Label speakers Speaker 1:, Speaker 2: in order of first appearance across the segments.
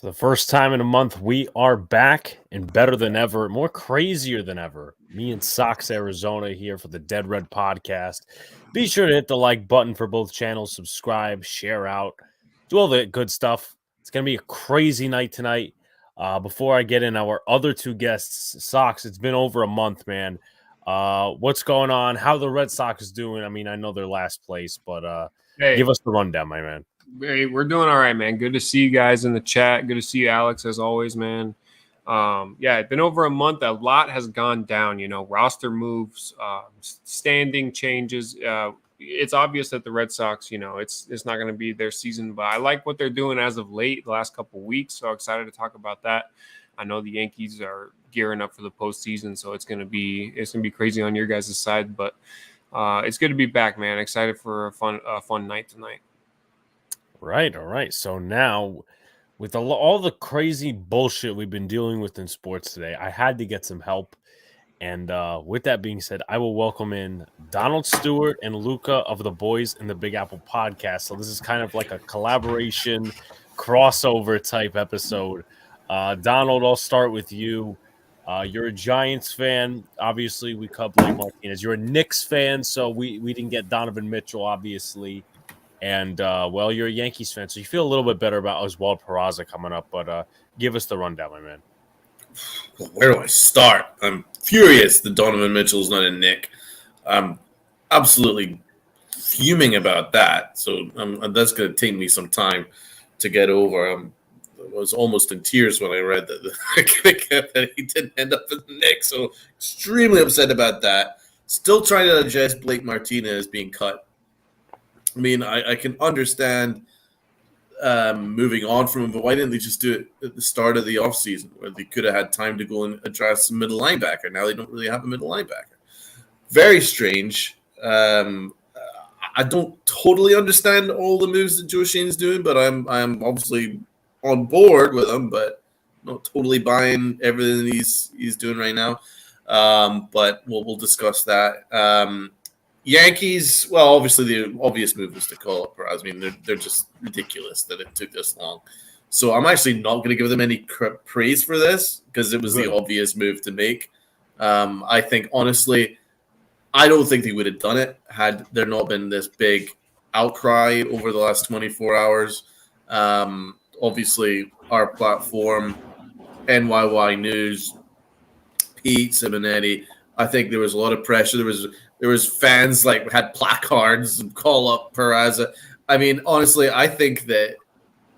Speaker 1: For the first time in a month, we are back and better than ever, more crazier than ever. Me and Sox Arizona here for the Dead Red podcast. Be sure to hit the like button for both channels, subscribe, share out, do all the good stuff. It's going to be a crazy night tonight. Before I get in our other two guests, Sox, it's been over a month, man. What's going on? How the Red Sox doing? I mean, I know they're last place, but give us the rundown, my man.
Speaker 2: Hey, we're doing all right, man. Good to see you guys in the chat. Good to see you, Alex, as always, man. It's been over a month. A lot has gone down, roster moves, standing changes. It's obvious that the Red Sox, it's not going to be their season, but I like what they're doing as of late, the last couple of weeks. So excited to talk about that. I know the Yankees are gearing up for the postseason, so it's going to be crazy on your guys' side, but it's good to be back, man. Excited for a fun night tonight.
Speaker 1: Right. All right. So now, with all the crazy bullshit we've been dealing with in sports today, I had to get some help. And with that being said, I will welcome in Donald Stewart and Luca of the Boys in the Big Apple podcast. So this is kind of like a collaboration, crossover type episode. Donald, I'll start with you. You're a Giants fan. Obviously, we cut Blake Martinez. You're a Knicks fan, so we didn't get Donovan Mitchell, obviously. And, you're a Yankees fan, so you feel a little bit better about Oswald Peraza coming up. But give us the rundown, my man.
Speaker 3: Where do I start? I'm furious that Donovan Mitchell's not a Knick. I'm absolutely fuming about that. So that's going to take me some time to get over. I was almost in tears when I read that he didn't end up in the Knicks. So extremely upset about that. Still trying to digest Blake Martinez being cut. I mean, I can understand moving on from him, but why didn't they just do it at the start of the offseason where they could have had time to go and address a middle linebacker? Now they don't really have a middle linebacker. Very strange. I don't totally understand all the moves that Joe Shane's doing, but I'm obviously on board with him, but not totally buying everything he's doing right now. But we'll discuss that. Yankees, well, obviously the obvious move was to call up Peraza. I mean, they're just ridiculous that it took this long. So I'm actually not going to give them any praise for this because it was the obvious move to make. I think, honestly, I don't think they would have done it had there not been this big outcry over the last 24 hours. Obviously, our platform, NYY News, Pete Simonetti, I think there was a lot of pressure. There was fans had placards and call up Peraza. I mean, honestly, I think that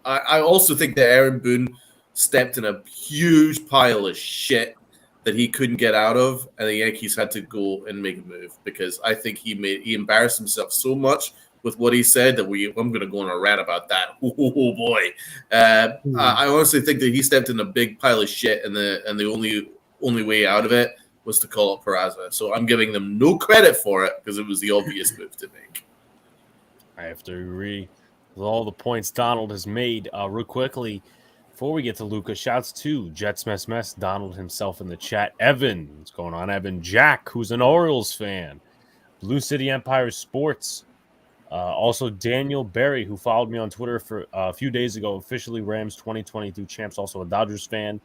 Speaker 3: I also think that Aaron Boone stepped in a huge pile of shit that he couldn't get out of, and the Yankees had to go and make a move because I think he embarrassed himself so much with what he said that I'm going to go on a rant about that. Oh boy, I honestly think that he stepped in a big pile of shit, and the only way out of it was to call up Peraza. So I'm giving them no credit for it because it was the obvious move to make.
Speaker 1: I have to agree with all the points Donald has made. Real quickly, before we get to Luca, shouts to Jets Mess, Donald himself in the chat. Evan, what's going on, Evan? Jack, who's an Orioles fan. Blue City Empire Sports. Also, Daniel Berry, who followed me on Twitter for a few days ago, officially Rams 2022 champs, also a Dodgers fan.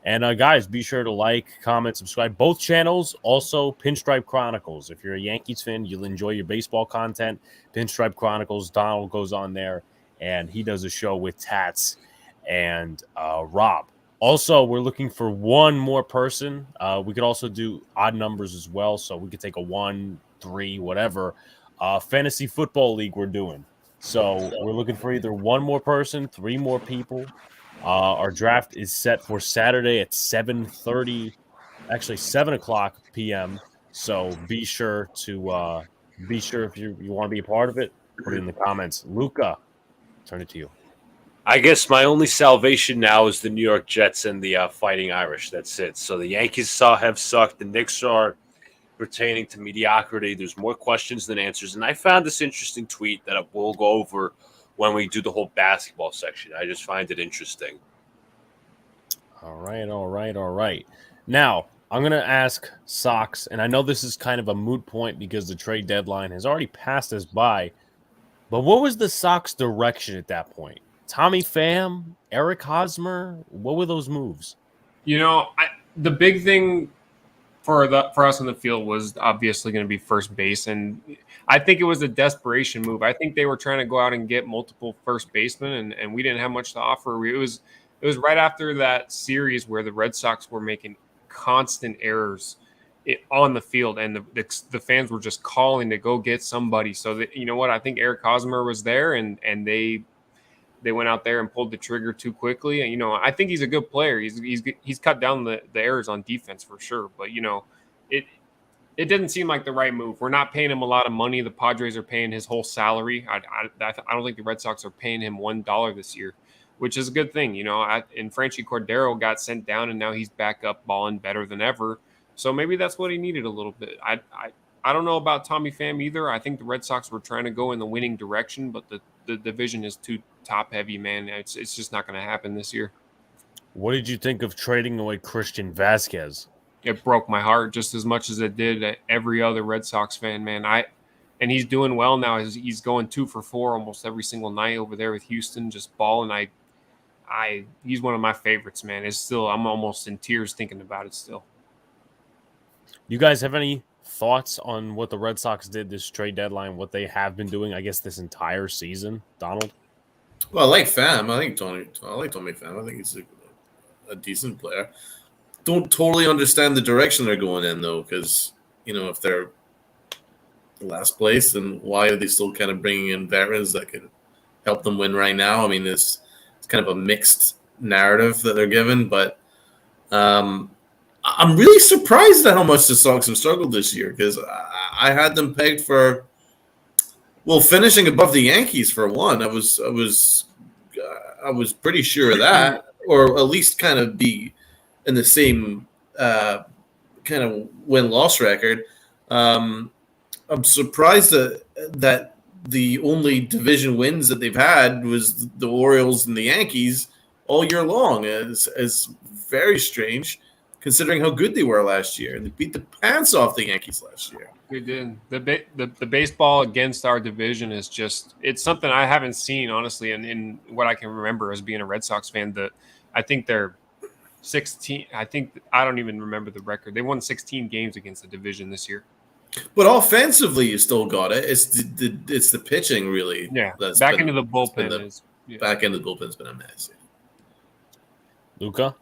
Speaker 1: And guys, be sure to like, comment, subscribe. Both channels, also Pinstripe Chronicles. If you're a Yankees fan, you'll enjoy your baseball content. Pinstripe Chronicles, Donald goes on there, and he does a show with Tats and Rob. Also, we're looking for one more person. We could also do odd numbers as well, so we could take a 1, 3, whatever. Fantasy Football League we're doing. So we're looking for either one more person, 3 more people. Our draft is set for Saturday at 7:30, actually 7 o'clock p.m. So be sure if you want to be a part of it, put it in the comments. Luca, turn it to you.
Speaker 4: I guess my only salvation now is the New York Jets and the Fighting Irish. That's it. So the Yankees have sucked. The Knicks are pertaining to mediocrity. There's more questions than answers. And I found this interesting tweet that we'll go over when we do the whole basketball section. I just find it interesting.
Speaker 1: All right. Now, I'm going to ask Sox, and I know this is kind of a moot point because the trade deadline has already passed us by, but what was the Sox direction at that point? Tommy Pham, Eric Hosmer. What were those moves?
Speaker 2: The big thing for us in the field was obviously going to be first base, and I think it was a desperation move. I think they were trying to go out and get multiple first basemen, and we didn't have much to offer. It was right after that series where the Red Sox were making constant errors on the field, and the fans were just calling to go get somebody. So that, you know what, I think Eric Hosmer was there, and they went out there and pulled the trigger too quickly. And I think he's a good player. He's cut down the errors on defense for sure. But it didn't seem like the right move. We're not paying him a lot of money. The Padres are paying his whole salary. I don't think the Red Sox are paying him $1 this year, which is a good thing. And Frankie Cordero got sent down, and now he's back up balling better than ever. So maybe that's what he needed a little bit. I don't know about Tommy Pham either. I think the Red Sox were trying to go in the winning direction, but the division is too top heavy, man. It's just not going to happen this year.
Speaker 1: What did you think of trading away Christian Vasquez?
Speaker 2: It broke my heart just as much as it did every other Red Sox fan, man. And he's doing well now. He's going 2 for 4 almost every single night over there with Houston, just balling. He's one of my favorites, man. I'm almost in tears thinking about it still.
Speaker 1: You guys have any thoughts on what the Red Sox did this trade deadline, what they have been doing, I guess, this entire season? Donald?
Speaker 3: Well, I like Pham. I like Tommy Pham. I think he's a decent player. Don't totally understand the direction they're going in, though, because, if they're last place, then why are they still kind of bringing in veterans that can help them win right now? I mean, it's kind of a mixed narrative that they're given, but I'm really surprised at how much the Sox have struggled this year, because I had them pegged for, finishing above the Yankees for one. I was pretty sure of that, or at least kind of be in the same kind of win-loss record. I'm surprised that the only division wins that they've had was the Orioles and the Yankees all year long. It's very strange, considering how good they were last year. They beat the pants off the Yankees last year.
Speaker 2: We did. The baseball against our division is it's something I haven't seen, honestly, in what I can remember as being a Red Sox fan. I think they're 16. I don't even remember the record. They won 16 games against the division this year.
Speaker 3: But offensively, you still got it. It's the pitching, really.
Speaker 2: Yeah, back into the bullpen.
Speaker 3: Back into the bullpen's been a mess.
Speaker 1: Luca?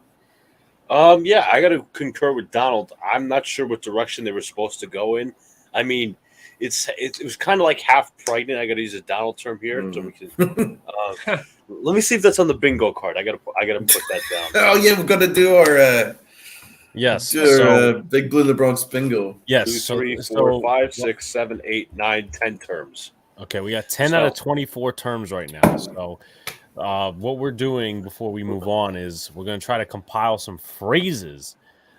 Speaker 4: Yeah, I got to concur with Donald. I'm not sure what direction they were supposed to go in. I mean, it was kind of like half pregnant. I got to use a Donald term here. So we can, let me see if that's on the bingo card. I got to put that down.
Speaker 3: Oh yeah, we're gonna do our Big Blue LeBron's bingo.
Speaker 1: Yes,
Speaker 4: 2, 3, 4, 5, 6, 7, 8, 9, 10 terms.
Speaker 1: Okay, we got 10 out of 24 terms right now. So what we're doing before we move on is we're going to try to compile some phrases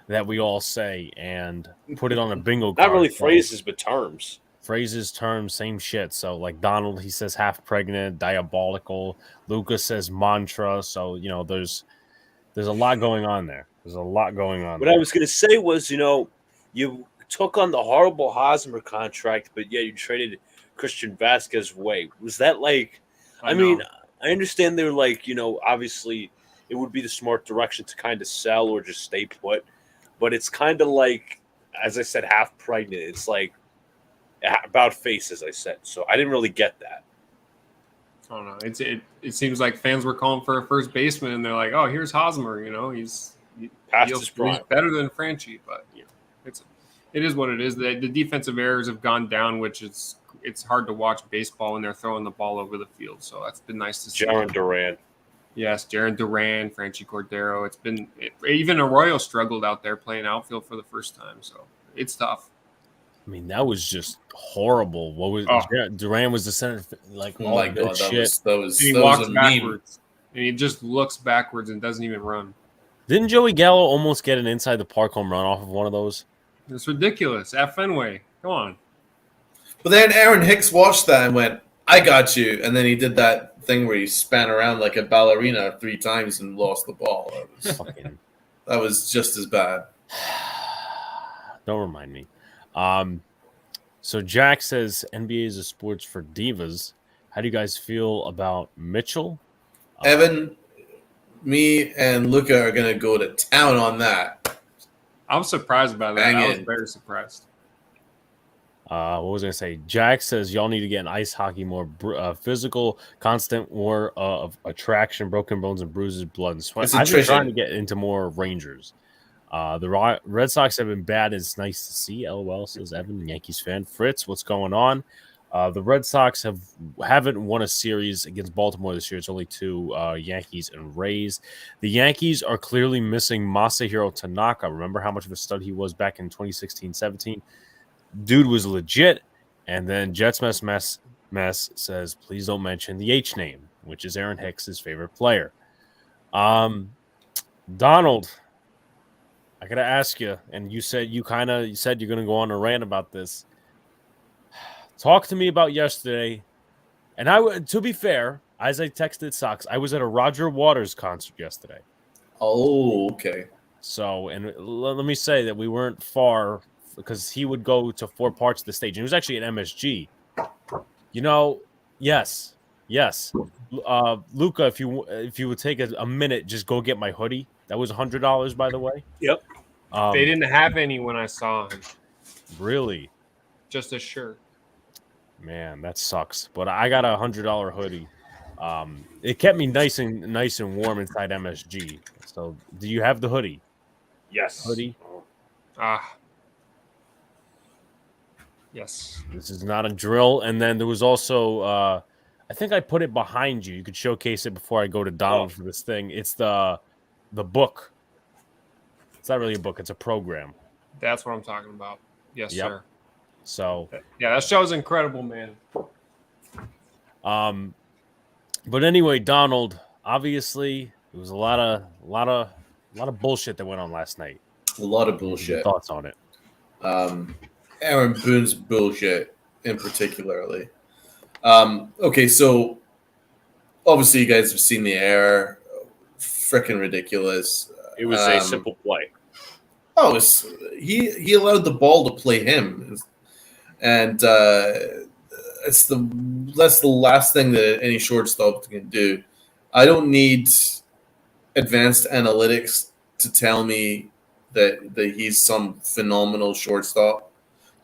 Speaker 1: that we all say and put it on a bingo card.
Speaker 4: Not really phrases, but terms.
Speaker 1: Phrases, terms, same shit. So like Donald, he says half pregnant, diabolical. Lucas says mantra. So, there's a lot going on there. There's a lot going on.
Speaker 4: What I was going to say was, you took on the horrible Hosmer contract, but yeah, you traded Christian Vasquez away. Was that like, I mean, I understand they're like, obviously it would be the smart direction to kind of sell or just stay put, but it's kind of like, as I said, half pregnant. It's like about face, as I said. So I didn't really get that.
Speaker 2: I don't know. It seems like fans were calling for a first baseman, and they're like, "Oh, here's Hosmer." He's better than Frankie, but it is what it is. The defensive errors have gone down, which it's hard to watch baseball when they're throwing the ball over the field. So that's been nice to see.
Speaker 4: Jarren Duran.
Speaker 2: Yes, Jarren Duran, Frankie Cordero. Even Arroyo struggled out there playing outfield for the first time. So it's tough.
Speaker 1: I mean, that was just horrible. What was Duran was the center, like,
Speaker 3: oh my god,
Speaker 1: shit.
Speaker 3: He
Speaker 2: walks backwards, and he just looks backwards and doesn't even run.
Speaker 1: Didn't Joey Gallo almost get an inside the park home run off of one of those?
Speaker 2: It's ridiculous at Fenway. Come on.
Speaker 3: But then Aaron Hicks watched that and went, "I got you," and then he did that thing where he span around like a ballerina 3 times and lost the ball. That was just as bad.
Speaker 1: Don't remind me. So Jack says NBA is a sports for divas. How do you guys feel about Mitchell,
Speaker 3: Evan, me, and Luca are going to go to town on that.
Speaker 2: I'm surprised by that.
Speaker 3: Bang
Speaker 2: I was
Speaker 3: it.
Speaker 2: very surprised.
Speaker 1: What was I going to say? Jack says y'all need to get in ice hockey more physical, constant war of attraction, broken bones and bruises, blood and sweat.
Speaker 3: It's
Speaker 1: I've been trying
Speaker 3: attrition.
Speaker 1: to get into more Rangers. The Red Sox have been bad. It's nice to see. LOL, says Evan, Yankees fan. Fritz, what's going on? The Red Sox haven't won a series against Baltimore this year. It's only 2 Yankees and Rays. The Yankees are clearly missing Masahiro Tanaka. Remember how much of a stud he was back in 2016-17? Dude was legit. And then Jets Mess says, please don't mention the H name, which is Aaron Hicks' favorite player. Donald, I gotta ask you, and you said you're gonna go on a rant about this. Talk to me about yesterday. And to be fair, as I texted Sox, I was at a Roger Waters concert yesterday.
Speaker 3: Oh, okay.
Speaker 1: So, and let me say that we weren't far because he would go to 4 parts of the stage. And it was actually at MSG. Yes. Luca, if you would take a minute, just go get my hoodie. That was $100, by the way.
Speaker 4: Yep.
Speaker 2: They didn't have any when I saw him.
Speaker 1: Really?
Speaker 2: Just a shirt.
Speaker 1: Man, that sucks. But I got a $100 hoodie. It kept me nice and warm inside MSG. So, do you have the hoodie?
Speaker 4: Yes.
Speaker 1: Hoodie?
Speaker 2: Yes.
Speaker 1: This is not a drill. And then there was also, I think I put it behind you. You could showcase it before I go to Donald for this thing. It's the book. It's not really a book. It's a program.
Speaker 2: That's what I'm talking about. Yes, sir.
Speaker 1: So
Speaker 2: yeah, that show is incredible, man.
Speaker 1: But anyway, Donald, obviously it was a lot of bullshit that went on last night.
Speaker 3: A lot of bullshit.
Speaker 1: Your thoughts on it?
Speaker 3: Aaron Boone's bullshit in particularly. Okay, so obviously you guys have seen the error. Freaking ridiculous.
Speaker 4: It was a simple play.
Speaker 3: Oh, he allowed the ball to play him, and that's the last thing that any shortstop can do. I don't need advanced analytics to tell me that he's some phenomenal shortstop,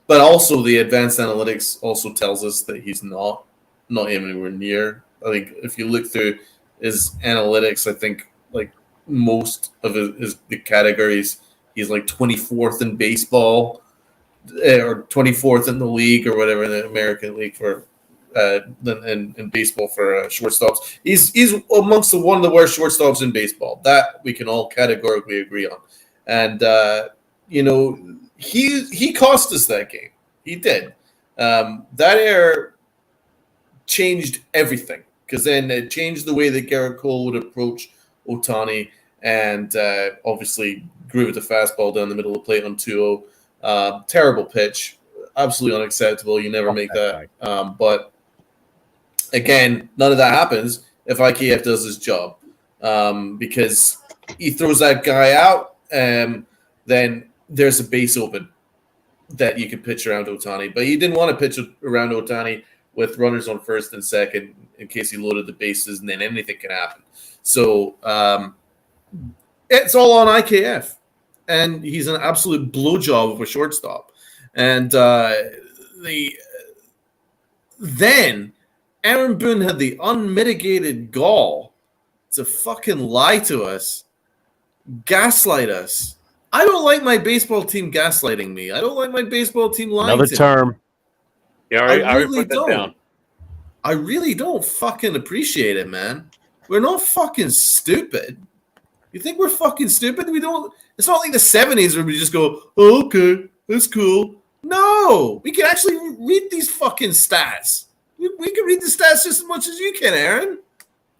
Speaker 3: but also the advanced analytics also tells us that he's not anywhere near. I think if you look through his analytics, I think like most of the categories, he's like 24th in baseball or 24th in the league or whatever, in the American League for in baseball for shortstops. He's amongst one of the worst shortstops in baseball. That we can all categorically agree on. And he cost us that game. He did. That error changed everything because then it changed the way that Gerrit Cole would approach Ohtani, and obviously grooved the fastball down the middle of the plate on 2-0. Terrible pitch, absolutely unacceptable. You never make that. But again, none of that happens if IKF does his job, because he throws that guy out, then there's a base open that you can pitch around Ohtani. But he didn't want to pitch around Ohtani with runners on first and second in case he loaded the bases, and then anything can happen. So it's all on IKF, and he's an absolute blowjob of a shortstop. And then Aaron Boone had the unmitigated gall to fucking lie to us, gaslight us. I don't like my baseball team gaslighting me. I don't like my baseball team lying
Speaker 1: Another
Speaker 3: to
Speaker 1: term.
Speaker 3: me.
Speaker 4: Yeah, I really put that down.
Speaker 3: I really don't fucking appreciate it, man. We're not fucking stupid. You think we're fucking stupid? We don't. It's not like the 70s where we just go, oh, okay, that's cool. No, we can actually read these fucking stats. We can read the stats just as much as you can, Aaron.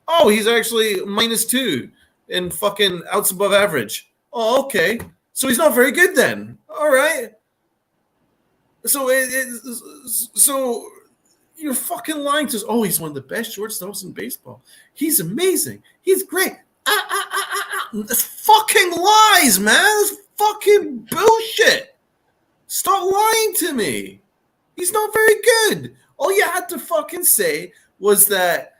Speaker 3: Oh, he's actually -2 in fucking outs above average. Oh, okay. So he's not very good then. All right. So so you're fucking lying to us. Oh, he's one of the best shortstops in baseball. He's amazing. He's great. That's fucking lies, man. That's fucking bullshit. Stop lying to me. He's not very good. All you had to fucking say was that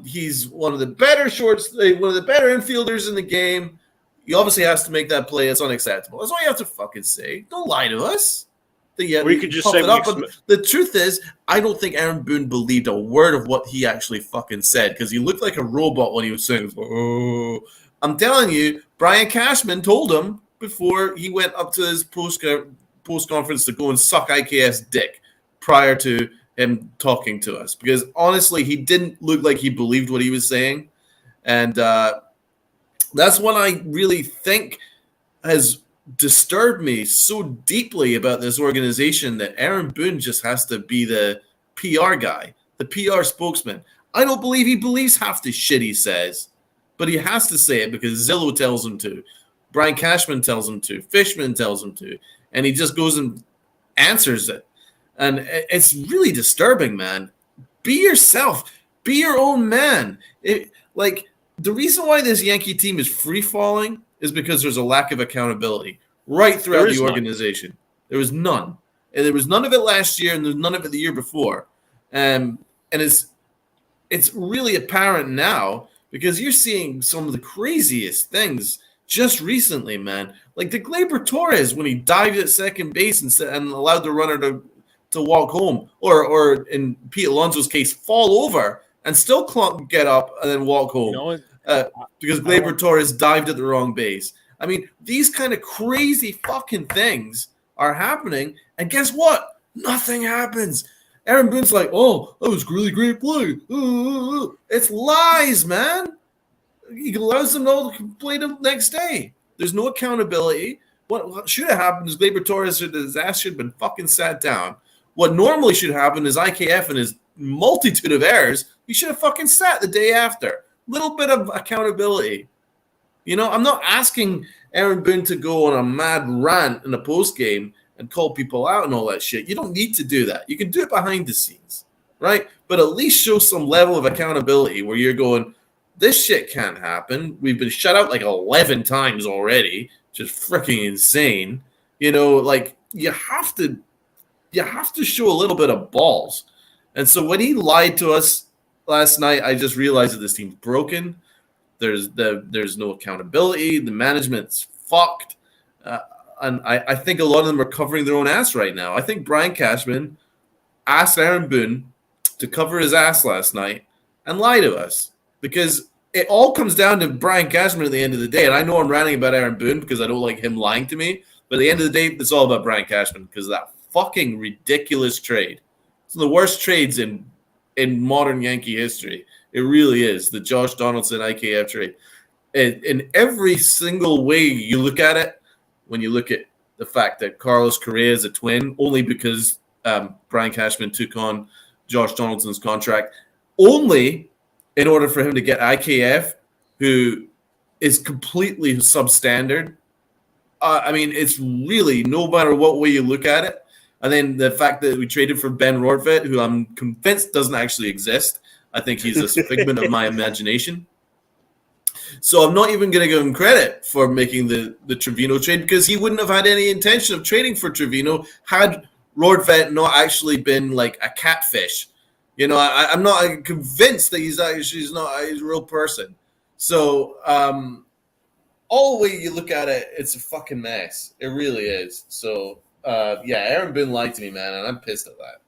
Speaker 3: He's one of the better one of the better infielders in the game. He obviously has to make that play. It's unacceptable. That's all you have to fucking say. Don't lie to us.
Speaker 4: We could just say
Speaker 3: the truth is, I don't think Aaron Boone believed a word of what he actually fucking said because he looked like a robot when he was saying, "Oh." I'm telling you, Brian Cashman told him before he went up to his post conference to go and suck IKF's dick prior to him talking to us because honestly, he didn't look like he believed what he was saying, and that's what I really think has disturbed me so deeply about this organization that Aaron Boone just has to be the PR guy, the PR spokesman. I don't believe he believes half the shit he says, but he has to say it because Zillow tells him to, Brian Cashman tells him to, Fishman tells him to, and he just goes and answers it. And it's really disturbing, man. Be yourself. Be your own man. The reason why this Yankee team is free-falling is because there's a lack of accountability right throughout the organization. There was none. And there was none of it last year, and there's none of it the year before. And it's really apparent now because you're seeing some of the craziest things just recently, man. Like the Gleyber Torres when he dived at second base and allowed the runner to walk home, or in Pete Alonso's case, fall over and still get up and then walk home.
Speaker 1: You know what?
Speaker 3: Because Gleyber Torres dived at the wrong base. I mean, these kind of crazy fucking things are happening, and guess what? Nothing happens. Aaron Boone's like, oh, that was really great play. It's lies, man. He allows them all to play the next day. There's no accountability. What should have happened is Gleyber Torres, his ass should have been fucking sat down. What normally should happen is IKF and his multitude of errors, he should have fucking sat the day after. Little bit of accountability. You know, I'm not asking Aaron Boone to go on a mad rant in a post game and call people out and all that shit. You don't need to do that. You can do it behind the scenes, right? But at least show some level of accountability where you're going, this shit can't happen. We've been shut out like 11 times already, which is freaking insane. You know, like you have to show a little bit of balls. And so when he lied to us last night, I just realized that this team's broken. There's no accountability. The management's fucked. And I think a lot of them are covering their own ass right now. I think Brian Cashman asked Aaron Boone to cover his ass last night and lie to us because it all comes down to Brian Cashman at the end of the day. And I know I'm ranting about Aaron Boone because I don't like him lying to me. But at the end of the day, it's all about Brian Cashman because of that fucking ridiculous trade. It's one of the worst trades in modern Yankee history. It really is. The Josh Donaldson IKF trade. In every single way you look at it, when you look at the fact that Carlos Correa is a twin, only because Brian Cashman took on Josh Donaldson's contract, only in order for him to get IKF, who is completely substandard. I mean, it's really no matter what way you look at it. And then the fact that we traded for Ben Rortvedt, who I'm convinced doesn't actually exist. I think he's a figment of my imagination. So I'm not even going to give him credit for making the Trevino trade because he wouldn't have had any intention of trading for Trevino had Rortvedt not actually been like a catfish. You know, I'm not convinced that he's not a real person. So all the way you look at it, it's a fucking mess. It really is. So Aaron Boone lied to me, man, and I'm pissed at that.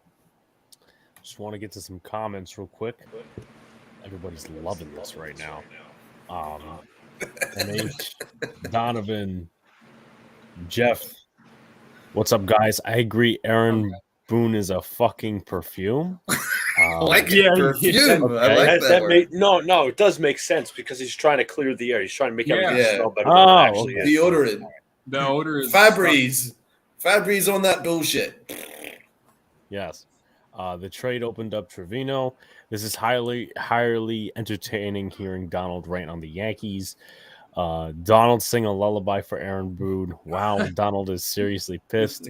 Speaker 1: Just want to get to some comments real quick. Everybody's loving this right now. MH, Donovan, Jeff. What's up, guys? I agree. Aaron Boone is a fucking perfume.
Speaker 3: Perfume.
Speaker 1: Okay.
Speaker 3: I like that word.
Speaker 4: No, it does make sense because he's trying to clear the air. He's trying to make everything smell better than it actually is.
Speaker 3: Deodorant.
Speaker 2: The odor is
Speaker 3: Fabri's on that bullshit.
Speaker 1: Yes. The trade opened up Trevino. This is highly entertaining hearing Donald rant on the Yankees. Donald sing a lullaby for Aaron Boone. Wow, Donald is seriously pissed.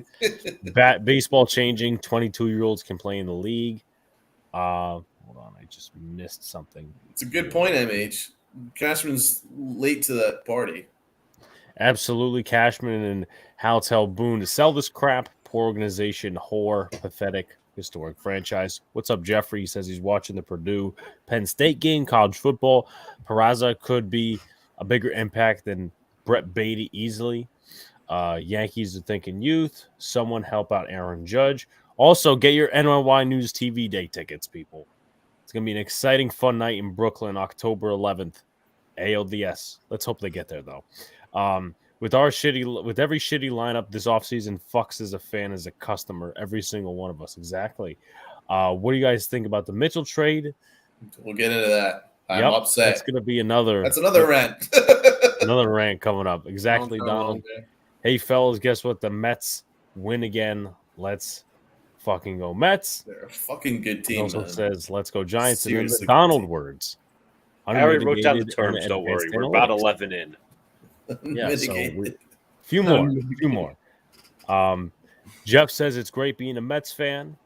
Speaker 1: Baseball changing. 22-year-olds can play in the league. Hold on, I just missed something.
Speaker 3: It's a good point, MH. Cashman's late to that party.
Speaker 1: Absolutely, Cashman and Hal tell Boone to sell this crap. Poor organization, whore, pathetic, historic franchise. What's up, Jeffrey? He says he's watching the Purdue Penn State game, college football. Peraza could be a bigger impact than Brett Beatty easily. Yankees are thinking youth. Someone help out Aaron Judge. Also, get your NYY News TV Day tickets, people. It's going to be an exciting, fun night in Brooklyn, October 11th. ALDS. Let's hope they get there, though. With every shitty lineup this offseason, fucks as a fan, as a customer, every single one of us. Exactly. What do you guys think about the Mitchell trade?
Speaker 3: We'll get into that. I'm upset.
Speaker 1: That's going to be another.
Speaker 3: That's another rant.
Speaker 1: Another rant coming up. Exactly, Donald. Hey, fellas, guess what? The Mets win again. Let's fucking go Mets.
Speaker 3: They're a fucking good team.
Speaker 1: He also says, let's go Giants.
Speaker 3: Seriously,
Speaker 1: and then the Donald words.
Speaker 4: I already wrote down the terms. Don't worry. We're about 11 in.
Speaker 1: Yeah, so a few more. Jeff says it's great being a Mets fan.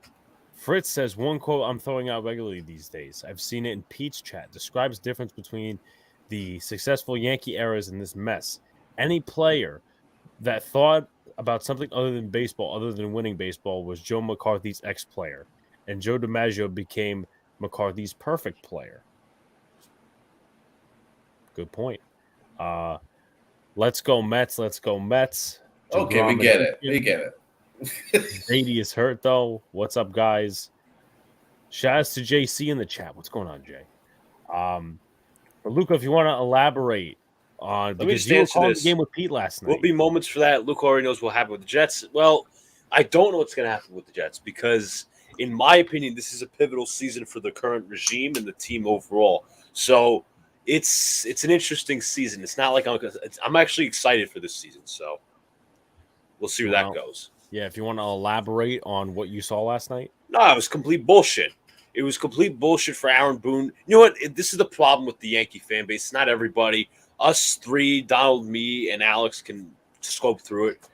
Speaker 1: Fritz says one quote I'm throwing out regularly these days. I've seen it in Pete's chat. Describes the difference between the successful Yankee eras and this mess. Any player that thought about something other than baseball, other than winning baseball, was Joe McCarthy's ex-player. And Joe DiMaggio became McCarthy's perfect player. Good point. Let's go Mets. Let's go Mets.
Speaker 3: Okay, we get it. We get it.
Speaker 1: Beatty is hurt, though. What's up, guys? Shout outs to JC in the chat. What's going on, Jay? But Luca, if you want to elaborate on, because you were calling the game with Pete last night.
Speaker 4: Will be moments for that. Luca already knows what happened with the Jets. Well, I don't know what's going to happen with the Jets because, in my opinion, this is a pivotal season for the current regime and the team overall. So it's an interesting season. It's not like I'm actually excited for this season. So we'll see where that goes.
Speaker 1: Yeah, if you want to elaborate on what you saw last night.
Speaker 4: No, it was complete bullshit. It was complete bullshit for Aaron Boone. You know what? This is the problem with the Yankee fan base. It's not everybody. Us three, Donald, me, and Alex can scope through it.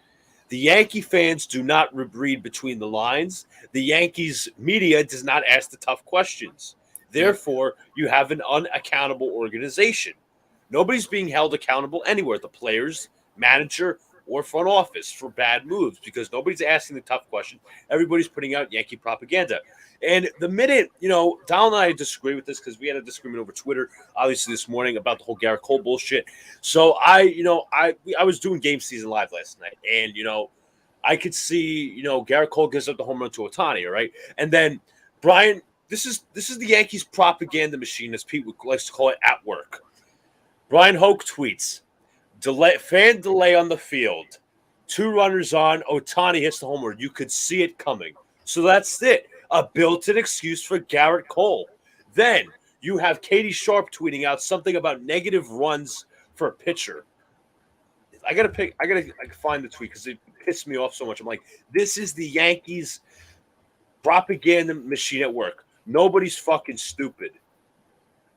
Speaker 4: The Yankee fans do not read between the lines. The Yankees media does not ask the tough questions. Therefore, you have an unaccountable organization. Nobody's being held accountable anywhere. The players, manager, or front office for bad moves because nobody's asking the tough question. Everybody's putting out Yankee propaganda. And the minute, Donald and I disagree with this because we had a disagreement over Twitter, obviously this morning about the whole Gerrit Cole bullshit. So I was doing Game Season Live last night, and I could see Gerrit Cole gives up the home run to Ohtani, all right, and then Brian, this is the Yankees propaganda machine, as Pete likes to call it, at work. Brian Hoke tweets, fan delay on the field, 2 runners on, Ohtani hits the homer. You could see it coming. So that's it. A built-in excuse for Gerrit Cole. Then you have Katie Sharp tweeting out something about negative runs for a pitcher. I gotta find the tweet because it pissed me off so much. I'm like, this is the Yankees propaganda machine at work. Nobody's fucking stupid.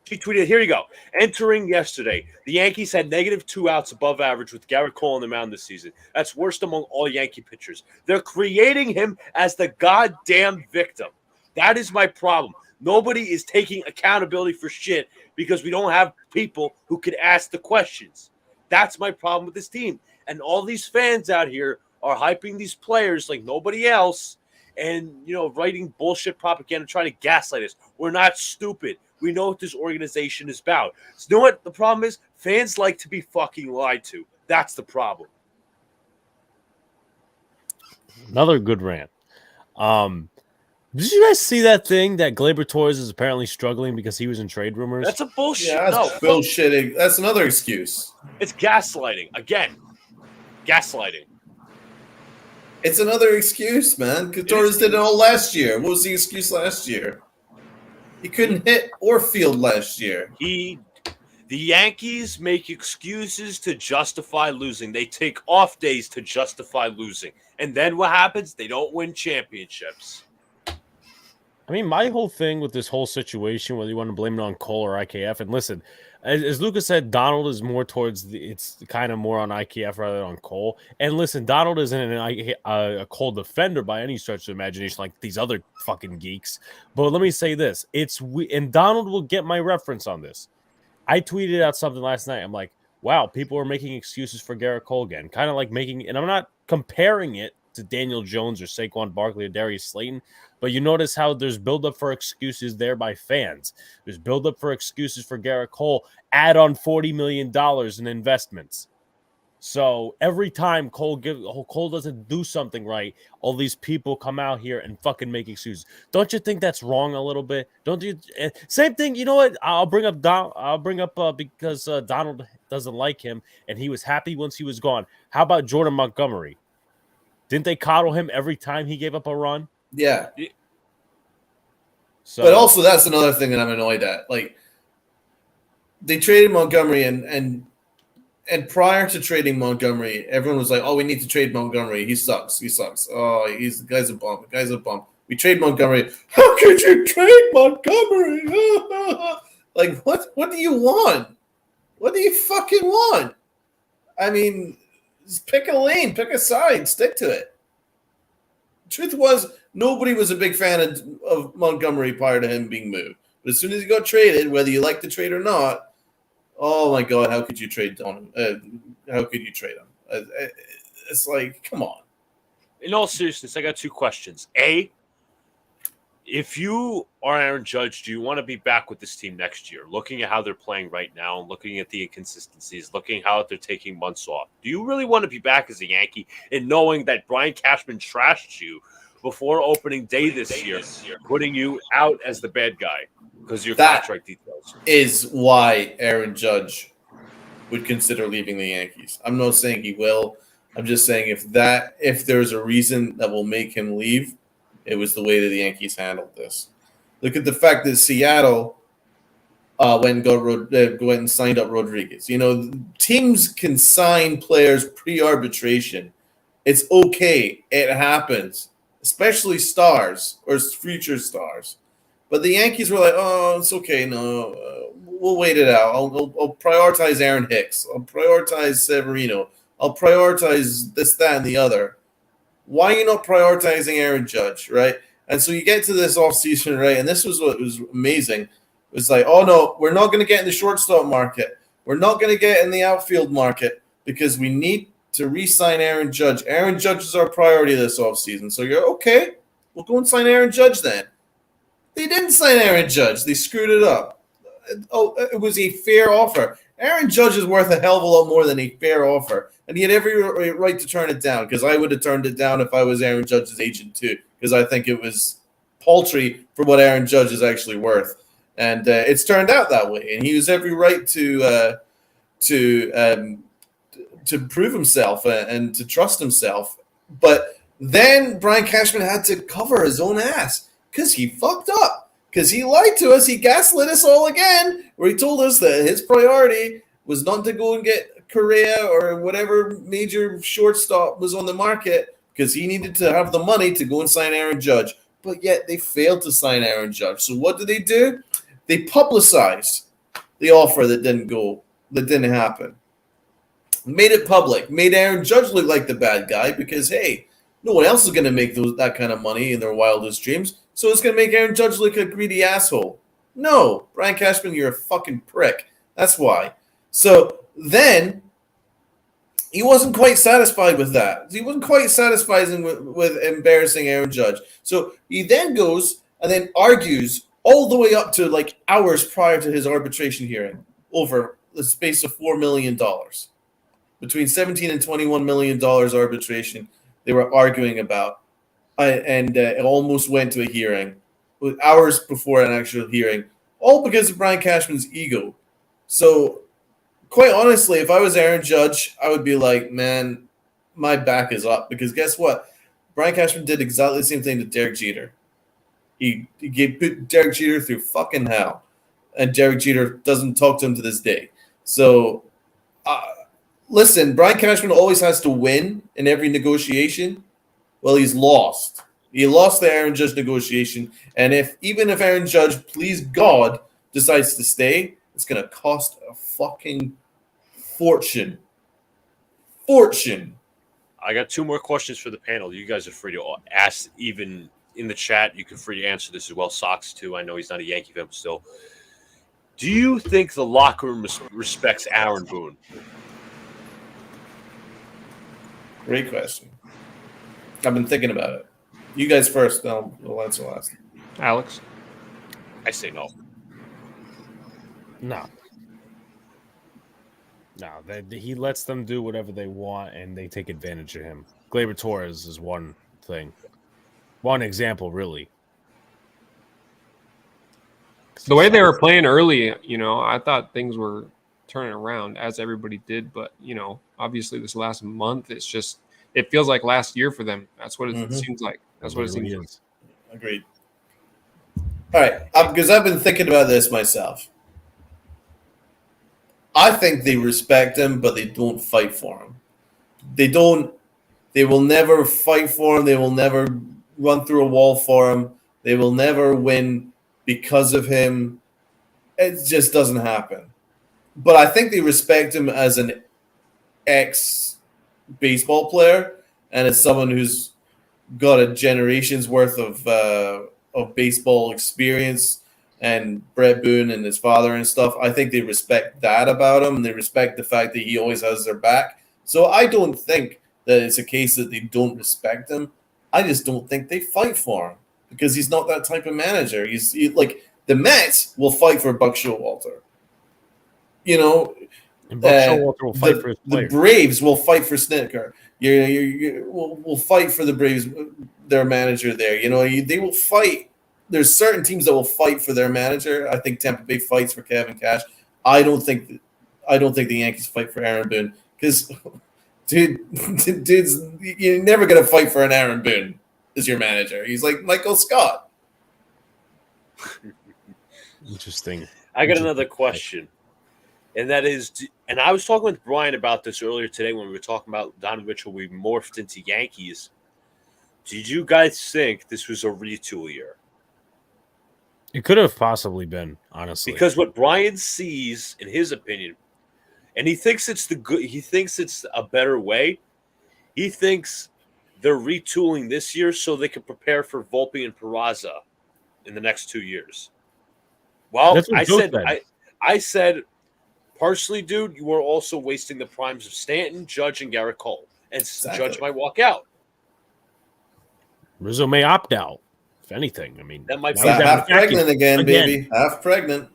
Speaker 4: She tweeted, here you go. Entering yesterday, the Yankees had -2 outs above average with Gerrit Cole on the mound this season. That's worst among all Yankee pitchers. They're creating him as the goddamn victim. That is my problem. Nobody is taking accountability for shit because we don't have people who could ask the questions. That's my problem with this team. And all these fans out here are hyping these players like nobody else and, writing bullshit propaganda, trying to gaslight us. We're not stupid. We know what this organization is about. So you know what the problem is? Fans like to be fucking lied to. That's the problem.
Speaker 1: Another good rant. Did you guys see that thing that Gleyber Torres is apparently struggling because he was in trade rumors?
Speaker 4: That's a bullshit.
Speaker 3: Yeah, that's bullshitting. That's another excuse.
Speaker 4: It's gaslighting. Again, gaslighting.
Speaker 3: It's another excuse, man. Torres did it all last year. What was the excuse last year? He couldn't hit or field last year.
Speaker 4: The Yankees make excuses to justify losing. They take off days to justify losing. And then what happens? They don't win championships.
Speaker 1: I mean, my whole thing with this whole situation, whether you want to blame it on Cole or IKF, and listen, as Lucas said, Donald is more towards it's kind of more on IKF rather than on Cole. And listen, Donald isn't a Cole defender by any stretch of the imagination like these other fucking geeks. But let me say this: and Donald will get my reference on this. I tweeted out something last night. I'm like, wow, people are making excuses for Gerrit Cole again, kind of like and I'm not comparing it to Daniel Jones or Saquon Barkley or Darius Slayton, but you notice how there's buildup for excuses there by fans. There's buildup for excuses for Gerrit Cole. Add on $40 million in investments. So every time Cole doesn't do something right, all these people come out here and fucking make excuses. Don't you think that's wrong a little bit? Don't you? Same thing. You know what? I'll bring up because Donald doesn't like him, and he was happy once he was gone. How about Jordan Montgomery? Didn't they coddle him every time he gave up a run?
Speaker 3: Yeah.
Speaker 1: So,
Speaker 3: but also, that's another thing that I'm annoyed at. Like, they traded Montgomery, and prior to trading Montgomery, everyone was like, "Oh, we need to trade Montgomery. He sucks. Oh, the guy's a bum. We trade Montgomery. How could you trade Montgomery? Like, what do you want? What do you fucking want? I mean, just pick a lane, pick a side, stick to it." Truth was, nobody was a big fan of Montgomery prior to him being moved. But as soon as he got traded, whether you like the trade or not, oh my God, how could you trade him? How could you trade him? It's like, come on.
Speaker 4: In all seriousness, I got two questions. A, if you are Aaron Judge, do you want to be back with this team next year? Looking at how they're playing right now, looking at the inconsistencies, looking how they're taking months off. Do you really want to be back as a Yankee and knowing that Brian Cashman trashed you before opening day this year, putting you out as the bad guy because of your contract details?
Speaker 3: Is why Aaron Judge would consider leaving the Yankees. I'm not saying he will. I'm just saying if there's a reason that will make him leave, it was the way that the Yankees handled this. Look at the fact that Seattle went and signed up Rodriguez. You know, teams can sign players pre-arbitration. It's okay. It happens, especially stars or future stars. But the Yankees were like, "Oh, it's okay. No, we'll wait it out. I'll prioritize Aaron Hicks. I'll prioritize Severino. I'll prioritize this, that, and the other." Why are you not prioritizing Aaron Judge, right? And so you get to this offseason, right? And this was what was amazing. It was like, oh, no, we're not going to get in the shortstop market. We're not going to get in the outfield market because we need to re-sign Aaron Judge. Aaron Judge is our priority this offseason. So you're okay. We'll go and sign Aaron Judge then. They didn't sign Aaron Judge. They screwed it up. Oh, it was a fair offer. Aaron Judge is worth a hell of a lot more than a fair offer. And he had every right to turn it down because I would have turned it down if I was Aaron Judge's agent too because I think it was paltry for what Aaron Judge is actually worth. And it's turned out that way. And he has every right to prove himself and to trust himself. But then Brian Cashman had to cover his own ass because he fucked up. Because he lied to us. He gaslit us all again, where he told us that his priority was not to go and get Correa or whatever major shortstop was on the market because he needed to have the money to go and sign Aaron Judge. But yet they failed to sign Aaron Judge. So what did they do? They publicized the offer that didn't happen. Made it public. Made Aaron Judge look like the bad guy because, hey, no one else is going to make that kind of money in their wildest dreams. So it's going to make Aaron Judge look like a greedy asshole. No, Brian Cashman, you're a fucking prick. That's why. So then he wasn't quite satisfied with that. He wasn't quite satisfied with embarrassing Aaron Judge. So he then goes and then argues all the way up to like hours prior to his arbitration hearing over the space of $4 million. Between $17 and $21 million arbitration they were arguing about. And it almost went to a hearing, hours before an actual hearing, all because of Brian Cashman's ego. So, quite honestly, if I was Aaron Judge, I would be like, man, my back is up. Because guess what? Brian Cashman did exactly the same thing to Derek Jeter. He put Derek Jeter through fucking hell. And Derek Jeter doesn't talk to him to this day. So, listen, Brian Cashman always has to win in every negotiation. Well, he's lost. He lost the Aaron Judge negotiation. And even if Aaron Judge, please God, decides to stay, it's going to cost a fucking fortune. Fortune.
Speaker 4: I got two more questions for the panel. You guys are free to ask even in the chat. You can free to answer this as well. Sox, too. I know he's not a Yankee fan, but still. Do you think the locker room respects Aaron Boone?
Speaker 3: Great question. I've been thinking about it. You guys first, then I'll answer last.
Speaker 2: Alex?
Speaker 4: I say no.
Speaker 1: No. No, he lets them do whatever they want, and they take advantage of him. Gleyber Torres is one thing. One example, really.
Speaker 2: The way they were playing early, you know, I thought things were turning around, as everybody did. But, you know, obviously this last month, it feels like last year for them. That's what it seems like. That's what it seems like.
Speaker 3: Agreed. All right, because I've been thinking about this myself. I think they respect him, but they don't fight for him. They will never fight for him. They will never run through a wall for him. They will never win because of him. It just doesn't happen. But I think they respect him as an ex-baseball player and as someone who's got a generation's worth of baseball experience, and Brett Boone and his father and stuff. I think they respect that about him, and they respect the fact that he always has their back. So I don't think that it's a case that they don't respect him. I just don't think they fight for him because he's not that type of manager. He's like the Mets will fight for Buck Showalter. You know,
Speaker 1: and Buck Showalter will fight for his players.
Speaker 3: The Braves will fight for Snitker. We'll fight for the Braves, their manager there. You know, they will fight. There's certain teams that will fight for their manager. I think Tampa Bay fights for Kevin Cash. I don't think the Yankees fight for Aaron Boone because, dude's you're never gonna fight for an Aaron Boone as your manager. He's like Michael Scott.
Speaker 1: Interesting.
Speaker 4: I got another question, and that is, and I was talking with Brian about this earlier today when we were talking about Donovan Mitchell. We morphed into Yankees. Did you guys think this was a retool year?
Speaker 1: It could have possibly been, honestly.
Speaker 4: Because what Brian sees, in his opinion, and he thinks it's a better way. He thinks they're retooling this year so they can prepare for Volpe and Peraza in the next 2 years. Well, I said, partially, dude, you are also wasting the primes of Stanton, Judge, and Gerrit Cole. And exactly. Judge might walk out.
Speaker 1: Rizzo may opt out. If anything, I mean,
Speaker 4: that might be
Speaker 3: half pregnant again, baby. Half pregnant.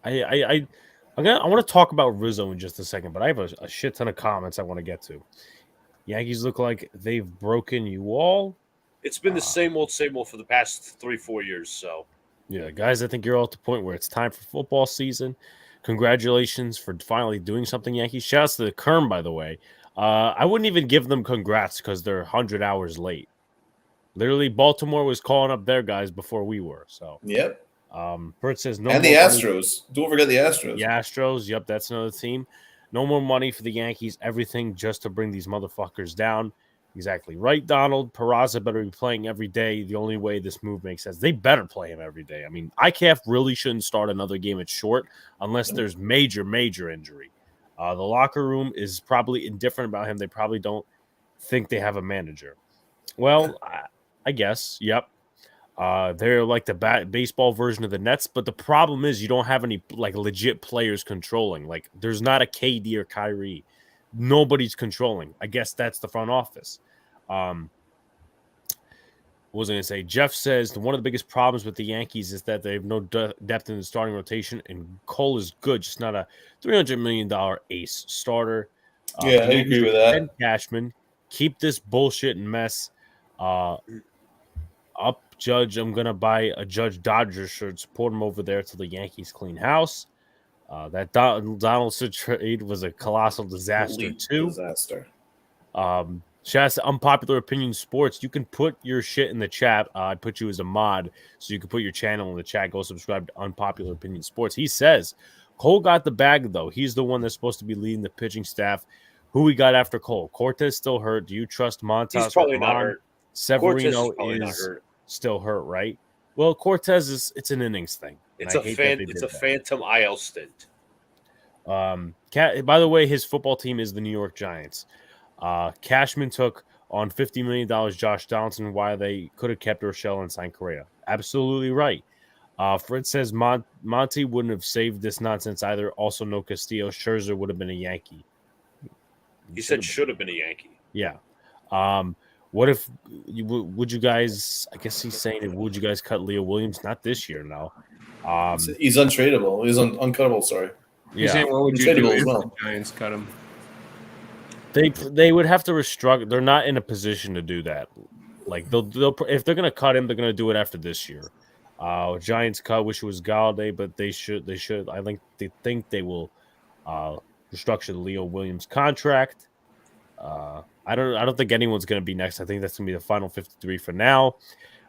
Speaker 1: I want to talk about Rizzo in just a second, but I have a shit ton of comments I want to get to. Yankees look like they've broken you all.
Speaker 4: It's been the same old for the past 3-4 years. So,
Speaker 1: yeah, guys, I think you're all at the point where it's time for football season. Congratulations for finally doing something, Yankees. Shouts to the Kerm, by the way. I wouldn't even give them congrats because they're 100 hours late. Literally, Baltimore was calling up their guys before we were. So,
Speaker 3: yep.
Speaker 1: Bert says no.
Speaker 3: And the Astros. Don't forget the Astros.
Speaker 1: The Astros. Yep, that's another team. No more money for the Yankees. Everything just to bring these motherfuckers down. Exactly right, Donald. Peraza better be playing every day. The only way this move makes sense. They better play him every day. I mean, ICAF really shouldn't start another game at short unless there's major injury. The locker room is probably indifferent about him. They probably don't think they have a manager. Well, I guess. Yep. They're like the baseball version of the Nets, but the problem is you don't have any like legit players controlling. Like there's not a KD or Kyrie. Nobody's controlling. I guess that's the front office. What was I going to say? Jeff says one of the biggest problems with the Yankees is that they have no depth in the starting rotation, and Cole is good, just not a $300 million ace starter.
Speaker 3: Yeah, I agree with that.
Speaker 1: And Cashman, keep this bullshit and mess up, Judge. I'm going to buy a Judge Dodgers shirt, support him over there till the Yankees clean house. That Donald Stewart trade was a colossal disaster, too.
Speaker 3: Disaster.
Speaker 1: Shouts to Unpopular Opinion Sports. You can put your shit in the chat. I put you as a mod, so you can put your channel in the chat. Go subscribe to Unpopular Opinion Sports. He says, Cole got the bag, though. He's the one that's supposed to be leading the pitching staff. Who we got after Cole? Cortez still hurt. Do you trust Montas?
Speaker 4: He's probably not hurt.
Speaker 1: Severino is still hurt, right? Well, Cortez it's an innings thing.
Speaker 4: It's a phantom IL stint.
Speaker 1: By the way, his football team is the New York Giants. Cashman took on $50 million Josh Donaldson while they could have kept Rochelle and signed Correa. Absolutely right. Fred says Monty wouldn't have saved this nonsense either. Also, no Castillo. Scherzer would have been a Yankee.
Speaker 4: He said should have been a Yankee.
Speaker 1: Yeah. What if would you guys? I guess he's saying, would you guys cut Leo Williams? Not this year, no.
Speaker 3: He's untradeable. He's uncuttable. Sorry.
Speaker 2: He's
Speaker 1: Yeah,
Speaker 2: saying, what would you do
Speaker 3: Untradeable as
Speaker 2: if
Speaker 3: well.
Speaker 2: the Giants cut him?
Speaker 1: they would have to restructure. They're not in a position to do that. Like they'll if they're gonna cut him, they're gonna do it after this year. Giants cut. Wish it was Galladay, but they should. I think they will restructure the Leo Williams contract. I don't think anyone's going to be next. I think that's going to be the final 53 for now.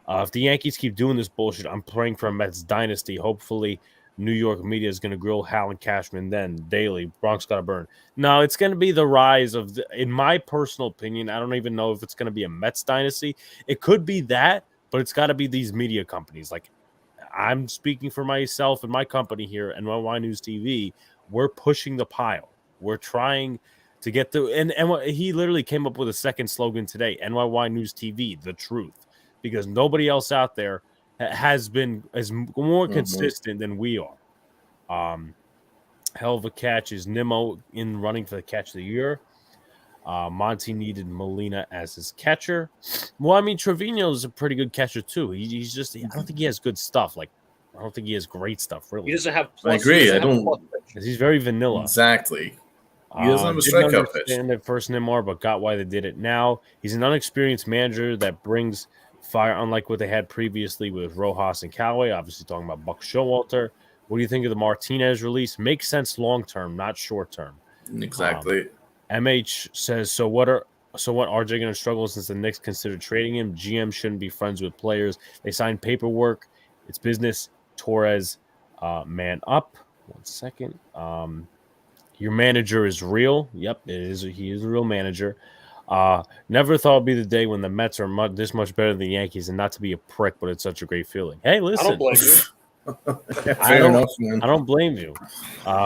Speaker 1: If the Yankees keep doing this bullshit, I'm praying for a Mets dynasty. Hopefully, New York media is going to grill Hal and Cashman then daily. Bronx got to burn. No, it's going to be the rise of, in my personal opinion, I don't even know if it's going to be a Mets dynasty. It could be that, but it's got to be these media companies. Like, I'm speaking for myself and my company here, NYY News TV. We're pushing the pile. We're trying to get through. And he literally came up with a second slogan today, NYY News TV, the truth. Because nobody else out there has been as more consistent than we are. Hell of a catch is Nimmo in running for the catch of the year. Monty needed Molina as his catcher. Well, I mean, Trevino's a pretty good catcher too. He's just, I don't think he has good stuff. Like, I don't think he has great stuff, really.
Speaker 4: He doesn't have
Speaker 3: I agree. I don't.
Speaker 1: He's very vanilla.
Speaker 3: Exactly. He doesn't have a
Speaker 1: Didn't
Speaker 3: strikeout pitch.
Speaker 1: understand at first Nimar, but got why they did it now. He's an unexperienced manager that brings fire, unlike what they had previously with Rojas and Callaway. Obviously, talking about Buck Showalter. What do you think of the Martinez release? Makes sense long term, not short term.
Speaker 3: Exactly.
Speaker 1: MH says, so what RJ going to struggle since the Knicks considered trading him? GM shouldn't be friends with players. They signed paperwork. It's business. Torres, man up. 1 second. Your manager is real. Yep, it is. He is a real manager. Never thought it'd be the day when the Mets are this much better than the Yankees, and not to be a prick, but it's such a great feeling. Hey, listen.
Speaker 4: I don't blame you.
Speaker 3: Fair enough, man.
Speaker 1: I don't blame you.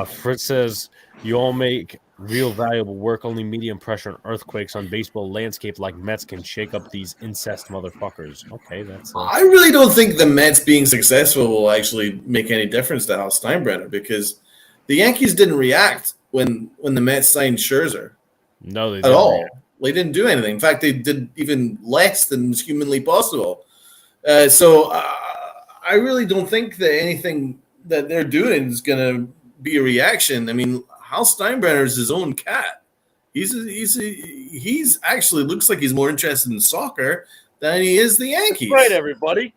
Speaker 1: Fritz says, you all make real valuable work. Only medium pressure and earthquakes on baseball landscape like Mets can shake up these incest motherfuckers. Okay, that's
Speaker 3: I really don't think the Mets being successful will actually make any difference to Hal Steinbrenner, because the Yankees didn't react when the Mets signed Scherzer.
Speaker 1: No, they
Speaker 3: at
Speaker 1: didn't
Speaker 3: all.
Speaker 1: react.
Speaker 3: They didn't do anything. In fact, they did even less than was humanly possible. So I really don't think that anything that they're doing is going to be a reaction. I mean, Hal Steinbrenner is his own cat. He's actually looks like he's more interested in soccer than he is the Yankees.
Speaker 4: That's right, everybody.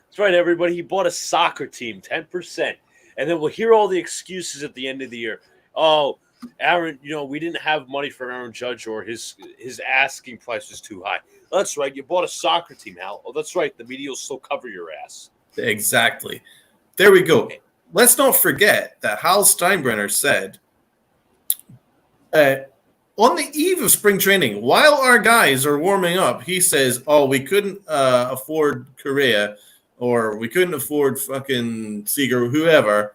Speaker 4: That's right, everybody. He bought a soccer team, 10%. And then we'll hear all the excuses at the end of the year. Oh, Aaron, we didn't have money for Aaron Judge, or his asking price was too high. That's right. You bought a soccer team, Hal. Oh, that's right. The media will still cover your ass.
Speaker 3: Exactly. There we go. Let's not forget that Hal Steinbrenner said on the eve of spring training, while our guys are warming up, he says, oh, we couldn't afford Correa, or we couldn't afford fucking Seager, whoever,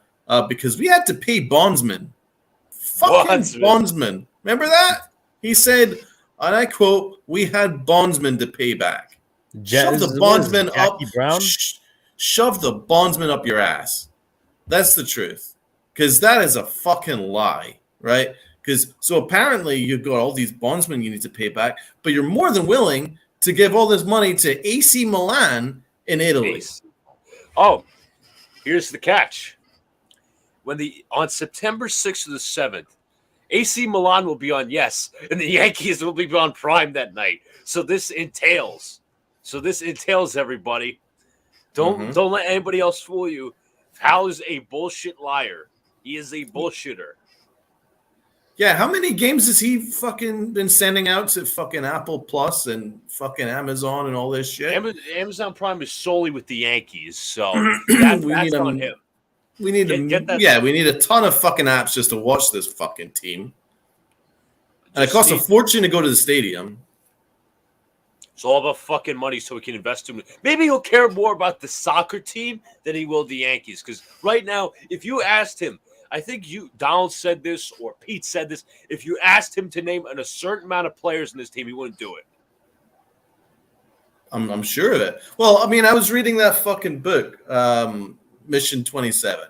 Speaker 3: because we had to pay bondsmen. Fucking bondsmen. Remember that? He said, and I quote, we had bondsmen to pay back. Shove the bondsman up. Shove the bondsman up your ass. That's the truth. Because that is a fucking lie, right? Because so apparently you've got all these bondsmen you need to pay back, but you're more than willing to give all this money to AC Milan in Italy.
Speaker 4: Oh, here's the catch. On September 6th or the 7th, AC Milan will be on Yes, and the Yankees will be on Prime that night. So this entails everybody. Don't let anybody else fool you. Hal is a bullshit liar. He is a bullshitter.
Speaker 3: Yeah, how many games has he fucking been sending out to fucking Apple Plus and fucking Amazon and all this shit?
Speaker 4: Amazon Prime is solely with the Yankees, so that's on him.
Speaker 3: We need we need a ton of fucking apps just to watch this fucking team. And it costs a fortune to go to the stadium.
Speaker 4: It's all about fucking money, so we can invest in. Maybe he'll care more about the soccer team than he will the Yankees. Because right now, if you asked him, I think Donald said this or Pete said this, if you asked him to name a certain amount of players in this team, he wouldn't do it.
Speaker 3: I'm sure of it. Well, I mean, I was reading that fucking book, Mission 27,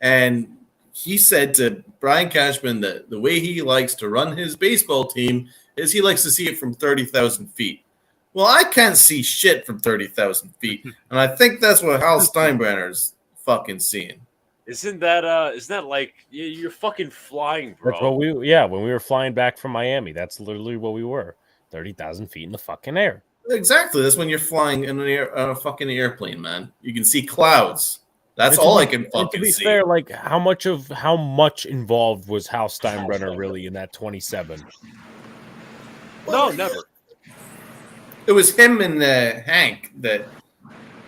Speaker 3: and he said to Brian Cashman that the way he likes to run his baseball team is he likes to see it from 30,000 feet. Well, I can't see shit from 30,000 feet, and I think that's what Hal Steinbrenner's fucking seeing.
Speaker 4: Isn't that like you're fucking flying, bro?
Speaker 1: That's what when we were flying back from Miami, that's literally what we were. 30,000 feet in the fucking air.
Speaker 3: Exactly. That's when you're flying in a fucking airplane, man. You can see clouds. That's all I can fucking
Speaker 1: to be
Speaker 3: see.
Speaker 1: fair, like how much involved was Hal Steinbrenner really in that 27?
Speaker 4: No, never.
Speaker 3: It was him and Hank that.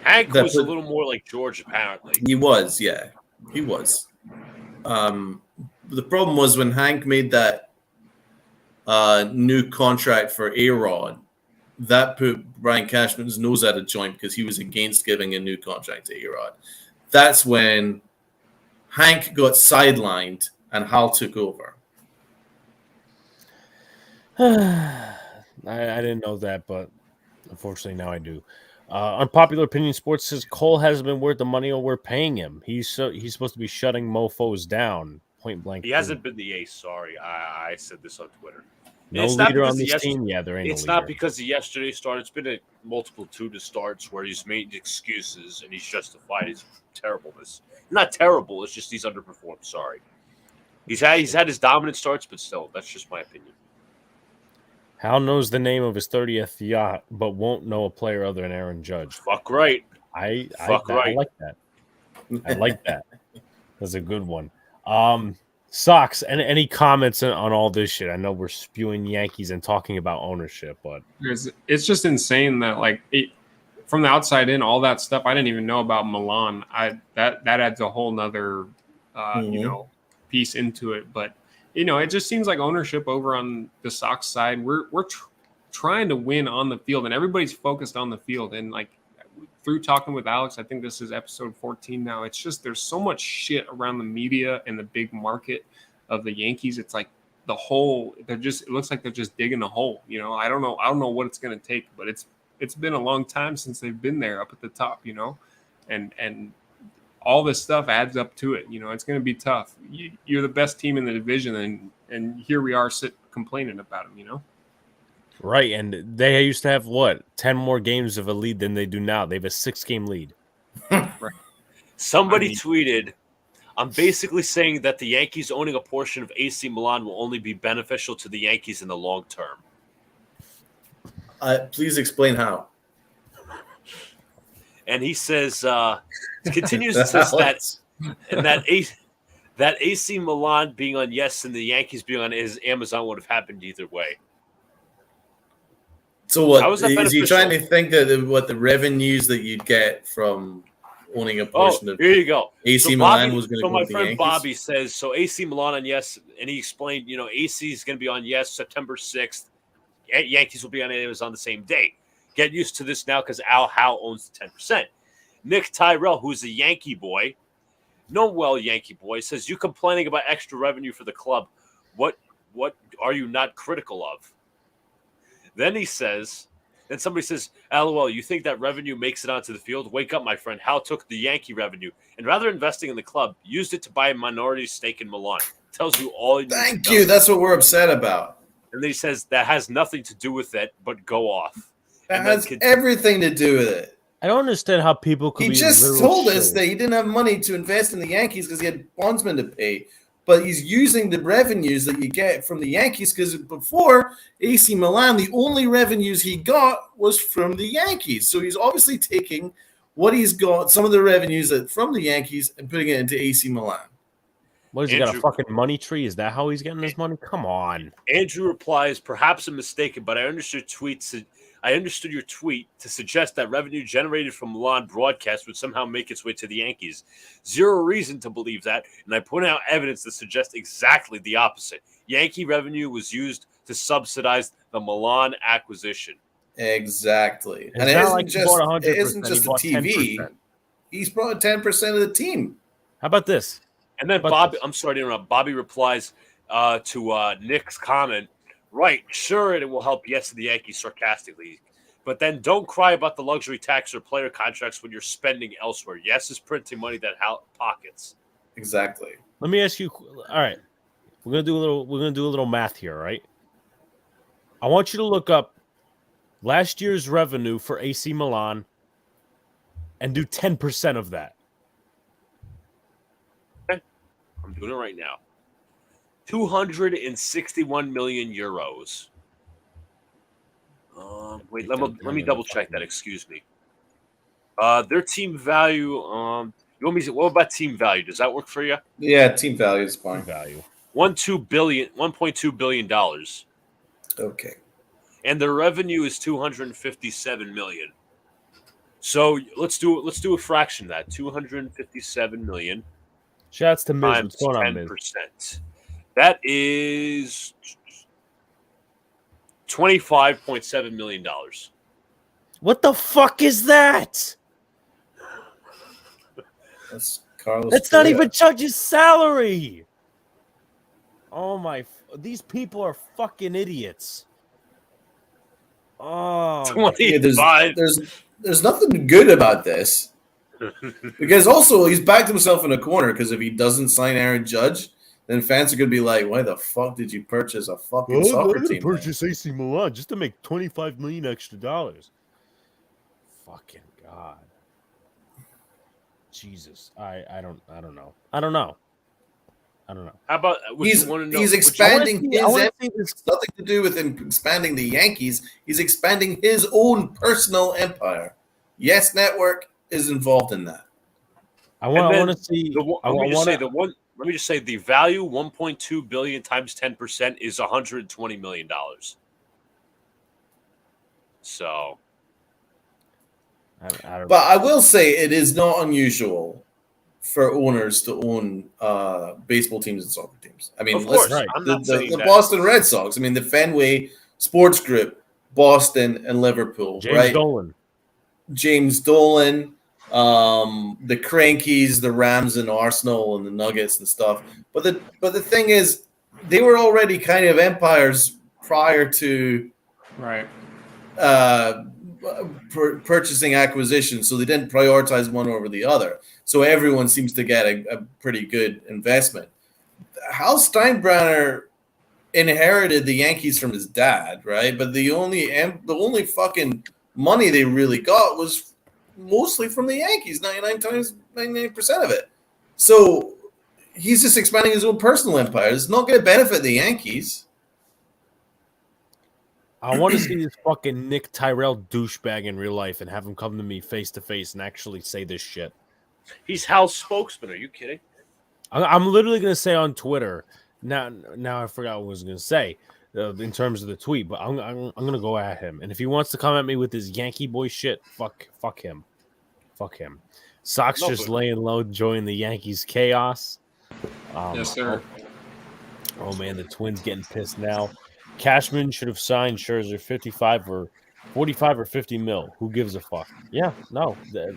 Speaker 4: Hank was a little more like George, apparently.
Speaker 3: He was, yeah. He was. The problem was when Hank made that new contract for A-Rod, that put Brian Cashman's nose out of joint because he was against giving a new contract to A-Rod. That's when Hank got sidelined and Hal took over.
Speaker 1: I didn't know that, but unfortunately now I do. Unpopular Opinion Sports says Cole hasn't been worth the money we're paying him. He's supposed to be shutting mofos down. Point blank.
Speaker 4: He hasn't been the ace. Sorry, I said this on Twitter.
Speaker 1: No leader on this team. Yeah, there ain't.
Speaker 4: It's not because of yesterday's start. It's been a multitude of starts where he's made excuses and he's justified his terribleness. Not terrible. It's just he's underperformed. Sorry. He's had his dominant starts, but still, that's just my opinion.
Speaker 1: Hal knows the name of his 30th yacht, but won't know a player other than Aaron Judge.
Speaker 4: Fuck right.
Speaker 1: I like that. I like that. That's a good one. Sox, and any comments on all this shit? I know we're spewing Yankees and talking about ownership, but
Speaker 2: it's just insane that from the outside in, all that stuff I didn't even know about Milan. That adds a whole nother piece into it. But it just seems like ownership over on the Sox side, we're trying to win on the field, and everybody's focused on the field. And through talking with Alex, I think this is episode 14 now. It's just there's so much shit around the media and the big market of the Yankees. It's like it looks like they're just digging a hole. I don't know what it's going to take, but it's been a long time since they've been there up at the top. And all this stuff adds up to it. It's going to be tough. You're the best team in the division, and here we are complaining about them.
Speaker 1: Right, and they used to have 10 more games of a lead than they do now. They have a 6-game lead.
Speaker 2: Right.
Speaker 4: Somebody tweeted, "I'm basically saying that the Yankees owning a portion of AC Milan will only be beneficial to the Yankees in the long term."
Speaker 3: Please explain how.
Speaker 4: And he says, continues to says that AC Milan being on Yes and the Yankees being on Amazon would have happened either way.
Speaker 3: So what is he trying to think that what the revenues that you'd get from owning a portion of?
Speaker 4: Here you go.
Speaker 3: AC Milan was going to go
Speaker 4: my
Speaker 3: to the
Speaker 4: friend
Speaker 3: Yankees?
Speaker 4: Bobby says so. AC Milan on Yes, and he explained, AC is going to be on Yes September 6th. Yankees will be on Amazon the same day. Get used to this now because Al Howe owns 10%. Nick Tyrell, who's a Yankee boy, Yankee boy, says you complaining about extra revenue for the club. What are you not critical of? Then somebody says, LOL, you think that revenue makes it onto the field? Wake up, my friend. Howe took the Yankee revenue and rather investing in the club, used it to buy a minority stake in Milan. Tells you all you
Speaker 3: Thank you. That's what we're upset about.
Speaker 4: And then he says that has nothing to do with it, but go off.
Speaker 3: That has everything to do with it.
Speaker 1: I don't understand how people could.
Speaker 3: He just told us that he didn't have money to invest in the Yankees because he had bondsmen to pay. But he's using the revenues that you get from the Yankees because before AC Milan, the only revenues he got was from the Yankees. So he's obviously taking what he's got, some of the revenues from the Yankees, and putting it into AC Milan.
Speaker 1: What has he got, a fucking money tree? Is that how he's getting his money? Come on.
Speaker 4: Andrew replies, perhaps I'm mistaken, but I understood your tweet to suggest that revenue generated from Milan broadcast would somehow make its way to the Yankees. Zero reason to believe that, and I point out evidence that suggests exactly the opposite. Yankee revenue was used to subsidize the Milan acquisition.
Speaker 3: Exactly.
Speaker 1: And it isn't
Speaker 3: just the TV. 10%. He's brought 10% of the team.
Speaker 1: How about this?
Speaker 4: And then Bobby, I'm sorry to interrupt. Bobby replies to Nick's comment, right, sure, it will help Yes to the Yankees sarcastically. But then don't cry about the luxury tax or player contracts when you're spending elsewhere. Yes is printing money that pockets.
Speaker 3: Exactly.
Speaker 1: Let me ask you. All right, we're gonna do a little math here, right? I want you to look up last year's revenue for AC Milan and do 10% of that.
Speaker 4: I'm doing it right now. 261 million euros. Wait, let me double check that. Excuse me. Their team value. You want me to? What about team value? Does that work for you?
Speaker 3: Yeah, team value is fine.
Speaker 1: Value.
Speaker 4: $1.2 billion.
Speaker 3: Okay.
Speaker 4: And their revenue is 257 million. So let's do a fraction of that. 257 million.
Speaker 1: Shouts to Miz.
Speaker 4: Times
Speaker 1: What's going on, Miz?
Speaker 4: 10%. That is $25.7 million.
Speaker 1: What the fuck is that?
Speaker 3: That's Carlos.
Speaker 1: That's not even Judge's salary. Oh my! These people are fucking idiots. Oh,
Speaker 4: 25.
Speaker 3: There's nothing good about this. Because also he's backed himself in a corner because if he doesn't sign Aaron Judge, then fans are gonna be like, "Why the fuck did you purchase a fucking soccer team?"
Speaker 1: Purchase AC Milan just to make $25 million extra dollars. Fucking God, Jesus! I don't know.
Speaker 4: How about
Speaker 3: he's expanding it's nothing to do with him expanding the Yankees. He's expanding his own personal empire. Yes Network is involved in that.
Speaker 4: Let me just say the value 1.2 billion times 10% is $120 million. So,
Speaker 3: but I will say it is not unusual for owners to own baseball teams and soccer teams. I mean,
Speaker 4: of course,
Speaker 3: right. the Boston Red Sox. I mean, the Fenway Sports Group, Boston and Liverpool.
Speaker 1: James Dolan.
Speaker 3: James Dolan, the Crankies, the Rams and Arsenal and the Nuggets and stuff. But the thing is, they were already kind of empires prior to purchasing acquisitions, so they didn't prioritize one over the other. So everyone seems to get a pretty good investment. Hal Steinbrenner inherited the Yankees from his dad, right? But the only fucking money they really got was mostly from the Yankees, 99% of it. So he's just expanding his own personal empire. It's not going to benefit the Yankees.
Speaker 1: I want to see this fucking Nick Tyrell douchebag in real life and have him come to me face to face and actually say this shit.
Speaker 4: He's Hal's spokesman. Are you kidding?
Speaker 1: I'm literally going to say on Twitter. Now I forgot what I was going to say in terms of the tweet, but I'm going to go at him. And if he wants to come at me with his Yankee boy shit, fuck him. Fuck him. Sox just laying low, enjoying the Yankees chaos.
Speaker 2: Yes, sir.
Speaker 1: Oh man, the Twins getting pissed now. Cashman should have signed Scherzer 45 or 50 mil. Who gives a fuck? Yeah, no, that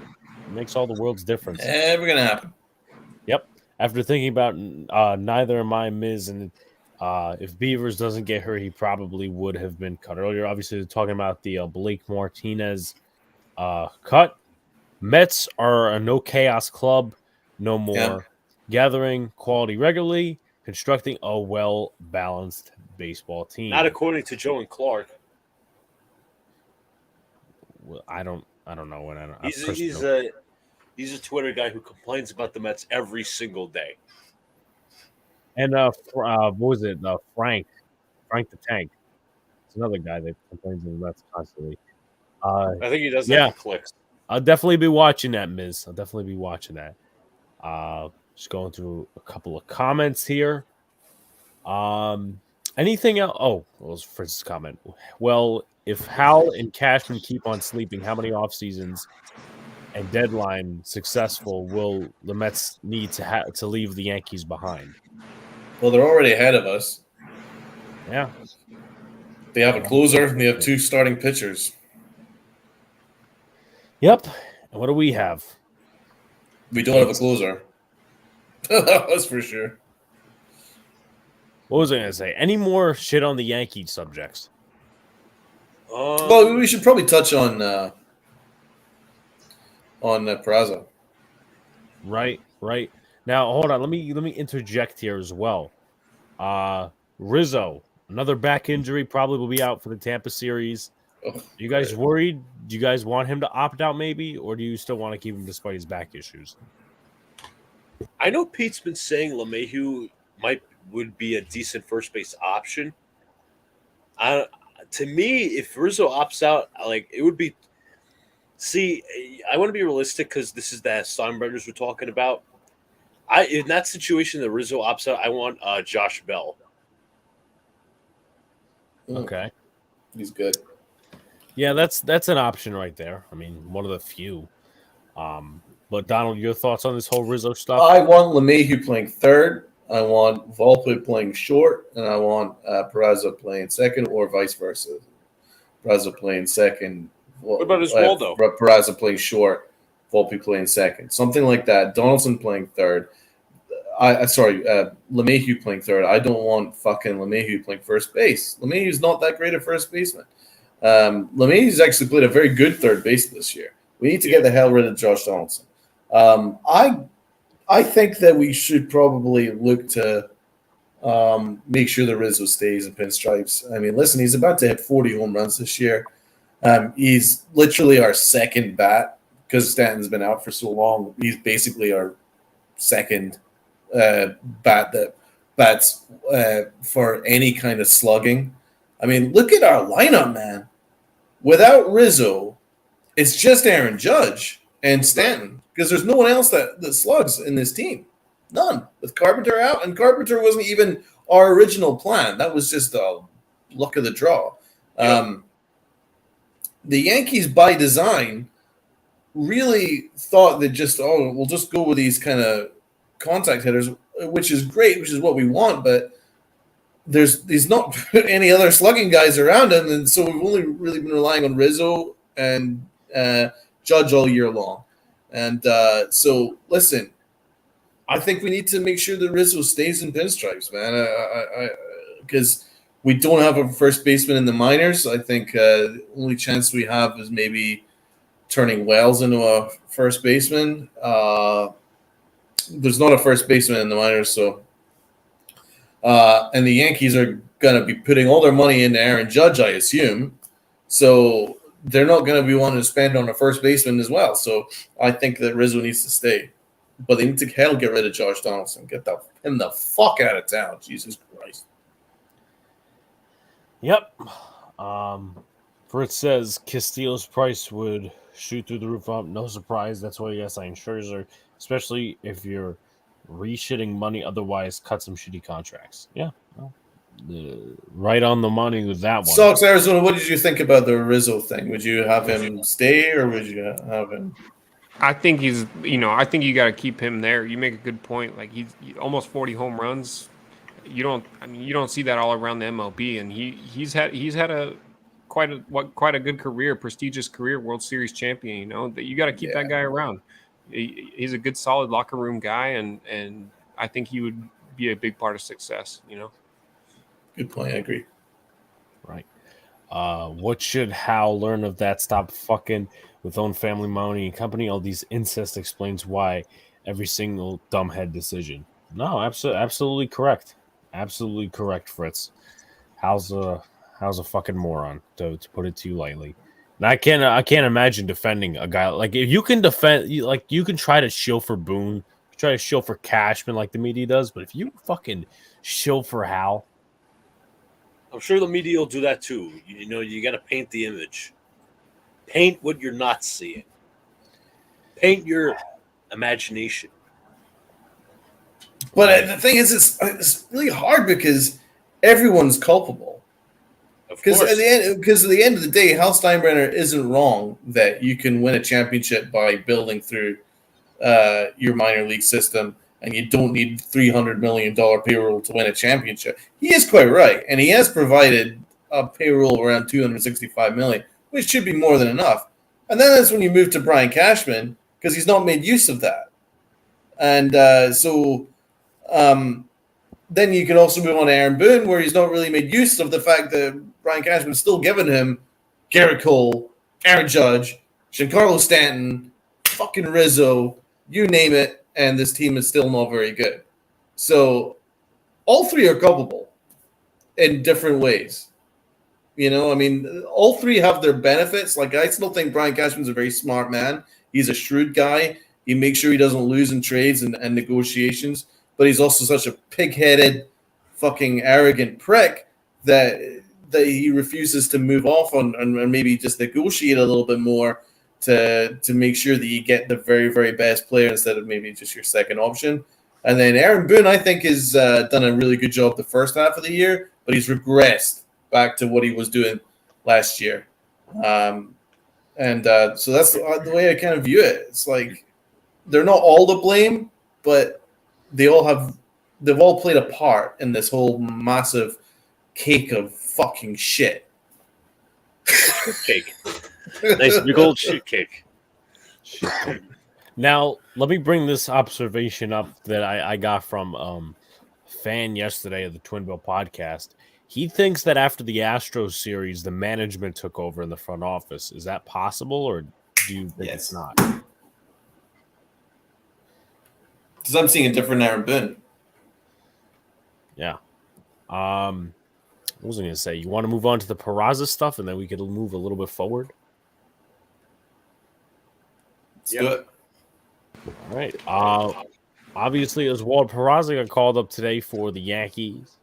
Speaker 1: makes all the world's difference.
Speaker 3: Never gonna happen.
Speaker 1: Yep. After thinking about neither am I, Miz, and if Beavers doesn't get hurt, he probably would have been cut earlier. Obviously, they're talking about the Blake Martinez cut. Mets are a no chaos club, no more.
Speaker 3: Yep.
Speaker 1: Gathering quality regularly, constructing a well-balanced baseball team.
Speaker 4: Not according to Joe and Clark.
Speaker 1: Well, I don't know when
Speaker 4: He's a Twitter guy who complains about the Mets every single day.
Speaker 1: And what was it? Frank the Tank. It's another guy that complains of the Mets constantly.
Speaker 4: I think he does that for clicks.
Speaker 1: I'll definitely be watching that, Miz. I'll definitely be watching that. Just going through a couple of comments here. Anything else? Oh, what was Fritz's comment? Well, if Hal and Cashman keep on sleeping, how many off seasons and deadline successful will the Mets need to leave the Yankees behind?
Speaker 3: Well, they're already ahead of us.
Speaker 1: Yeah.
Speaker 3: They have a closer and they have two starting pitchers.
Speaker 1: Yep. And what do we have?
Speaker 3: We don't have a closer. That's for sure.
Speaker 1: What was I going to say? Any more shit on the Yankee subjects?
Speaker 3: Well, we should probably touch on Peraza.
Speaker 1: Right. Now, hold on. Let me interject here as well. Rizzo Another back injury, probably will be out for the Tampa series.
Speaker 3: Oh,
Speaker 1: You guys worried? Do you guys want him to opt out maybe, or do you still want to keep him despite his back issues?
Speaker 4: I know Pete's been saying LeMahieu would be a decent first base option. To me, if Rizzo opts out, like it would be. See, I want to be realistic because this is that Steinbrenners we're talking about. In that situation, the Rizzo opts out. I want Josh Bell.
Speaker 1: Okay.
Speaker 3: He's good.
Speaker 1: Yeah, that's an option right there. I mean, one of the few. But Donald, your thoughts on this whole Rizzo stuff?
Speaker 3: I want LeMahieu playing third. I want Volpe playing short, and I want Peraza playing second, or vice versa. Peraza playing second.
Speaker 4: What about Oswaldo?
Speaker 3: Peraza playing short, Volpe playing second. Something like that. Donaldson playing third. LeMahieu playing third. I don't want fucking LeMahieu playing first base. LeMahieu's not that great at first baseman. LeMahieu's actually played a very good third base this year. We need to get the hell rid of Josh Donaldson. I think that we should probably look to make sure that Rizzo stays in pinstripes. I mean, listen, he's about to hit 40 home runs this year. He's literally our second bat because Stanton's been out for so long. He's basically our second bat that bats for any kind of slugging. I mean, look at our lineup, man. Without Rizzo, it's just Aaron Judge and Stanton because there's no one else that slugs in this team. None. With Carpenter out, and Carpenter wasn't even our original plan. That was just a luck of the draw. The Yankees, by design, really thought that we'll just go with these kind of contact hitters, which is great, which is what we want, but there's not any other slugging guys around him, and so we've only really been relying on Rizzo and Judge all year long. And so, listen, I think we need to make sure that Rizzo stays in pinstripes, man, because we don't have a first baseman in the minors. I think the only chance we have is maybe turning Wells into a first baseman. There's not a first baseman in the minors, so and the Yankees are going to be putting all their money into Aaron Judge, I assume. So they're not going to be wanting to spend on a first baseman as well. So I think that Rizzo needs to stay. But they need to get rid of Josh Donaldson. Get him the fuck out of town. Jesus Christ.
Speaker 1: Yep. Fritz says Castillo's price would shoot through the roof up. No surprise. That's why I signed Scherzer, especially if you're reshitting money. Otherwise, cut some shitty contracts. Yeah. Well, right on the money with that one.
Speaker 3: Sox, Arizona, what did you think about the Rizzo thing? Would you have him stay or would you have him?
Speaker 2: I think I think you got to keep him there. You make a good point. Like he's almost 40 home runs. You don't see that all around the MLB, and he's had quite a good career, prestigious career, World Series champion. You know that you got to keep that guy around. He's a good, solid locker room guy, and I think he would be a big part of success. You know.
Speaker 3: Good point. I agree.
Speaker 1: Right. What should Hal learn of that? Stop fucking with own family money and company. All these incest explains why every single dumbhead decision. No, absolutely correct. Absolutely correct, Fritz. Hal's a fucking moron, to put it too lightly. And I can't imagine defending a guy like if you can defend, like you can try to shill for Boone, try to shill for Cashman like the media does, but if you fucking shill for Hal.
Speaker 4: I'm sure the media will do that too. You got to paint the image. Paint what you're not seeing. Paint your imagination.
Speaker 3: But the thing is, it's really hard because everyone's culpable. Because at the end of the day, Hal Steinbrenner isn't wrong that you can win a championship by building through your minor league system. And you don't need $300 million payroll to win a championship. He is quite right, and he has provided a payroll around $265 million, which should be more than enough. And then that's when you move to Brian Cashman because he's not made use of that. And then you can also move on to Aaron Boone, where he's not really made use of the fact that Brian Cashman's still giving him Gerrit Cole, Aaron Judge, Giancarlo Stanton, fucking Rizzo, you name it. And this team is still not very good. So all three are culpable. in different ways. You know, I mean, all three have their benefits. Like, I still think Brian Cashman's a very smart man. He's a shrewd guy. He makes sure he doesn't lose in trades and negotiations. But he's also such a pig-headed, fucking arrogant prick that he refuses to move off on and maybe just negotiate a little bit more to make sure that you get the very, very best player instead of maybe just your second option. And then Aaron Boone, I think, has done a really good job the first half of the year, but he's regressed back to what he was doing last year. So that's the way I kind of view it. It's like they're not all to blame, but they've all played a part in this whole massive cake of fucking shit.
Speaker 4: Cake. Nice big old shit cake.
Speaker 1: Now, let me bring this observation up that I got from fan yesterday of the Twin Bill podcast. He thinks that after the Astros series, the management took over in the front office. Is that possible, or do you think it's not?
Speaker 3: Because I'm seeing a different Aaron Boone.
Speaker 1: Yeah. What was I going to say? You want to move on to the Peraza stuff, and then we could move a little bit forward?
Speaker 3: Let's do it.
Speaker 1: All right. Obviously, Oswald Peraza got called up today for the Yankees.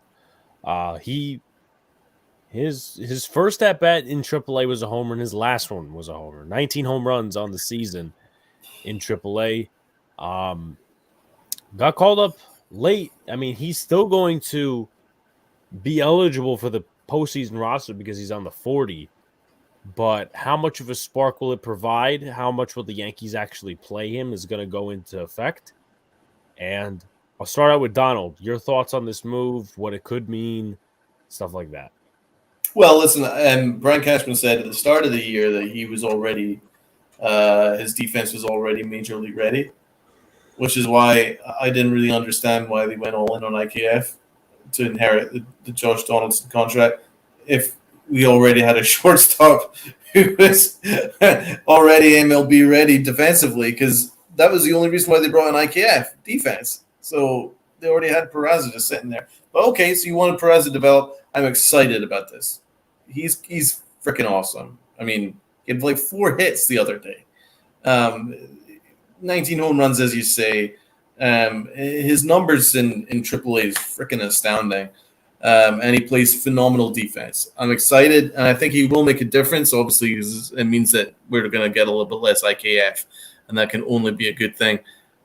Speaker 1: His first at bat in AAA was a homer, and his last one was a homer. 19 home runs on the season in AAA. Got called up late. I mean, he's still going to be eligible for the postseason roster because he's on the 40. But how much of a spark will it provide? How much will the Yankees actually play him is going to go into effect. And I'll start out with Donald. Your thoughts on this move, what it could mean, stuff like that.
Speaker 3: Well, listen, Brian Cashman said at the start of the year that he was already his defense was already major league ready, which is why I didn't really understand why they went all in on IKF to inherit the Josh Donaldson contract if we already had a shortstop who was already MLB ready defensively, because that was the only reason why they brought in IKF, defense. So they already had Peraza just sitting there. But okay, so you wanted Peraza to develop. I'm excited about this. He's freaking awesome. I mean, he had like 4 hits the other day. 19 home runs, as you say. His numbers in AAA is freaking astounding. And he plays phenomenal defense. I'm excited, and I think he will make a difference. Obviously, it means that we're going to get a little bit less IKF, and that can only be a good thing.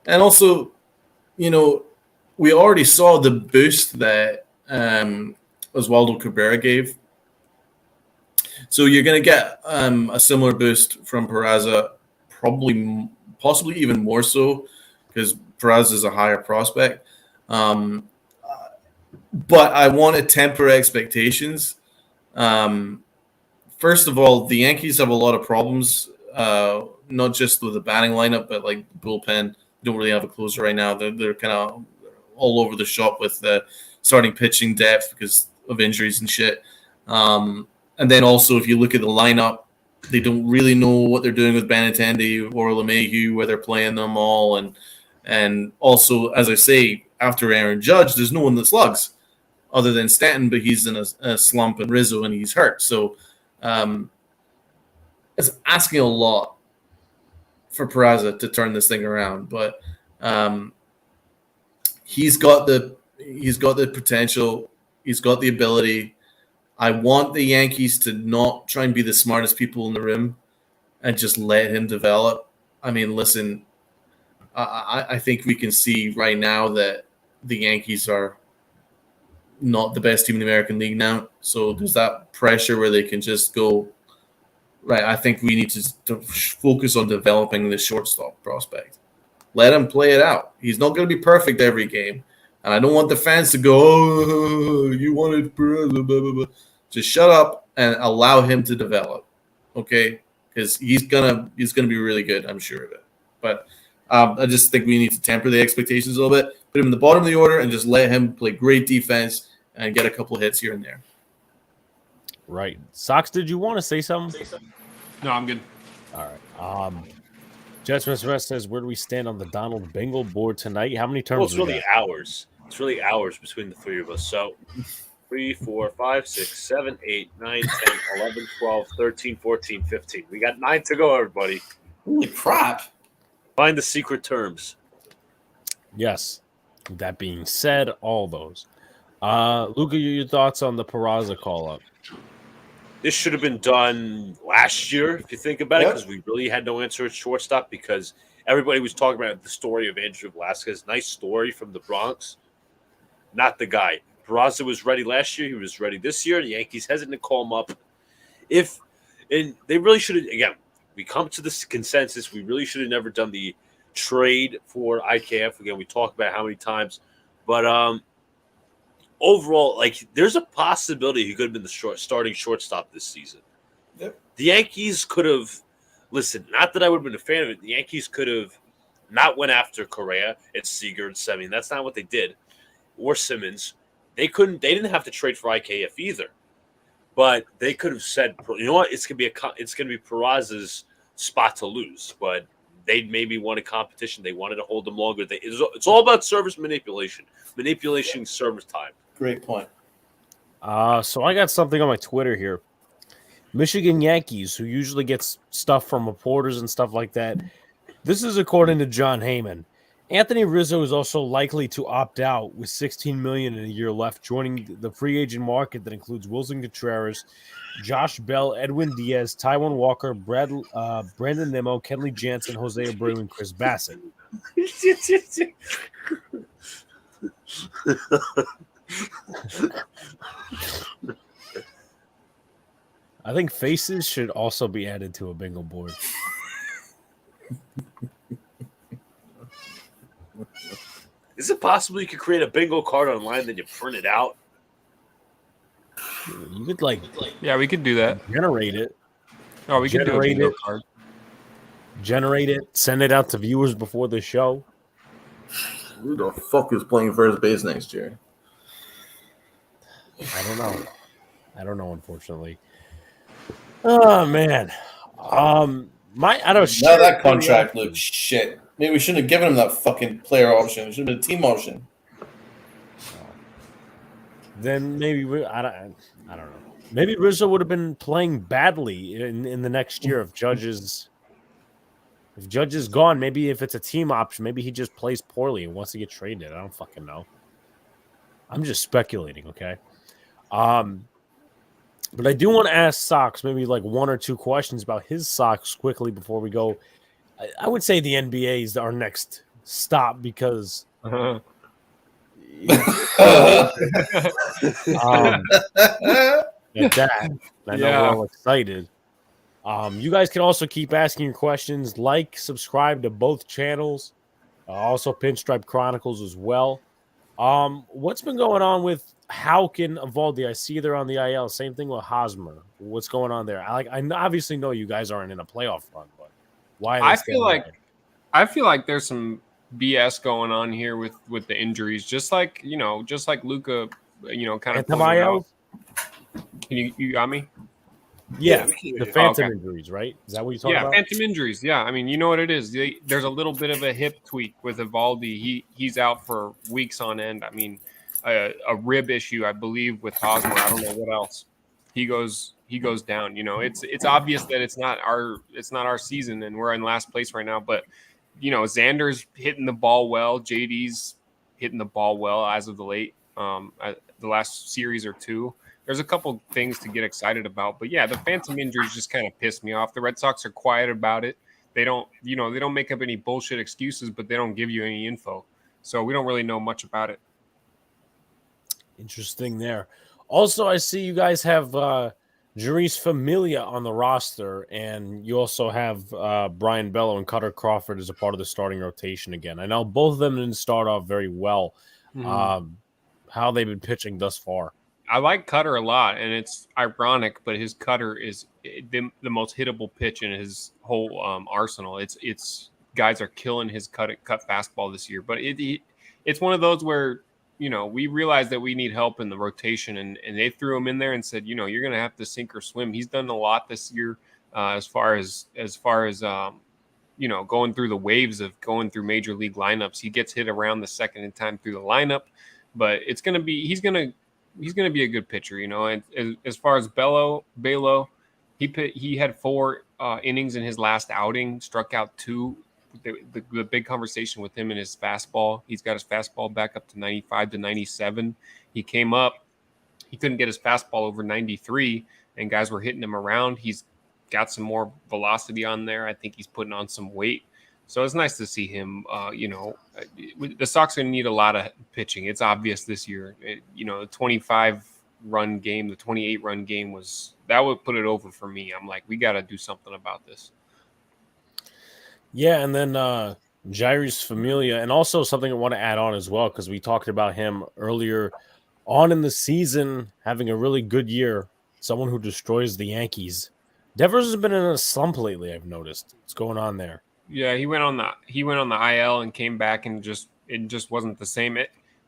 Speaker 3: And also, you know, we already saw the boost that Oswaldo Cabrera gave. So you're going to get a similar boost from Peraza, possibly even more so, because Peraza is a higher prospect. But I want to temper expectations. First of all, the Yankees have a lot of problems, not just with the batting lineup, but like the bullpen. They don't really have a closer right now. They're kind of all over the shop with the starting pitching depth because of injuries and shit. And then also, if you look at the lineup, they don't really know what they're doing with Benintendi or LeMahieu, where they're playing them all. And also, as I say, after Aaron Judge, there's no one that slugs other than Stanton, but he's in a slump, and Rizzo, and he's hurt. So it's asking a lot for Peraza to turn this thing around. But he's got the potential. He's got the ability. I want the Yankees to not try and be the smartest people in the room and just let him develop. I mean, listen, I think we can see right now that the Yankees are not the best team in the American League now. So there's that pressure where they can just go, right, I think we need to focus on developing this shortstop prospect. Let him play it out. He's not going to be perfect every game. And I don't want the fans to go, oh, you wanted blah, blah, blah, blah. Just shut up and allow him to develop, okay? Because he's gonna be really good, I'm sure of it. But I just think we need to temper the expectations a little bit, put him in the bottom of the order, and just let him play great defense and get a couple hits here and there.
Speaker 1: Right. Sox, did you want to say something?
Speaker 2: No, I'm good.
Speaker 1: All right. Jets says, where do we stand on the Donald Bingle board tonight? How many terms?
Speaker 4: Well, it's really hours. It's really hours between the three of us. So 3, 4, 5, 6, 7, 8, 9, 10, 11, 12, 13, 14, 15. We got 9 to go, everybody.
Speaker 3: Holy crap.
Speaker 4: Find the secret terms.
Speaker 1: Yes. That being said, all those. Luca, your thoughts on the Peraza call-up?
Speaker 4: This should have been done last year, if you think about it,
Speaker 3: Yep.
Speaker 4: because we really had no answer at shortstop because everybody was talking about the story of Andrew Velasquez. Nice story from the Bronx. Not the guy. Peraza was ready last year. He was ready this year. The Yankees hesitant to call him up. And they really should have, again, we come to this consensus. We really should have never done the trade for IKF. Again, we talked about how many times. But overall, like, there's a possibility he could have been the starting shortstop this season.
Speaker 3: Yep.
Speaker 4: The Yankees could have, listen, not that I would have been a fan of it. The Yankees could have not went after Correa and Seager and Semien. That's not what they did. Or Simmons. They didn't have to trade for IKF either. But they could have said, you know what, it's gonna be Peraza's spot to lose. But they maybe wanted competition. They wanted to hold them longer. It's all about service manipulation. Service time.
Speaker 3: Great point.
Speaker 1: So I got something on my Twitter here. Michigan Yankees, who usually gets stuff from reporters and stuff like that. This is according to John Heyman. Anthony Rizzo is also likely to opt out with $16 million in a year left, joining the free agent market that includes Wilson Contreras, Josh Bell, Edwin Diaz, Taiwan Walker, Brandon Nimmo, Kenley Jansen, Jose Abreu, and Chris Bassett. I think faces should also be added to a bingo board.
Speaker 4: Is it possible you could create a bingo card online, then you print it out?
Speaker 1: You could
Speaker 2: Yeah, we could do that.
Speaker 1: generate it.
Speaker 2: Oh, we could do a
Speaker 1: Generate
Speaker 2: bingo
Speaker 1: it.
Speaker 2: card.
Speaker 1: Generate it, send it out to viewers before the show.
Speaker 3: Who the fuck is playing first base next year?
Speaker 1: I don't know, unfortunately. Oh man. Now
Speaker 3: That contract looks shit. Maybe we shouldn't have given him that fucking player option. It should have been a team option.
Speaker 1: Then maybe I don't know. Maybe Rizzo would have been playing badly in the next year if Judge is gone. Maybe if it's a team option, maybe he just plays poorly and wants to get traded. I don't fucking know. I'm just speculating, okay? But I do want to ask Sox maybe like one or two questions about his Sox quickly before we go. I would say the NBA is our next stop because at that, I know we're all excited. You guys can also keep asking your questions. Like, subscribe to both channels. Also, Pinstripe Chronicles as well. What's been going on with Houck and Eovaldi? I see they're on the IL. Same thing with Hosmer. What's going on there? I obviously know you guys aren't in a playoff run, but why?
Speaker 2: I feel like there's some BS going on here with the injuries. Just like Luca, kind of.
Speaker 1: Can
Speaker 2: you got me?
Speaker 1: Yeah, the phantom injuries, right? Is that what you're talking about?
Speaker 2: Yeah, phantom injuries. Yeah, I mean, you know what it is. There's a little bit of a hip tweak with Eovaldi. He's out for weeks on end. I mean, a rib issue, I believe, with Hosmer. I don't know what else. He goes down. It's obvious that it's not our season, and we're in last place right now. But Xander's hitting the ball well. JD's hitting the ball well as of the late. The last series or two. There's a couple things to get excited about, but yeah, the phantom injuries just kind of pissed me off. The Red Sox are quiet about it. They don't make up any bullshit excuses, but they don't give you any info. So we don't really know much about it.
Speaker 1: Interesting there. Also, I see you guys have Jeurys Familia on the roster, and you also have Brian Bello and Cutter Crawford as a part of the starting rotation again. I know both of them didn't start off very well.
Speaker 2: Mm-hmm.
Speaker 1: How they've been pitching thus far.
Speaker 2: I like Cutter a lot, and it's ironic, but his cutter is the most hittable pitch in his whole arsenal. It's guys are killing his cut fastball this year, but it's one of those where we realized that we need help in the rotation, and they threw him in there and said, you're going to have to sink or swim. He's done a lot this year as far as going through the waves of going through major league lineups. He gets hit around the second time through the lineup, but he's going to he's going to be a good pitcher, you know. And as far as Belo, he had 4 innings in his last outing, struck out 2. The big conversation with him and his fastball. He's got his fastball back up to 95 to 97. He came up, he couldn't get his fastball over 93, and guys were hitting him around. He's got some more velocity on there. I think he's putting on some weight. So it's nice to see him. The Sox are going to need a lot of pitching. It's obvious this year. The 25-run game, the 28-run game that would put it over for me. I'm like, we got to do something about this.
Speaker 1: Yeah, and then Jairus Familia, and also something I want to add on as well, because we talked about him earlier on in the season having a really good year, someone who destroys the Yankees. Devers has been in a slump lately, I've noticed. What's going on there?
Speaker 2: Yeah, he went on the IL and came back, and it just wasn't the same.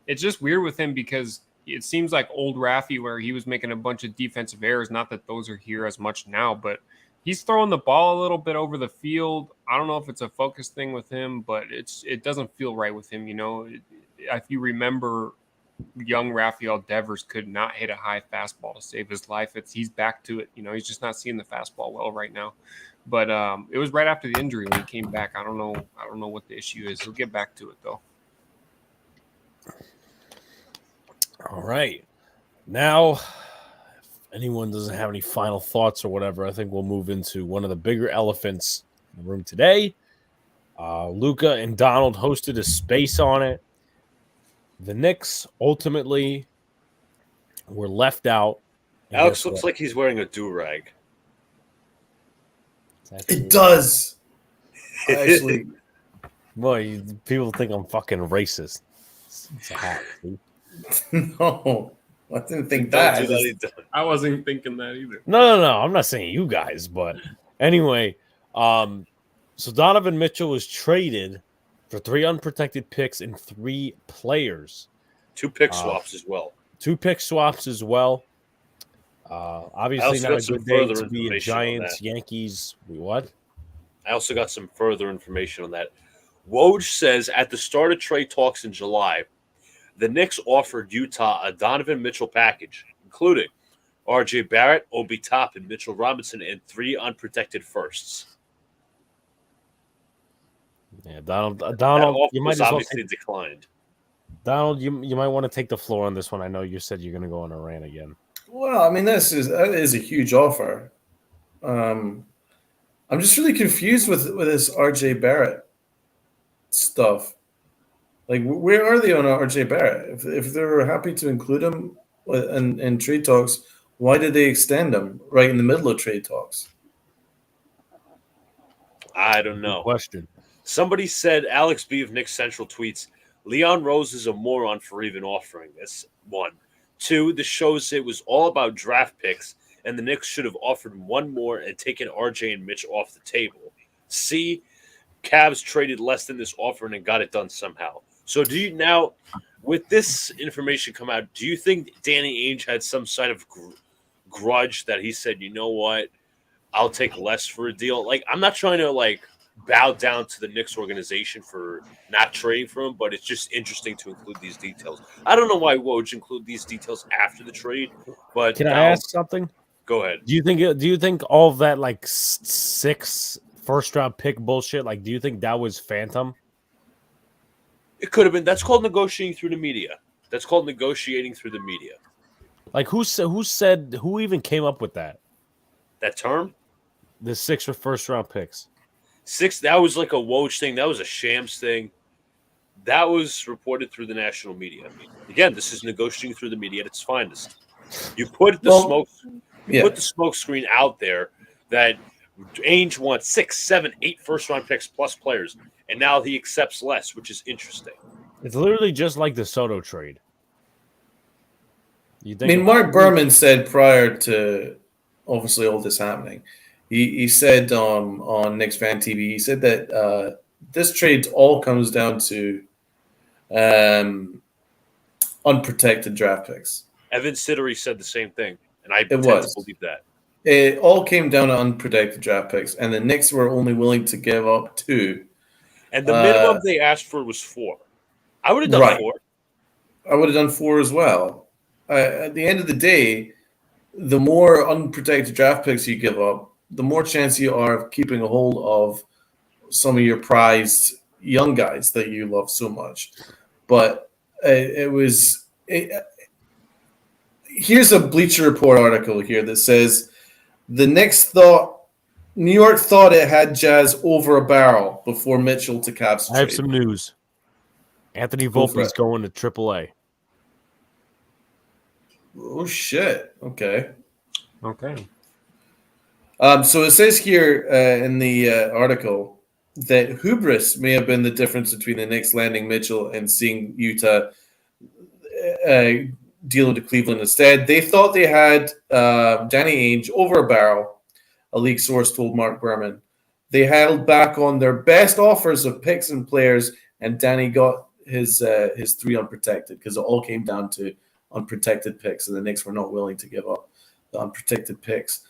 Speaker 2: It's just weird with him because it seems like old Raffy, where he was making a bunch of defensive errors. Not that those are here as much now, but he's throwing the ball a little bit over the field. I don't know if it's a focus thing with him, but it doesn't feel right with him. If you remember, young Rafael Devers could not hit a high fastball to save his life. He's back to it. He's just not seeing the fastball well right now. But it was right after the injury when he came back. I don't know what the issue is. He'll get back to it though.
Speaker 1: All right. Now, if anyone doesn't have any final thoughts or whatever, I think we'll move into one of the bigger elephants in the room today. Luca and Donald hosted a space on it. The Knicks ultimately were left out.
Speaker 4: Alex looks like he's wearing a do-rag.
Speaker 3: It does. Actually,
Speaker 1: boy, people think I'm fucking racist. It's a hat. See?
Speaker 3: No, I didn't think that.
Speaker 2: I wasn't thinking that either.
Speaker 1: No. I'm not saying you guys, but anyway, so Donovan Mitchell was traded for 3 unprotected picks and 3 players.
Speaker 4: 2 pick swaps as well.
Speaker 1: 2 pick swaps as well. Obviously not a good day to be a Giants, Yankees. What?
Speaker 4: I also got some further information on that. Woj says at the start of trade talks in July, the Knicks offered Utah a Donovan Mitchell package, including R.J. Barrett, Obi Toppin, Mitchell Robinson, and 3 unprotected firsts.
Speaker 1: Yeah, Donald,
Speaker 4: you might obviously declined.
Speaker 1: Donald, you might want to take the floor on this one. I know you said you're going to go on a rant again.
Speaker 3: Well, I mean, that is a huge offer. I'm just really confused with this RJ Barrett stuff. Like, where are they on RJ Barrett? If they were happy to include him in trade talks, why did they extend him right in the middle of trade talks?
Speaker 4: I don't know.
Speaker 1: Good question.
Speaker 4: Somebody said Alex B of Knicks Central tweets, Leon Rose is a moron for even offering this. 1. 2, this shows it was all about draft picks, and the Knicks should have offered 1 more and taken RJ and Mitch off the table. C, Cavs traded less than this offer and got it done somehow. So do you now, with this information come out, do you think Danny Ainge had some sort of grudge that he said, you know what, I'll take less for a deal? Like, I'm not trying to, bow down to the Knicks organization for not trading for him, but it's just interesting to include these details. I don't know why Woj include these details after the trade, but
Speaker 1: can I ask something?
Speaker 4: Go ahead.
Speaker 1: Do you think all of that 6 first-round pick bullshit? Do you think that was phantom?
Speaker 4: It could have been. That's called negotiating through the media.
Speaker 1: Who even came up with that?
Speaker 4: That term?
Speaker 1: The 6 first-round picks.
Speaker 4: 6, that was like a Woj thing. That was a Shams thing. That was reported through the national media. Again, this is negotiating through the media at its finest. You put the put the smoke screen out there that Ainge wants 6, 7, 8 first-round picks plus players, and now he accepts less, which is interesting.
Speaker 1: It's literally just like the Soto trade.
Speaker 3: Mark Berman said prior to obviously all this happening, he said on Knicks Fan TV, he said that this trade all comes down to unprotected draft picks.
Speaker 4: Evan Siddery said the same thing, and I tend to believe that.
Speaker 3: It all came down to unprotected draft picks, and the Knicks were only willing to give up 2.
Speaker 4: And the minimum they asked for was 4. I would have done 4.
Speaker 3: I would have done 4 as well. at the end of the day, the more unprotected draft picks you give up, the more chance you are of keeping a hold of some of your prized young guys that you love so much. But here's a Bleacher Report article here that says the Knicks New York thought it had Jazz over a barrel before Mitchell to Cavs trade.
Speaker 1: I have some news. Anthony Volpe's going to AAA.
Speaker 3: Oh, shit. Okay. So it says here in the article that hubris may have been the difference between the Knicks landing Mitchell and seeing Utah deal to Cleveland instead. They thought they had Danny Ainge over a barrel, a league source told Mark Berman. They held back on their best offers of picks and players, and Danny got his three unprotected because it all came down to unprotected picks, and the Knicks were not willing to give up the unprotected picks,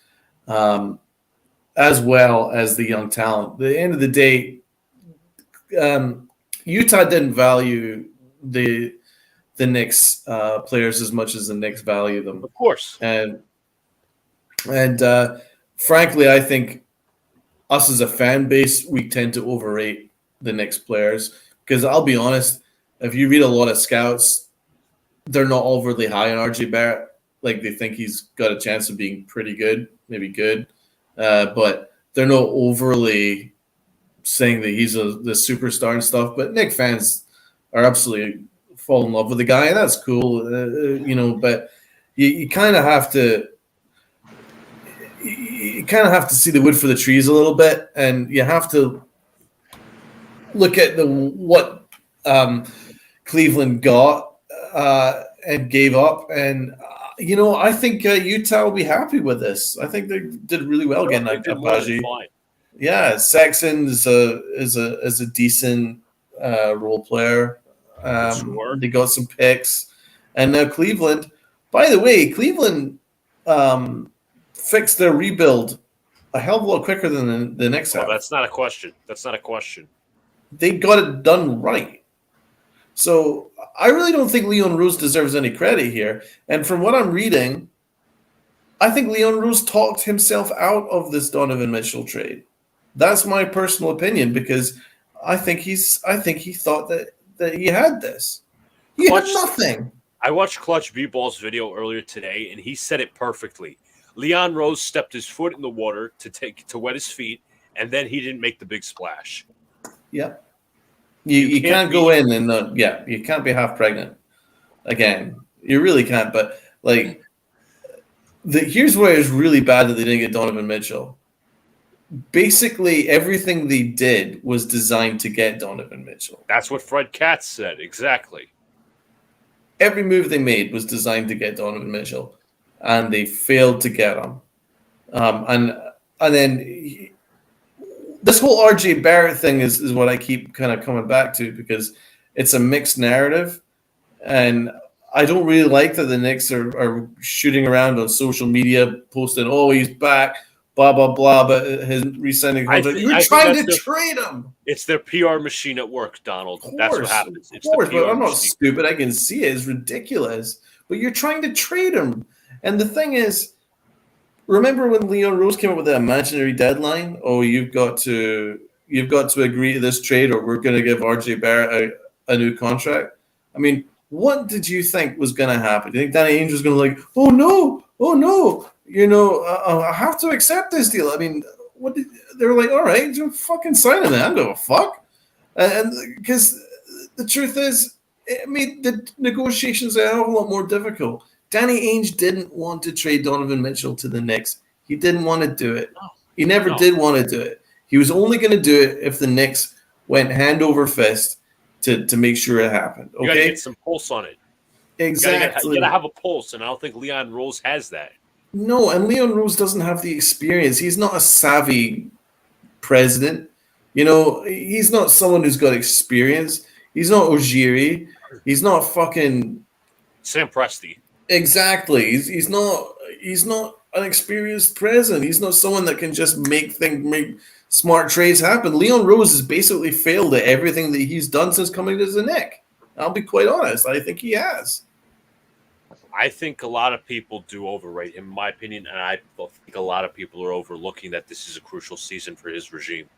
Speaker 3: as well as the young talent. At the end of the day, Utah didn't value the Knicks players as much as the Knicks value them.
Speaker 4: Of course.
Speaker 3: And frankly, I think us as a fan base, we tend to overrate the Knicks players because I'll be honest, if you read a lot of scouts, they're not overly high on RJ Barrett. Like they think he's got a chance of being pretty good, maybe good, but they're not overly saying that he's the superstar and stuff. But Knicks fans are absolutely fall in love with the guy, and that's cool, But you kind of have to. You kind of have to see the wood for the trees a little bit, and you have to look at what Cleveland got and gave up. And I think Utah will be happy with this. I think they did really well again. Yeah, Saxon is a decent role player.
Speaker 4: Sure.
Speaker 3: They got some picks, and now Cleveland. By the way, Cleveland fixed their rebuild a hell of a lot quicker than the Knicks have.
Speaker 4: That's not a question.
Speaker 3: They got it done right. So I really don't think Leon Rose deserves any credit here. And from what I'm reading, I think Leon Rose talked himself out of this Donovan Mitchell trade. That's my personal opinion because I think he thought that he had this. He had nothing.
Speaker 4: I watched Clutch B-Ball's video earlier today, and he said it perfectly. Leon Rose stepped his foot in the water to wet his feet, and then he didn't make the big splash.
Speaker 3: Yeah. You can't go in and you can't be half pregnant again. You really can't. But here's where it's really bad that they didn't get Donovan Mitchell. Basically, everything they did was designed to get Donovan Mitchell.
Speaker 4: That's what Fred Katz said. Exactly.
Speaker 3: Every move they made was designed to get Donovan Mitchell, and they failed to get him. And then this whole RJ Barrett thing is what I keep kind of coming back to because it's a mixed narrative, and I don't really like that the Knicks are shooting around on social media posting, "Oh, he's back." Blah, blah, blah, but his re-signing contract. You're trying to trade him.
Speaker 4: It's their PR machine at work, Donald. That's what happens.
Speaker 3: Of course, but I'm not stupid. I can see it. It's ridiculous. But you're trying to trade him. And the thing is, remember when Leon Rose came up with the imaginary deadline? Oh, you've got to agree to this trade or we're going to give RJ Barrett a new contract. I mean, what did you think was going to happen? Do you think Danny Ainge was going to oh, no. I have to accept this deal. I mean, they were like, all right, just fucking sign him. I don't give a fuck. And because the truth is, it made the negotiations a hell of a lot more difficult. Danny Ainge didn't want to trade Donovan Mitchell to the Knicks. He didn't want to do it. He never did want to do it. He was only going to do it if the Knicks went hand over fist to make sure it happened. Okay?
Speaker 4: You got to get some pulse on it.
Speaker 3: Exactly.
Speaker 4: You got to have a pulse, and I don't think Leon Rose has that.
Speaker 3: No, and Leon Rose doesn't have the experience. He's not a savvy president. He's not someone who's got experience. He's not Ujiri. He's not fucking
Speaker 4: Sam Presti.
Speaker 3: Exactly. He's not an experienced president. He's not someone that can just make smart trades happen. Leon Rose has basically failed at everything that he's done since coming to the Knicks. I'll be quite honest. I think he has.
Speaker 4: I think a lot of people do overrate him, in my opinion, and I think a lot of people are overlooking that this is a crucial season for his regime.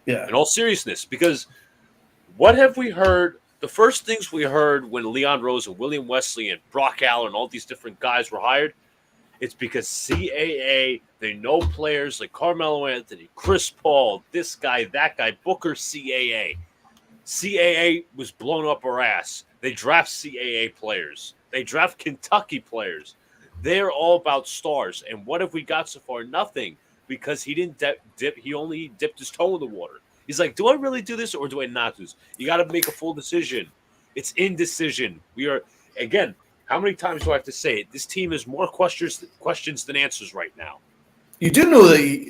Speaker 3: Yeah.
Speaker 4: In all seriousness, because what have we heard? The first things we heard when Leon Rose and William Wesley and Brock Allen, all these different guys were hired, it's because CAA, they know players like Carmelo Anthony, Chris Paul, this guy, that guy, Booker, CAA. CAA was blown up our ass. They draft CAA players. They draft Kentucky players. They're all about stars. And what have we got so far? Nothing, because he didn't dip. He only dipped his toe in the water. He's like, do I really do this or do I not do this? You got to make a full decision. It's indecision. We are, again, how many times do I have to say it? This team has more questions than answers right now.
Speaker 3: You do know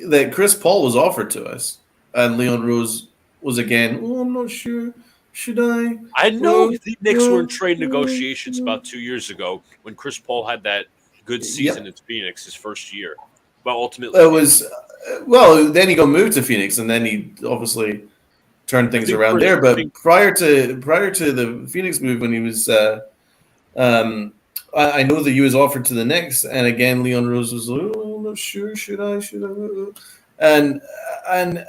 Speaker 3: that Chris Paul was offered to us, and Leon Rose was again, oh, I'm not sure. Should I?
Speaker 4: I know the Knicks were in trade negotiations about 2 years ago when Chris Paul had that good season in Phoenix his first year. But ultimately,
Speaker 3: it was then he got moved to Phoenix, and then he obviously turned things around there. But prior to the Phoenix move, when he was, I know that he was offered to the Knicks, and again, Leon Rose was like, oh, I'm not sure. Should I? And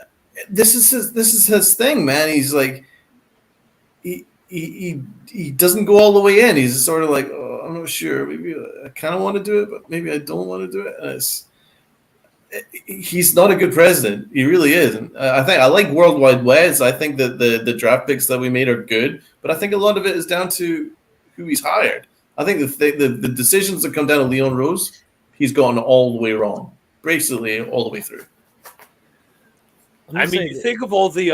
Speaker 3: this is his thing, man. He's like, he doesn't go all the way in. He's sort of like, oh, I'm not sure. Maybe I kind of want to do it, but maybe I don't want to do it. And he's not a good president. He really is. And I think I like Worldwide Wes. I think that the draft picks that we made are good, but I think a lot of it is down to who he's hired. I think the decisions that come down to Leon Rose, he's gone all the way wrong, basically all the way through.
Speaker 4: I mean, you think of all the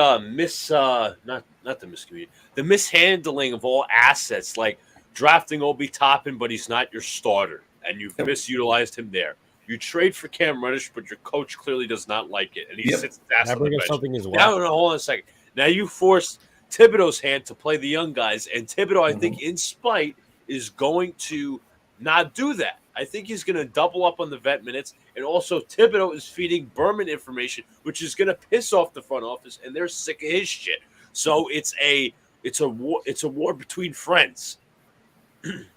Speaker 4: the mishandling of all assets, like drafting Obi Toppin, but he's not your starter, and you've misutilized him there. You trade for Cam Reddish, but your coach clearly does not like it, and he sits fast on the bench.
Speaker 1: Something as well.
Speaker 4: Now, hold on a second. Now you force Thibodeau's hand to play the young guys, and Thibodeau, I think, in spite, is going to not do that. I think he's going to double up on the vet minutes, and also Thibodeau is feeding Berman information, which is going to piss off the front office, and they're sick of his shit. So it's a war between friends.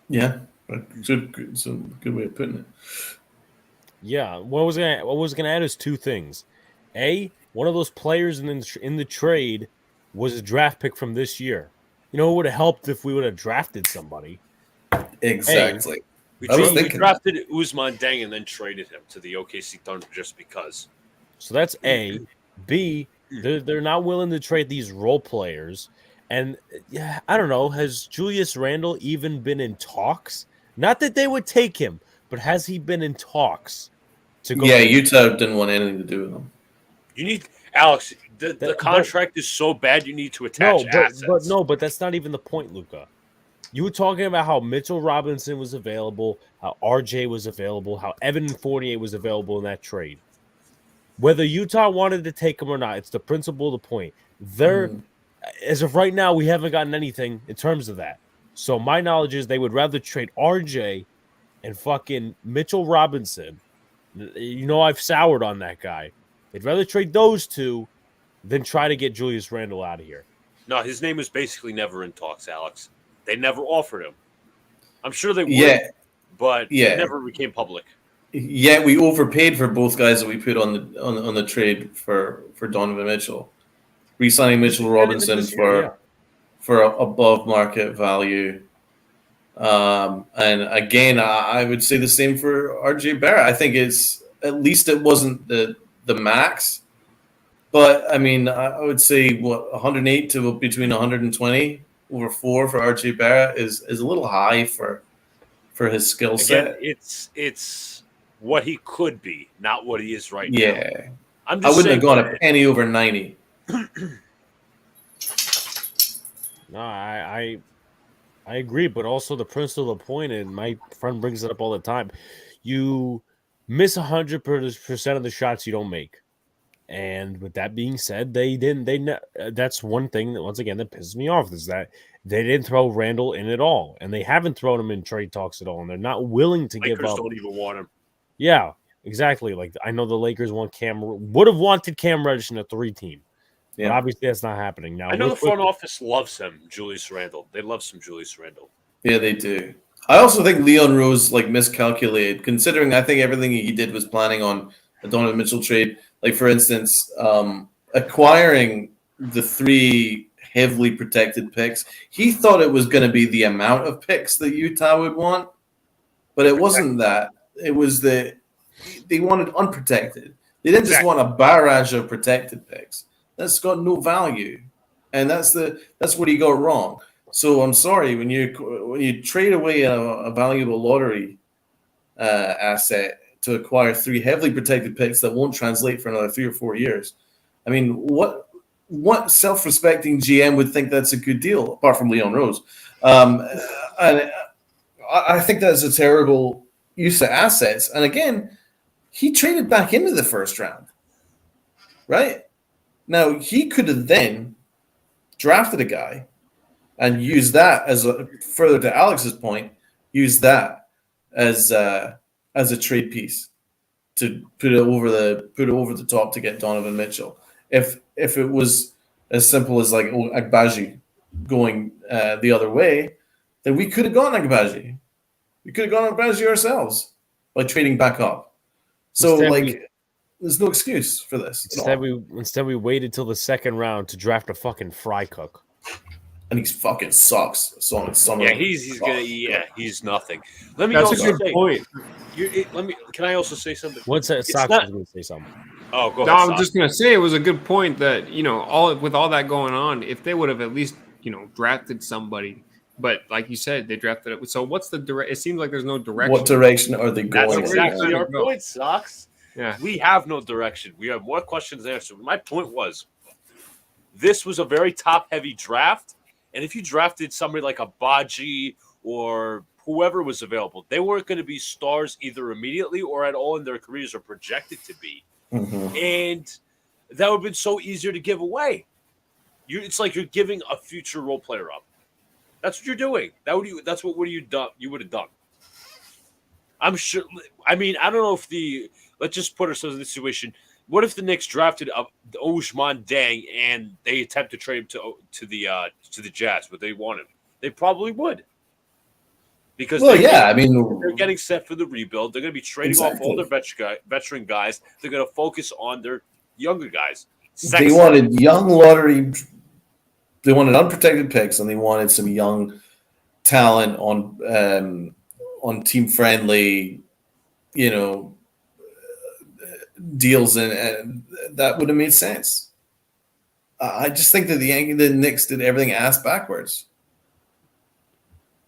Speaker 3: Yeah, it's a good way of putting it.
Speaker 1: Yeah, what I was gonna add is two things. A, one of those players in the trade was a draft pick from this year. You know, it would have helped if we would have drafted somebody.
Speaker 3: Exactly.
Speaker 4: We drafted Usman Deng and then traded him to the OKC Thunder just because.
Speaker 1: So that's A. B, they're not willing to trade these role players. And yeah, I don't know, has Julius Randle even been in talks? Not that they would take him, but has he been in talks to go?
Speaker 3: Yeah, Utah didn't want anything to do with him.
Speaker 4: You need Alex. The contract is so bad. You need to attach assets.
Speaker 1: But that's not even the point, Luca. You were talking about how Mitchell Robinson was available, how RJ was available, how Evan Fournier was available in that trade. Whether Utah wanted to take him or not, it's the principle of the point. As of right now, we haven't gotten anything in terms of that. So my knowledge is they would rather trade RJ and fucking Mitchell Robinson. You know, I've soured on that guy. They'd rather trade those two than try to get Julius Randle out of here.
Speaker 4: No, his name was basically never in talks, Alex. They never offered him. I'm sure they would, but it never became public.
Speaker 3: Yeah, we overpaid for both guys that we put on the trade for Donovan Mitchell. Re-signing Mitchell Robinson for above market value. And again, I would say the same for RJ Barrett. I think it's at least it wasn't the max, but I mean, I would say 108 to between 120 over 4 for RJ Barrett is a little high for his skill set.
Speaker 4: It's what he could be, not what he is right now.
Speaker 3: Yeah, I wouldn't have gone a penny over 90.
Speaker 1: No, I agree, but also the principle of the point, and my friend brings it up all the time. You miss 100% of the shots you don't make. And with that being said, that's one thing that, once again, that pisses me off, is that they didn't throw Randall in at all. And they haven't thrown him in trade talks at all. And they're not willing to give up.
Speaker 4: Lakers don't even want him.
Speaker 1: Yeah, exactly. Like, I know the Lakers would have wanted Cam Reddish in a 3-team. Yeah. But obviously that's not happening now.
Speaker 4: I know the front office loves him, Julius Randle. They love some Julius Randle.
Speaker 3: Yeah, they do. I also think Leon Rose miscalculated, considering I think everything he did was planning on a Donovan Mitchell trade. Like for instance, acquiring the 3 heavily protected picks. He thought it was going to be the amount of picks that Utah would want, but it wasn't that. It was they wanted unprotected. They didn't just want a barrage of protected picks. That's got no value, and that's what he got wrong. So I'm sorry when you trade away a valuable lottery asset to acquire 3 heavily protected picks that won't translate for another 3 or 4 years. I mean, what self-respecting GM would think that's a good deal, apart from Leon Rose? And I think that's a terrible use of assets. And again, he traded back into the first round, right? Now, he could have then drafted a guy and used that further to Alex's point, use that as a trade piece to put it over the top to get Donovan Mitchell. If it was as simple as Agbaji going the other way, then we could have gone Agbaji. We could have gone Agbaji ourselves by trading back up. So there's no excuse for this.
Speaker 1: Instead we waited till the second round to draft a fucking fry cook.
Speaker 3: And he fucking sucks.
Speaker 4: He's nothing. Let me
Speaker 2: That's
Speaker 4: also
Speaker 2: a good
Speaker 4: say,
Speaker 2: point.
Speaker 4: Can I also say something?
Speaker 1: What's that? Sox was going to say something.
Speaker 4: Oh, go
Speaker 2: No,
Speaker 4: ahead.
Speaker 2: I'm just gonna say it was a good point that all that going on, if they would have at least drafted somebody, but like you said, they drafted it. So what's the direct? It seems like there's no direction.
Speaker 3: What direction are they going?
Speaker 4: That's exactly our
Speaker 2: go.
Speaker 4: point, Sox.
Speaker 2: Yeah,
Speaker 4: We have no direction. We have more questions than answers. My point was, this was a very top-heavy draft, and if you drafted somebody like a Baji or whoever was available, they weren't going to be stars either immediately or at all in their careers or projected to be.
Speaker 3: Mm-hmm.
Speaker 4: And that would have been so easier to give away. It's like you're giving a future role player up. That's what you're doing. That's what would you would have done. I'm sure. I mean, I don't know if let's just put ourselves in this situation. What if the Knicks drafted Ousmane Deng and they attempt to trade him to the Jazz? Would they want him? They probably would. Because they're getting set for the rebuild. They're going to be trading off all their veteran guys. They're going to focus on their younger guys.
Speaker 3: They wanted young lottery. They wanted unprotected picks, and they wanted some young talent on team friendly, deals, and that would have made sense. I just think that the Knicks did everything ass backwards.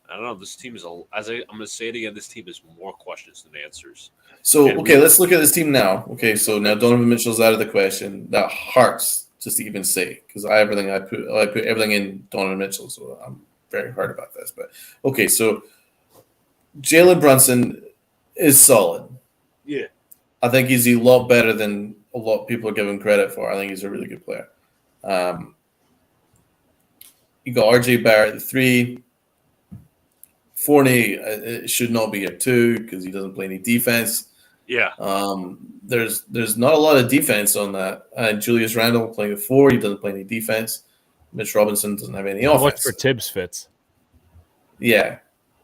Speaker 4: I don't know. This team is, I'm going to say it again, this team is more questions than answers.
Speaker 3: So, let's look at this team now. Okay, so now Donovan Mitchell's out of the question. That hurts just to even say, because I put everything in Donovan Mitchell, so I'm very hard about this. But okay, so Jalen Brunson is solid.
Speaker 4: Yeah.
Speaker 3: I think he's a lot better than a lot of people are giving credit for. I think he's a really good player. You got RJ Barrett at 3. Fournier should not be a 2 because he doesn't play any defense.
Speaker 4: Yeah.
Speaker 3: There's not a lot of defense on that. Julius Randle playing at 4. He doesn't play any defense. Mitch Robinson doesn't have any offense.
Speaker 1: What's for Tibbs fits?
Speaker 3: Yeah.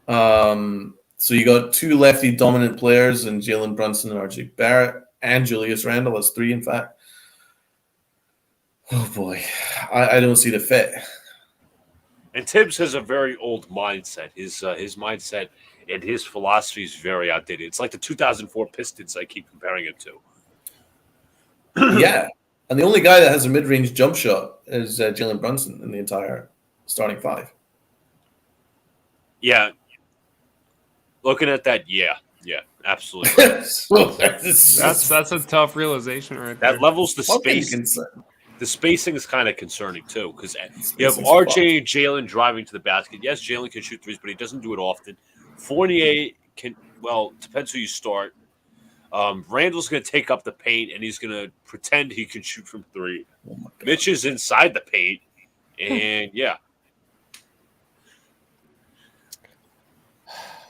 Speaker 3: So you got 2 lefty dominant players in Jalen Brunson and RJ Barrett and Julius Randle. That's 3, in fact. Oh, boy. I don't see the fit.
Speaker 4: And Tibbs has a very old mindset. His mindset and his philosophy is very outdated. It's like the 2004 Pistons I keep comparing it to.
Speaker 3: Yeah. And the only guy that has a mid-range jump shot is Jalen Brunson in the entire starting 5.
Speaker 4: Yeah. Looking at that, yeah, absolutely.
Speaker 2: that's a tough realization right there.
Speaker 4: That levels the space. The spacing is kind of concerning too, because you have RJ and Jalen driving to the basket. Yes, Jalen can shoot threes, but he doesn't do it often. Fournier depends who you start. Randall's going to take up the paint, and he's going to pretend he can shoot from 3. Mitch is inside the paint, and yeah.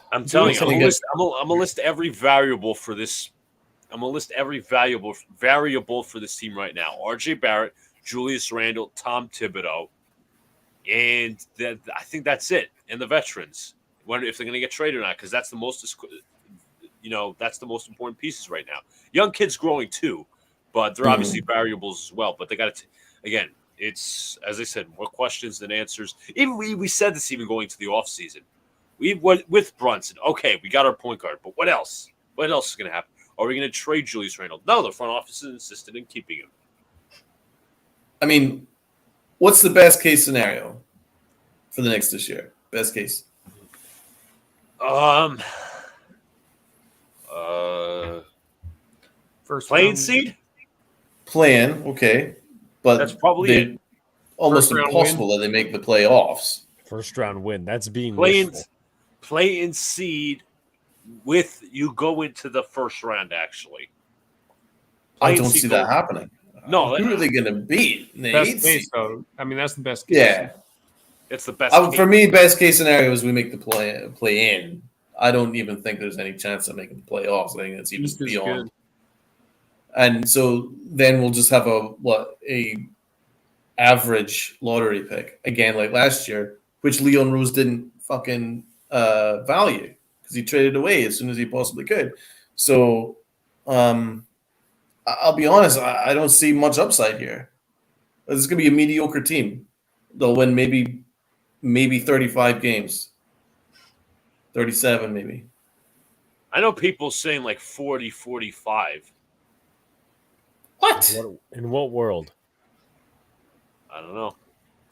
Speaker 4: I'm telling you, I'm gonna list every variable for this. I'm gonna list every variable for this team right now. RJ Barrett, Julius Randle, Tom Thibodeau, and I think that's it. And the veterans. if they're going to get traded or not, because that's the most, that's the most important pieces right now. Young kids growing too, but they're obviously variables as well. But they got to, again, it's, as I said, more questions than answers. Even we said this even going to the offseason. With Brunson, okay, we got our point guard, but what else? What else is going to happen? Are we going to trade Julius Randle? No, the front office is insistent in keeping him.
Speaker 3: I mean, what's the best case scenario for the Knicks this year? Best case.
Speaker 2: First
Speaker 4: playing
Speaker 2: round.
Speaker 4: seed.
Speaker 3: Playing, okay, but
Speaker 4: That's probably it.
Speaker 3: Almost
Speaker 2: First round
Speaker 3: impossible that they make the playoffs.
Speaker 1: First round win. That's being
Speaker 4: playing seed with you go into the first round. Actually,
Speaker 3: I don't see that happening.
Speaker 4: No,
Speaker 3: who are they going to beat? The
Speaker 2: Best case, though. I mean, that's the best case.
Speaker 3: Yeah,
Speaker 4: it's the best.
Speaker 3: For me, best case scenario is we make the play in. I don't even think there's any chance of making the playoffs. I think it's even beyond. Good. And so then we'll just have a average lottery pick again, like last year, which Leon Rose didn't fucking value because he traded away as soon as he possibly could. So I'll be honest, I don't see much upside here. This is going to be a mediocre team. They'll win maybe 35 games, 37 maybe.
Speaker 4: I know people saying like 40, 45.
Speaker 3: What?
Speaker 1: In what world?
Speaker 4: I don't know.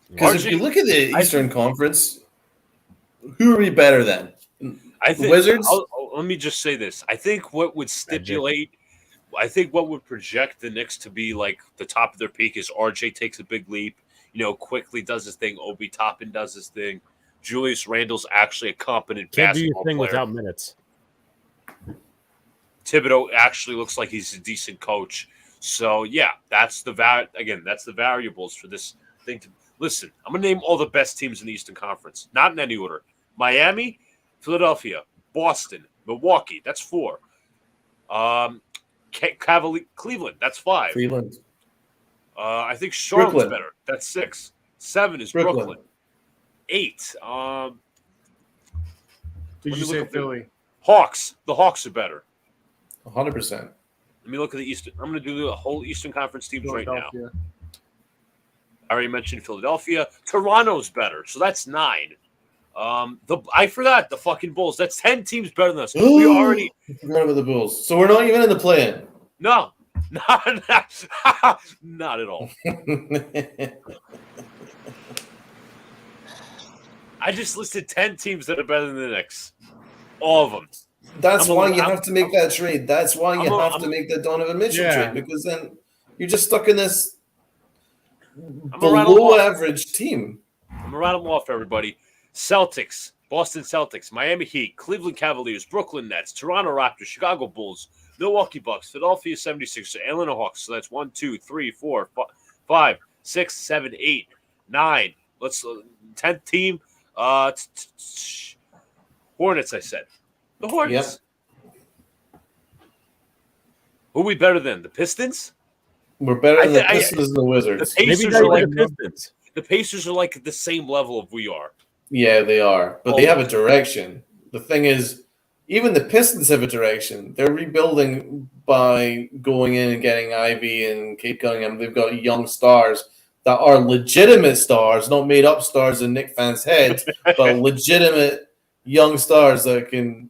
Speaker 3: Because if you look at the Eastern Conference, who are we better than?
Speaker 4: I think,
Speaker 3: the Wizards?
Speaker 4: Let me just say this. I think what would what would project the Knicks to be like the top of their peak is RJ takes a big leap, quickly does his thing. Obi Toppin does his thing. Julius Randle's actually a competent basketball player.
Speaker 1: Without minutes.
Speaker 4: Thibodeau actually looks like he's a decent coach. So, yeah, that's the variables for this thing. Listen, I'm going to name all the best teams in the Eastern Conference, not in any order. Miami, Philadelphia, Boston, Milwaukee, that's 4. Cleveland, that's 5.
Speaker 3: Cleveland.
Speaker 4: I think Charlotte's better. That's 6. 7 is Brooklyn. 8.
Speaker 2: Did you say Philly?
Speaker 4: Hawks. The Hawks are better.
Speaker 3: 100%.
Speaker 4: Let me look at the Eastern. I'm going to do the whole Eastern Conference teams right now. I already mentioned Philadelphia. Toronto's better, so that's 9. I forgot the fucking Bulls. That's 10 teams better than us. We already
Speaker 3: forgot about the Bulls. So we're not even in the play-in.
Speaker 4: No, not at all. I just listed 10 teams that are better than the Knicks. All of them.
Speaker 3: That's why you have to make that trade. That's why you have to make the Donovan Mitchell trade, because then you're just stuck in this below average team.
Speaker 4: I'm going to rattle them off, everybody. Celtics, Boston Celtics, Miami Heat, Cleveland Cavaliers, Brooklyn Nets, Toronto Raptors, Chicago Bulls, Milwaukee Bucks, Philadelphia 76ers, Atlanta Hawks. So that's 1, 2, 3, 4, 5, 6, 7, 8, 9. Let's 10th team. Hornets, I said. The Hornets. Yep. Who are we better than? The Pistons?
Speaker 3: We're better than the Pistons and the Wizards.
Speaker 4: The Pacers are like the Pistons. The Pacers are like the same level of we are.
Speaker 3: Yeah, they are. But they have a direction. The thing is, even the Pistons have a direction. They're rebuilding by going in and getting Ivy and Cade Cunningham. They've got young stars that are legitimate stars, not made-up stars in Knicks fans' heads, but legitimate young stars that can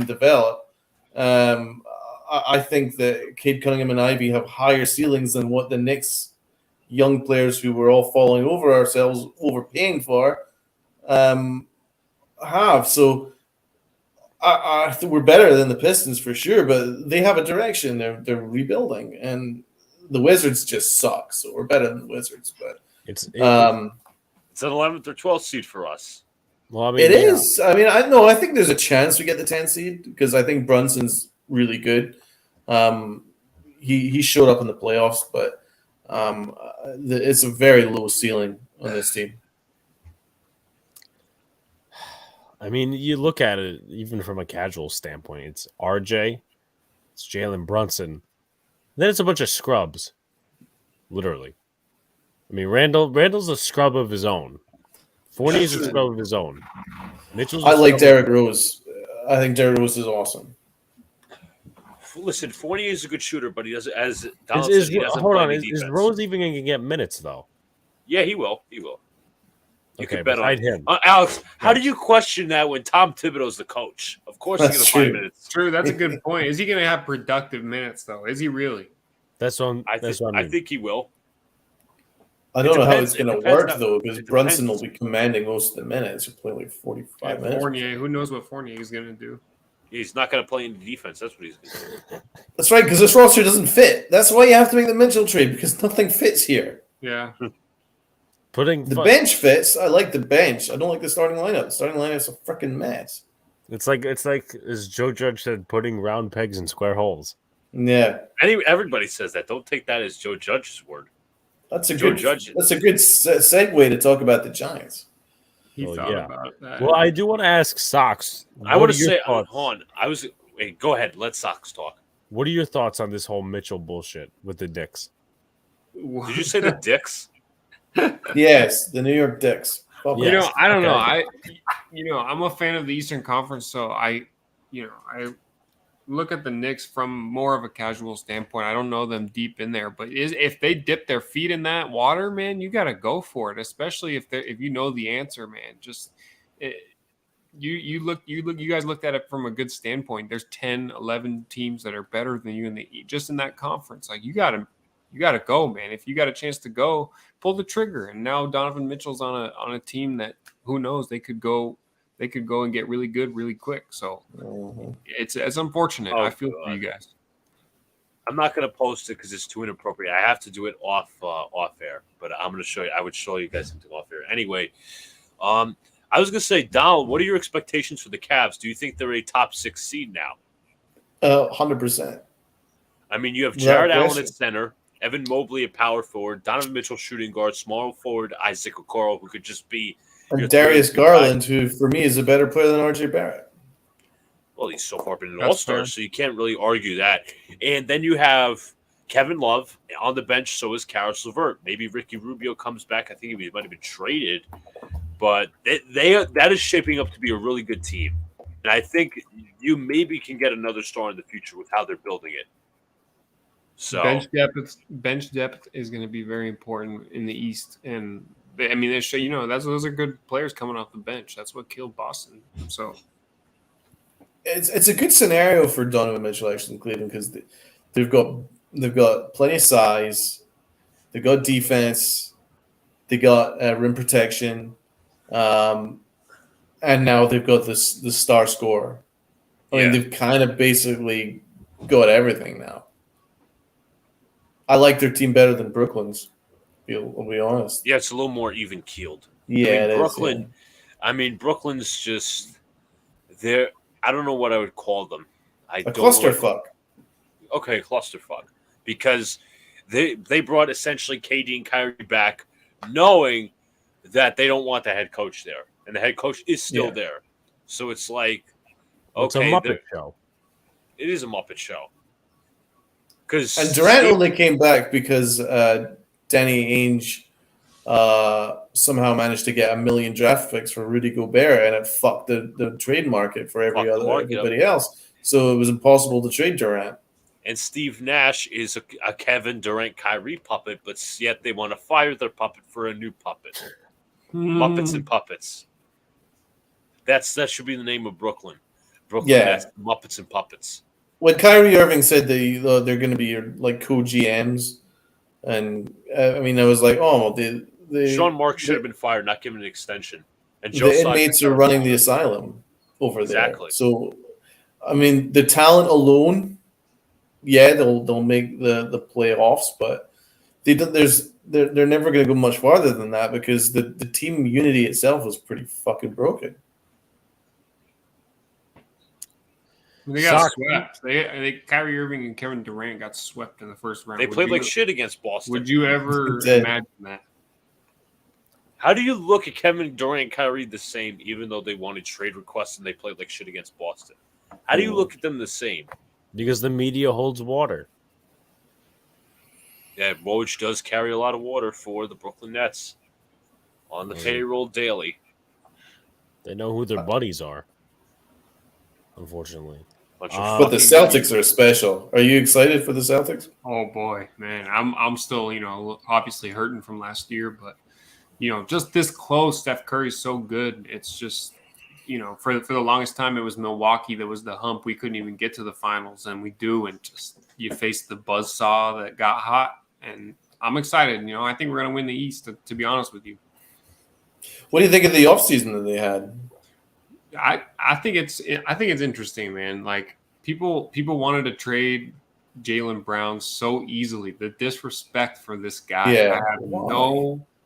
Speaker 3: develop. I think that Cade Cunningham and Ivy have higher ceilings than what the Knicks young players who were all falling over ourselves, overpaying for, have. So I think we're better than the Pistons for sure, but they have a direction. They're rebuilding, and the Wizards just suck. So we're better than the Wizards, but
Speaker 4: it's an 11th or 12th seed for us.
Speaker 1: Well, I mean,
Speaker 3: it is. I mean, I think there's a chance we get the 10th seed because I think Brunson's really good. He showed up in the playoffs, but it's a very low ceiling on this team.
Speaker 1: I mean, you look at it even from a casual standpoint. It's RJ, it's Jalen Brunson, then it's a bunch of scrubs, literally. I mean, Randall's a scrub of his own. Fournier's a throw of his own. Mitchell's.
Speaker 3: I like Derrick Rose. I think Derrick Rose is awesome.
Speaker 4: Listen, Fournier is a good shooter, but he doesn't. As Donald said, he doesn't
Speaker 1: hold
Speaker 4: play
Speaker 1: on,
Speaker 4: any
Speaker 1: is
Speaker 4: defense.
Speaker 1: Rose even going to get minutes though?
Speaker 4: Yeah, he will. He will. You
Speaker 1: Okay,
Speaker 4: can bet on
Speaker 1: him.
Speaker 4: Alex, how do you question that when Tom Thibodeau's the coach? Of course he's going to find minutes.
Speaker 2: True, that's a good point. Is he going to have productive minutes, though? Is he really?
Speaker 1: That's what I mean.
Speaker 4: I think he will.
Speaker 3: I don't know how it's going to work,
Speaker 4: how-
Speaker 3: though, because
Speaker 4: it
Speaker 3: Brunson will
Speaker 4: depends.
Speaker 3: be commanding most of the minutes. He'll play like 45 minutes.
Speaker 2: Fournier, who knows what Fournier is going to do?
Speaker 4: He's not going to play any defense. That's what he's going to do.
Speaker 3: That's right, because this roster doesn't fit. That's why you have to make the Mitchell trade, because nothing fits here.
Speaker 2: Yeah.
Speaker 3: The bench fits. I like the bench. I don't like the starting lineup. The starting lineup is a freaking mess.
Speaker 1: It's like as Joe Judge said, putting round pegs in square holes.
Speaker 3: Yeah,
Speaker 4: Everybody says that. Don't take that as Joe Judge's word.
Speaker 3: that's a
Speaker 4: Joe
Speaker 3: good.
Speaker 4: Judge.
Speaker 3: That's a good segue to talk about the Giants.
Speaker 2: He
Speaker 1: Well,
Speaker 2: thought
Speaker 1: yeah.
Speaker 2: about that.
Speaker 1: Well, I do want to ask Sox.
Speaker 4: I want to
Speaker 1: your
Speaker 4: say,
Speaker 1: thoughts?
Speaker 4: hold on. Wait, go ahead. Let Sox talk.
Speaker 1: What are your thoughts on this whole Mitchell bullshit with the Knicks?
Speaker 4: Did you say the Dicks?
Speaker 3: Yes, the New York Knicks.
Speaker 1: Yeah.
Speaker 2: You know, I don't
Speaker 1: Okay.
Speaker 2: know. I'm a fan of the Eastern Conference, so I look at the Knicks from more of a casual standpoint. I don't know them deep in there, but if they dip their feet in that water, man, you got to go for it. Especially if you know the answer, man. You guys looked at it from a good standpoint. There's 10, 11 teams that are better than you in that conference. Like you got to go, man. If you got a chance to go, pull the trigger. And now Donovan Mitchell's on a team that who knows they could go and get really good really quick. So it's unfortunate.
Speaker 4: Oh,
Speaker 2: I feel for
Speaker 4: God.
Speaker 2: you guys.
Speaker 4: I'm not going to post it because it's too inappropriate. I have to do it off air, but I'm going to show you. I would show you guys something off air. Anyway, I was going to say, Donald, what are your expectations for the Cavs? Do you think they're a top 6 seed now?
Speaker 3: 100%.
Speaker 4: I mean, you have
Speaker 3: Without
Speaker 4: Jared Allen
Speaker 3: question.
Speaker 4: at center, Evan Mobley at power forward, Donovan Mitchell shooting guard, small forward Isaac Okoro, who could just be your
Speaker 3: And Darius
Speaker 4: 3-2
Speaker 3: Garland,
Speaker 4: guy.
Speaker 3: who for me is a better player than RJ Barrett.
Speaker 4: Well, he's so far been an
Speaker 2: That's
Speaker 4: all-star,
Speaker 2: fair.
Speaker 4: so you can't really argue that. And then you have Kevin Love on the bench, so is Karis LeVert. Maybe Ricky Rubio comes back. I think he might have been traded. But that is shaping up to be a really good team. And I think you maybe can get another star in the future with how they're building it. So
Speaker 2: Bench depth is going to be very important in the East, and I mean, those are good players coming off the bench. That's what killed Boston. So
Speaker 3: It's a good scenario for Donovan Mitchell actually in Cleveland because they've got plenty of size, they've got defense, they got rim protection, and now they've got the star scorer. I mean, they've kind of basically got everything now. I like their team better than Brooklyn's. I'll be honest.
Speaker 4: yeah, it's a little more even keeled.
Speaker 3: Yeah,
Speaker 4: Brooklyn. I mean, Brooklyn's just they're. I don't know what I would call them.
Speaker 3: a clusterfuck.
Speaker 4: Okay, clusterfuck, because they brought essentially KD and Kyrie back, knowing that they don't want the head coach there, and the head coach is still there. So it's like,
Speaker 1: It's a Muppet show.
Speaker 4: It is a Muppet show.
Speaker 3: And Durant only came back because Danny Ainge somehow managed to get $1 million draft picks for Rudy Gobert, and it fucked the trade market for everybody else. So it was impossible to trade Durant.
Speaker 4: And Steve Nash is a Kevin Durant Kyrie puppet, but yet they want to fire their puppet for a new puppet. Muppets and Puppets. That should be the name of Brooklyn. That's Muppets and Puppets.
Speaker 3: When Kyrie Irving said they're going to be your co-GMs, and I was like, oh,
Speaker 4: Sean Marks should have been fired, not given an extension. And
Speaker 3: the inmates are running the asylum over there.
Speaker 4: Exactly.
Speaker 3: So, I mean, the talent alone, they'll make the playoffs, but they're never going to go much farther than that because the team unity itself is pretty fucking broken.
Speaker 2: They got swept. Kyrie Irving and Kevin Durant got swept in the first round.
Speaker 4: They played like shit against Boston.
Speaker 2: Would you ever imagine that?
Speaker 4: How do you look at Kevin Durant and Kyrie the same, even though they wanted trade requests and they played like shit against Boston? How do you look at them the same?
Speaker 1: Because the media holds water.
Speaker 4: Yeah, Woj does carry a lot of water for the Brooklyn Nets. on the payroll daily.
Speaker 1: They know who their buddies are, unfortunately.
Speaker 3: But the Celtics are special. Are you excited for the Celtics?
Speaker 2: Oh boy, man, I'm still obviously hurting from last year, but just this close. Steph Curry's so good. It's just for the longest time it was Milwaukee that was the hump. We couldn't even get to the finals, and we do. And just you face the buzzsaw that got hot, and I'm excited. I think we're gonna win the East. To be honest with you.
Speaker 3: What do you think of the offseason that they had?
Speaker 2: I think it's interesting, man. Like people wanted to trade Jaylen Brown so easily. The disrespect for this guy.
Speaker 3: Yeah.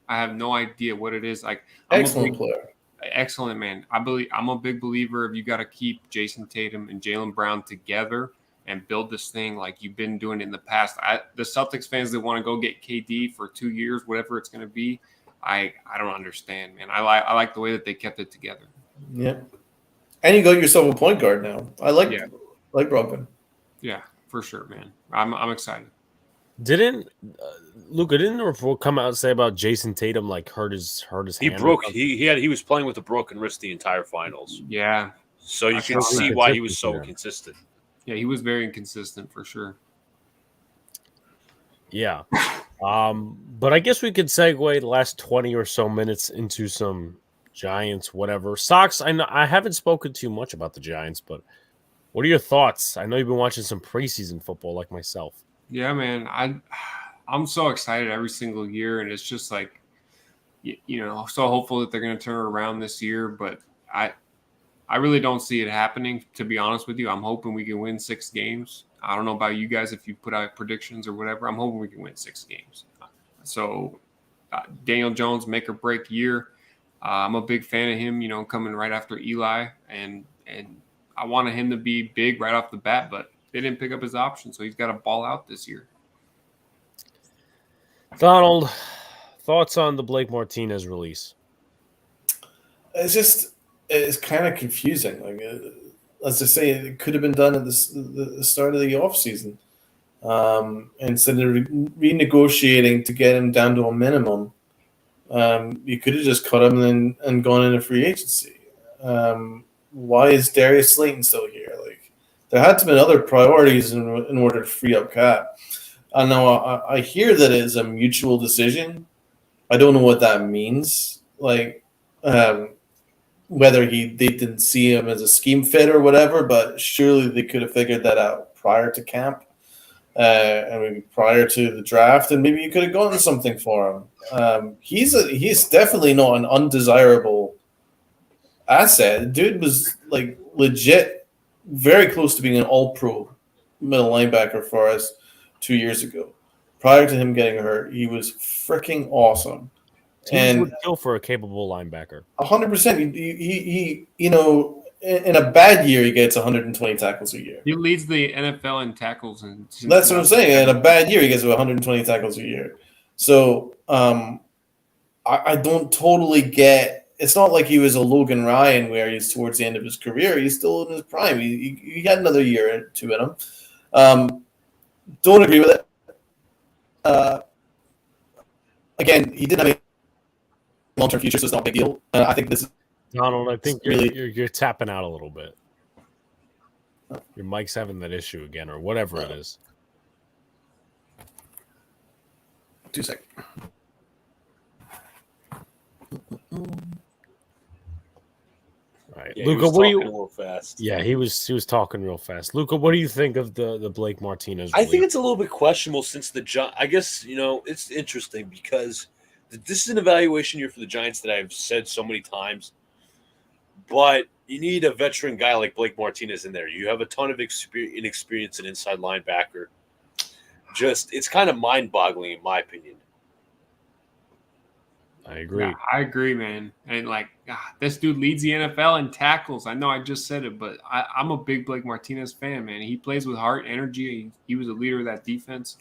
Speaker 2: I have no idea what it is. Like
Speaker 3: excellent player.
Speaker 2: Excellent, man. I'm a big believer of you got to keep Jason Tatum and Jaylen Brown together and build this thing like you've been doing in the past. The Celtics fans that want to go get KD for 2 years, whatever it's going to be, I don't understand, man. I like the way that they kept it together.
Speaker 3: Yeah, and you got yourself a point guard now. I like Brogdon.
Speaker 2: Yeah, for sure, man. I'm excited.
Speaker 1: Didn't Luca? Didn't the report come out and say about Jason Tatum like hurt his
Speaker 4: He
Speaker 1: hand?
Speaker 4: broke. He was playing with a broken wrist the entire finals.
Speaker 2: Yeah,
Speaker 4: so you can see why he was so consistent.
Speaker 2: Yeah, he was very inconsistent for sure.
Speaker 1: Yeah. But I guess we could segue the last 20 or so minutes into some Giants, whatever. Sox, I haven't spoken too much about the Giants, but what are your thoughts? I know you've been watching some preseason football like myself.
Speaker 2: Yeah, man. I'm so excited every single year, and it's just like, so hopeful that they're going to turn it around this year, but I really don't see it happening, to be honest with you. I'm hoping we can win 6 games. I don't know about you guys if you put out predictions or whatever. I'm hoping we can win 6 games. So Daniel Jones, make or break year. I'm a big fan of him, coming right after Eli. And I wanted him to be big right off the bat, but they didn't pick up his option. So he's got to ball out this year.
Speaker 1: Donald, thoughts on the Blake Martinez release?
Speaker 3: It's kind of confusing. Like, as I say, it could have been done at the start of the offseason. Instead of renegotiating to get him down to a minimum, you could have just cut him and gone into free agency. Why is Darius Slayton still here? Like, there had to have been other priorities in order to free up cap. I know I hear that it's a mutual decision. I don't know what that means. Like, whether they didn't see him as a scheme fit or whatever, but surely they could have figured that out prior to camp. And maybe prior to the draft, and maybe you could have gotten something for him. He's definitely not an undesirable asset. The dude was like legit, very close to being an all-pro middle linebacker for us 2 years ago. Prior to him getting hurt, he was freaking awesome.
Speaker 1: Teams would kill for a capable linebacker.
Speaker 3: 100%. He in a bad year, he gets 120 tackles a year.
Speaker 2: He leads the NFL in tackles.
Speaker 3: That's what I'm saying. In a bad year, he gets 120 tackles a year. So I don't totally get – it's not like he was a Logan Ryan where he's towards the end of his career. He's still in his prime. He had another year or two in him. Don't agree with it. Again, he didn't have a long-term future, so it's not a big deal. I think this is –
Speaker 1: Donald, I think you're tapping out a little bit. Your mic's having that issue again, or whatever it is.
Speaker 3: 2 seconds.
Speaker 1: All right,
Speaker 4: Yeah,
Speaker 1: Luca, what do you?
Speaker 4: Real fast.
Speaker 1: Yeah, he was talking real fast. Luca, what do you think of the Blake Martinez release?
Speaker 4: I think it's a little bit questionable since I guess it's interesting because this is an evaluation year for the Giants that I've said so many times. But you need a veteran guy like Blake Martinez in there. You have a ton of inexperience in inside linebacker. It's kind of mind-boggling in my opinion.
Speaker 1: I agree.
Speaker 2: Yeah, I agree, man. And this dude leads the NFL in tackles. I know I just said it, but I'm a big Blake Martinez fan, man. He plays with heart, energy. He was a leader of that defense.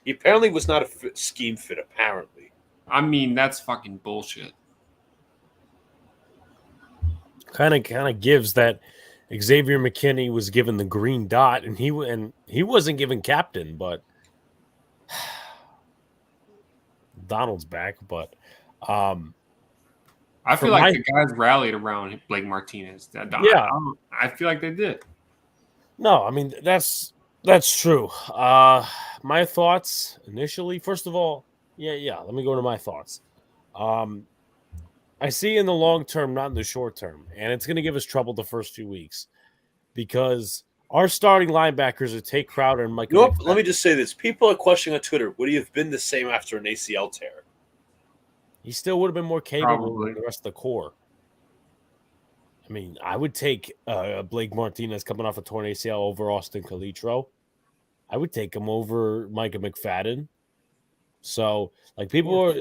Speaker 4: He apparently was not a scheme fit, apparently.
Speaker 2: I mean, that's fucking bullshit.
Speaker 1: Kind of gives that Xavier McKinney was given the green dot, and he wasn't given captain, but Donald's back. But
Speaker 2: I feel like the guys rallied around Blake Martinez. I feel like they did.
Speaker 1: No, I mean that's true. My thoughts initially, first of all, yeah. Let me go to my thoughts. I see in the long term, not in the short term, and it's going to give us trouble the first few weeks because our starting linebackers are Tate Crowder and Michael.
Speaker 4: Nope. Let me just say this: people are questioning on Twitter, would he have been the same after an ACL tear?
Speaker 1: He still would have been more capable than the rest of the core. I mean, I would take Blake Martinez coming off a torn ACL over Austin Calitro. I would take him over Micah McFadden. So, like,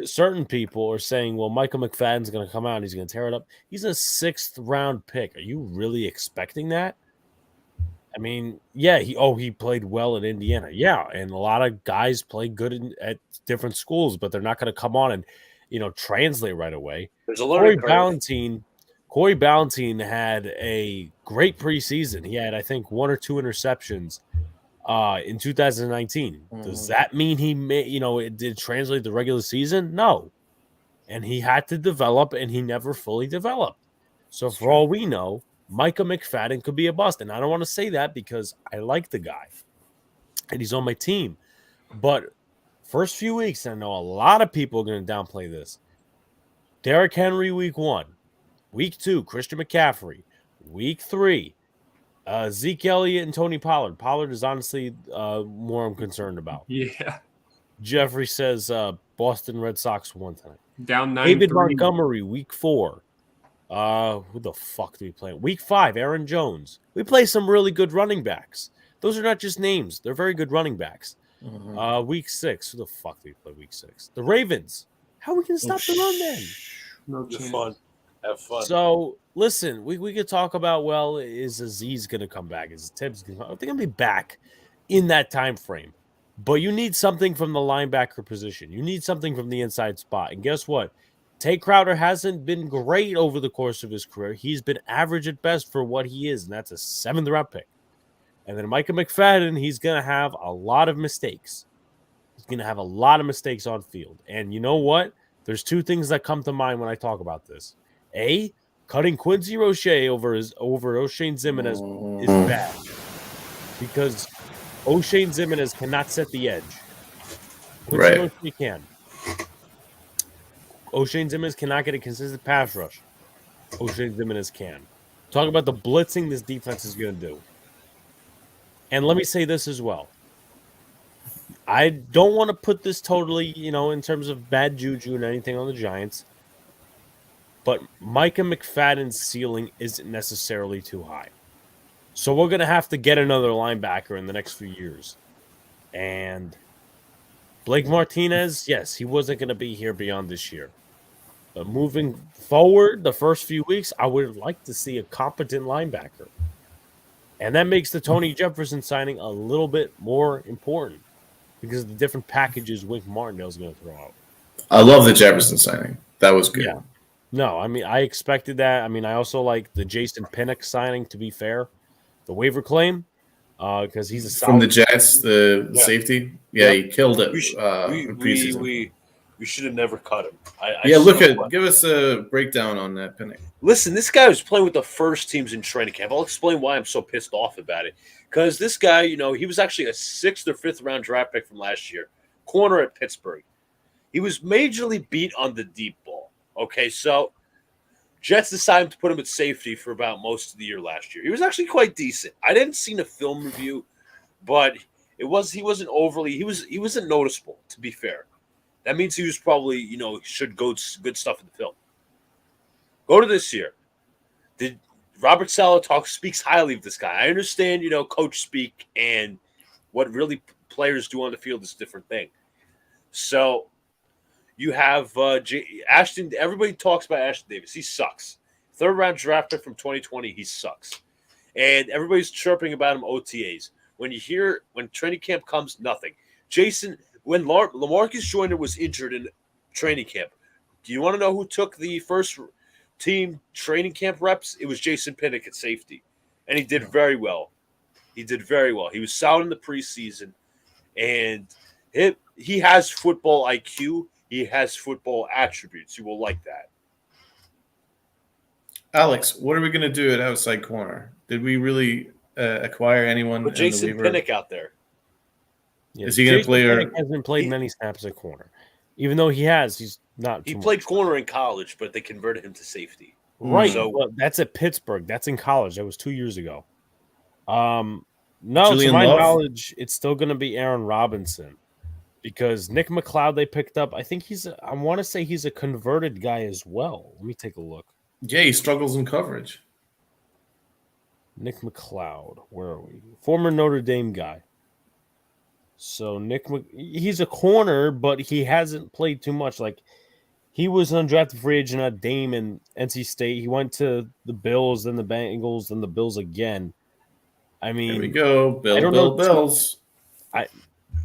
Speaker 1: certain people are saying, well, Michael McFadden's going to come out and he's going to tear it up. He's a 6th round pick. Are you really expecting that? I mean, yeah, he played well at Indiana. Yeah, and a lot of guys play good at different schools, but they're not going to come on and, translate right away.
Speaker 4: There's a learning curve.
Speaker 1: Corey Ballentine had a great preseason. He had, I think, 1 or 2 interceptions in 2019. Does that mean he it did translate the regular season? No. And he had to develop, and he never fully developed. So for all we know, Micah McFadden could be a bust. And I don't want to say that because I like the guy and he's on my team. But first few weeks, I know a lot of people are going to downplay this. Derrick Henry, week 1. Week 2, Christian McCaffrey. Week 3, Zeke Elliott and Tony Pollard. Pollard is honestly more I'm concerned about.
Speaker 2: Yeah.
Speaker 1: Jeffrey says Boston Red Sox won tonight.
Speaker 2: Down 9-3.
Speaker 1: David Montgomery, week 4. Who the fuck do we play? Week 5, Aaron Jones. We play some really good running backs. Those are not just names. They're very good running backs. Week 6. Who the fuck do we play week 6? The Ravens. How are we going to stop the run then?
Speaker 2: No chance.
Speaker 4: Have fun.
Speaker 1: So, listen, we could talk about, well, is Aziz going to come back? Is Tibbs going to come back? They're going to be back in that time frame. But you need something from the linebacker position. You need something from the inside spot. And guess what? Tate Crowder hasn't been great over the course of his career. He's been average at best for what he is, and that's a 7th round pick. And then Micah McFadden, he's going to have a lot of mistakes. He's going to have a lot of mistakes on field. And you know what? There's 2 things that come to mind when I talk about this. A, cutting Quincy Roche over O'Shane Zimenez is bad because O'Shane Zimenez cannot set the edge. Quincy Roche can. O'Shane Zimenez cannot get a consistent pass rush. O'Shane Zimenez can. Talk about the blitzing this defense is going to do. And let me say this as well. I don't want to put this totally, in terms of bad juju and anything on the Giants. But Micah McFadden's ceiling isn't necessarily too high. So we're going to have to get another linebacker in the next few years. And Blake Martinez, yes, he wasn't going to be here beyond this year. But moving forward, the first few weeks, I would like to see a competent linebacker. And that makes the Tony Jefferson signing a little bit more important because of the different packages Wink Martindale's going to throw out.
Speaker 3: I love the Jefferson signing. That was good.
Speaker 1: Yeah. No, I mean, I expected that. I mean, I also like the Jason Pinnock signing, to be fair. The waiver claim, because he's a solid
Speaker 3: from the Jets, the safety. Yeah, he killed it.
Speaker 4: We should have never cut him.
Speaker 3: Give us a breakdown on that Pinnock.
Speaker 4: Listen, this guy was playing with the first teams in training camp. I'll explain why I'm so pissed off about it. Because this guy, he was actually a 6th or 5th round draft pick from last year. Corner at Pittsburgh. He was majorly beat on the deep ball. Okay, so Jets decided to put him at safety for about most of the year last year. He was actually quite decent. I didn't see a film review, but he wasn't noticeable, to be fair. That means he was probably, should go good stuff in the film. Go to this year. Did Robert Saleh speaks highly of this guy? I understand, coach speak and what really players do on the field is a different thing. So you have Ashton. Everybody talks about Ashton Davis. He sucks. 3rd round draft pick from 2020. He sucks. And everybody's chirping about him OTAs. When training camp comes, nothing. When LaMarcus Joyner was injured in training camp, do you want to know who took the first team training camp reps? It was Jason Pinnock at safety. And he did very well. He was solid in the preseason. And he has football IQ. He has football attributes. You will like that.
Speaker 3: Alex, what are we going to do at outside corner? Did we really acquire anyone
Speaker 4: But
Speaker 3: in the
Speaker 4: Jason
Speaker 3: waiver?
Speaker 4: Pinnock out there.
Speaker 1: Yeah,
Speaker 3: Is he going to
Speaker 1: Jason
Speaker 3: play?
Speaker 1: Pinnock hasn't played many snaps at corner, even though he has. He's not.
Speaker 4: He
Speaker 1: too
Speaker 4: played
Speaker 1: much.
Speaker 4: corner in college, but they converted him to safety.
Speaker 1: Right.
Speaker 4: So-
Speaker 1: Well, that's at Pittsburgh. That's in college. That was 2 years ago. No,
Speaker 3: Julian
Speaker 1: to my
Speaker 3: Love?
Speaker 1: knowledge, it's still going to be Aaron Robinson because Nick McLeod they picked up. I think I want to say he's a converted guy as well. Let me take a look.
Speaker 3: Yeah, he struggles in coverage.
Speaker 1: Nick McLeod, where are we? Former Notre Dame guy. So he's a corner, but he hasn't played too much. Like he was an undrafted free agent at Dame and NC State. He went to the Bills, then the Bengals, then the Bills again. I mean,
Speaker 3: Here we go.
Speaker 1: I don't know.
Speaker 3: Bills.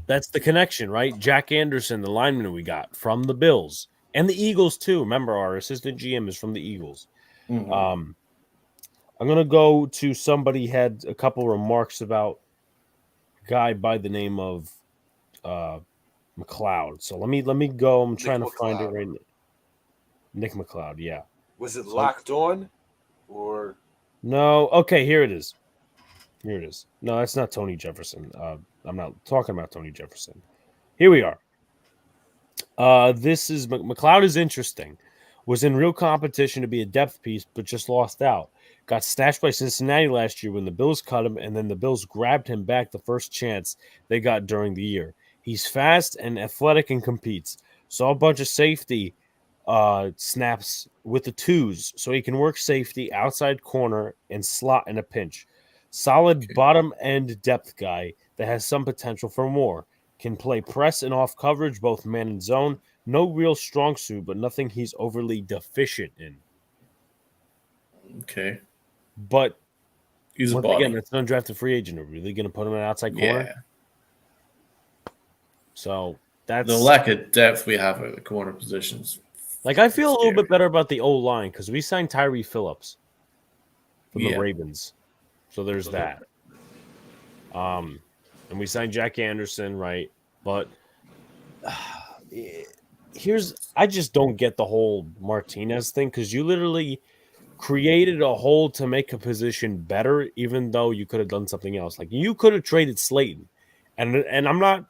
Speaker 1: That's the connection, right? Jack Anderson, the lineman we got from the Bills and the Eagles too. Remember, our assistant GM is from the Eagles.
Speaker 3: Mhm.
Speaker 1: I'm gonna go to somebody had a couple remarks about a guy by the name of McLeod. So let me go. I'm trying to find it right now. Nick McLeod, yeah.
Speaker 4: Was it locked on or
Speaker 1: No, okay, here it is. Here it is. No, that's not Tony Jefferson. I'm not talking about Tony Jefferson. Here we are. This is McLeod is interesting. Was in real competition to be a depth piece, but just lost out. Got snatched by Cincinnati last year when the Bills cut him, and then the Bills grabbed him back the first chance they got during the year. He's fast and athletic and competes. Saw a bunch of safety snaps with the twos, so he can work safety, outside corner, and slot in a pinch. Solid bottom end depth guy that has some potential for more. Can play press and off coverage, both man and zone. No real strong suit, but nothing he's overly deficient in.
Speaker 3: Okay.
Speaker 1: But
Speaker 3: He's a
Speaker 1: once
Speaker 3: body.
Speaker 1: again, that's an undrafted free agent. Are we really going to put him in an outside corner?
Speaker 3: Yeah.
Speaker 1: So that's
Speaker 3: The lack of depth we have at the corner positions.
Speaker 1: like I feel a little
Speaker 3: Scary.
Speaker 1: bit better about the O line because we signed Tyree Phillips from the
Speaker 3: Yeah.
Speaker 1: Ravens. So there's that. And we signed Jack Anderson, right? But I just don't get the whole Martinez thing because you literally created a hole to make a position better, even though you could have done something else. Like you could have traded Slayton, and I'm not,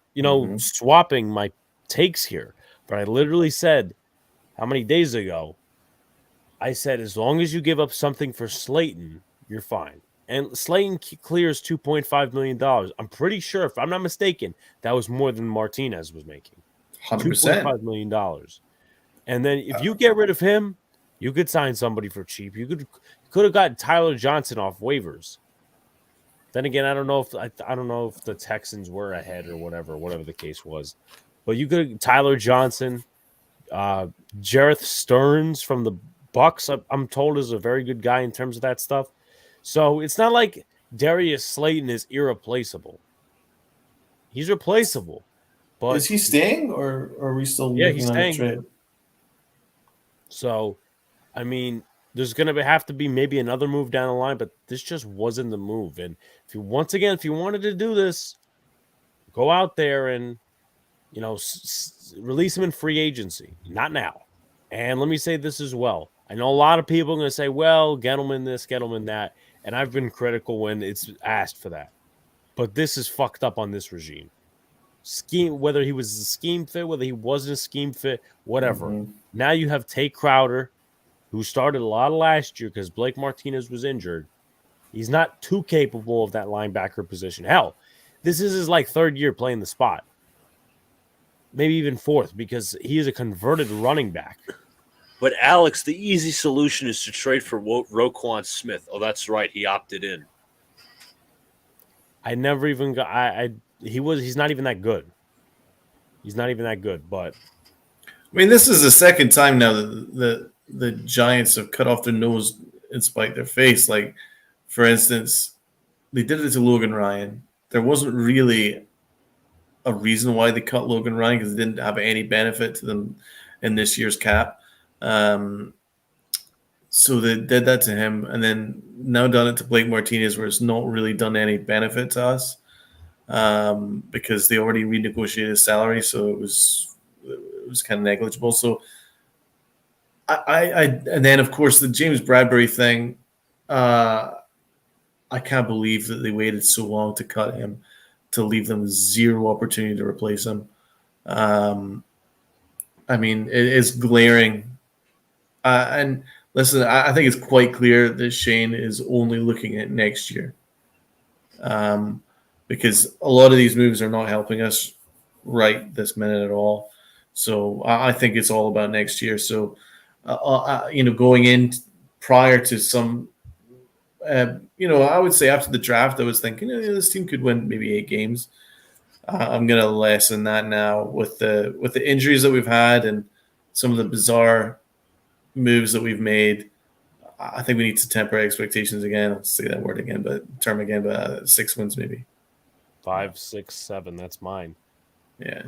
Speaker 1: swapping my takes here, but I literally said how many days ago? I said as long as you give up something for Slayton, you're fine. And Slayton clears $2.5 million. I'm pretty sure, if I'm not mistaken, that was more than Martinez was making.
Speaker 3: 100%.
Speaker 1: $2.5 million. And then if you get rid of him, you could sign somebody for cheap. You could have gotten Tyler Johnson off waivers. Then again, I don't know if the Texans were ahead or whatever the case was. But you could Tyler Johnson, Jareth Stearns from the Bucks, I'm told is a very good guy in terms of that stuff. So it's not like Darius Slayton is irreplaceable. He's replaceable. But
Speaker 3: is he staying or are we still
Speaker 1: he's
Speaker 3: looking at a
Speaker 1: staying.
Speaker 3: trade?
Speaker 1: So, I mean, there's going to have to be maybe another move down the line, but this just wasn't the move. And if you wanted to do this, go out there and, release him in free agency. Not now. And let me say this as well. I know a lot of people are going to say, well, Gettleman this, Gettleman that. And I've been critical when it's asked for that. But this is fucked up on this regime. Scheme, whether he was a scheme fit, whether he wasn't a scheme fit, whatever.
Speaker 3: Mhm.
Speaker 1: Now you have Tay Crowder, who started a lot of last year because Blake Martinez was injured. He's not too capable of that linebacker position. Hell, this is his third year playing the spot. Maybe even fourth because he is a converted running back.
Speaker 4: But Alex, the easy solution is to trade for Roquan Smith. Oh, that's right. He opted in.
Speaker 1: I never even got. He's not even that good. He's not even that good. But
Speaker 3: I mean, this is the second time now that the Giants have cut off their nose and spiked their face. Like, for instance, they did it to Logan Ryan. There wasn't really a reason why they cut Logan Ryan because it didn't have any benefit to them in this year's cap. So they did that to him, and then now done it to Blake Martinez, where it's not really done any benefit to us because they already renegotiated his salary, so it was kind of negligible. So And then of course the James Bradbury thing. I can't believe that they waited so long to cut him, to leave them zero opportunity to replace him. I mean, it is glaring. And listen, I think it's quite clear that Shane is only looking at next year, because a lot of these moves are not helping us right this minute at all. So I think it's all about next year. So, going in prior to some. I would say after the draft, I was thinking this team could win maybe 8 games. I'm going to lessen that now with the injuries that we've had and some of the bizarre moves that we've made. I think we need to temper expectations again. I'll say that word again, but 6 wins maybe.
Speaker 1: 5, 6, 7. That's mine.
Speaker 3: Yeah.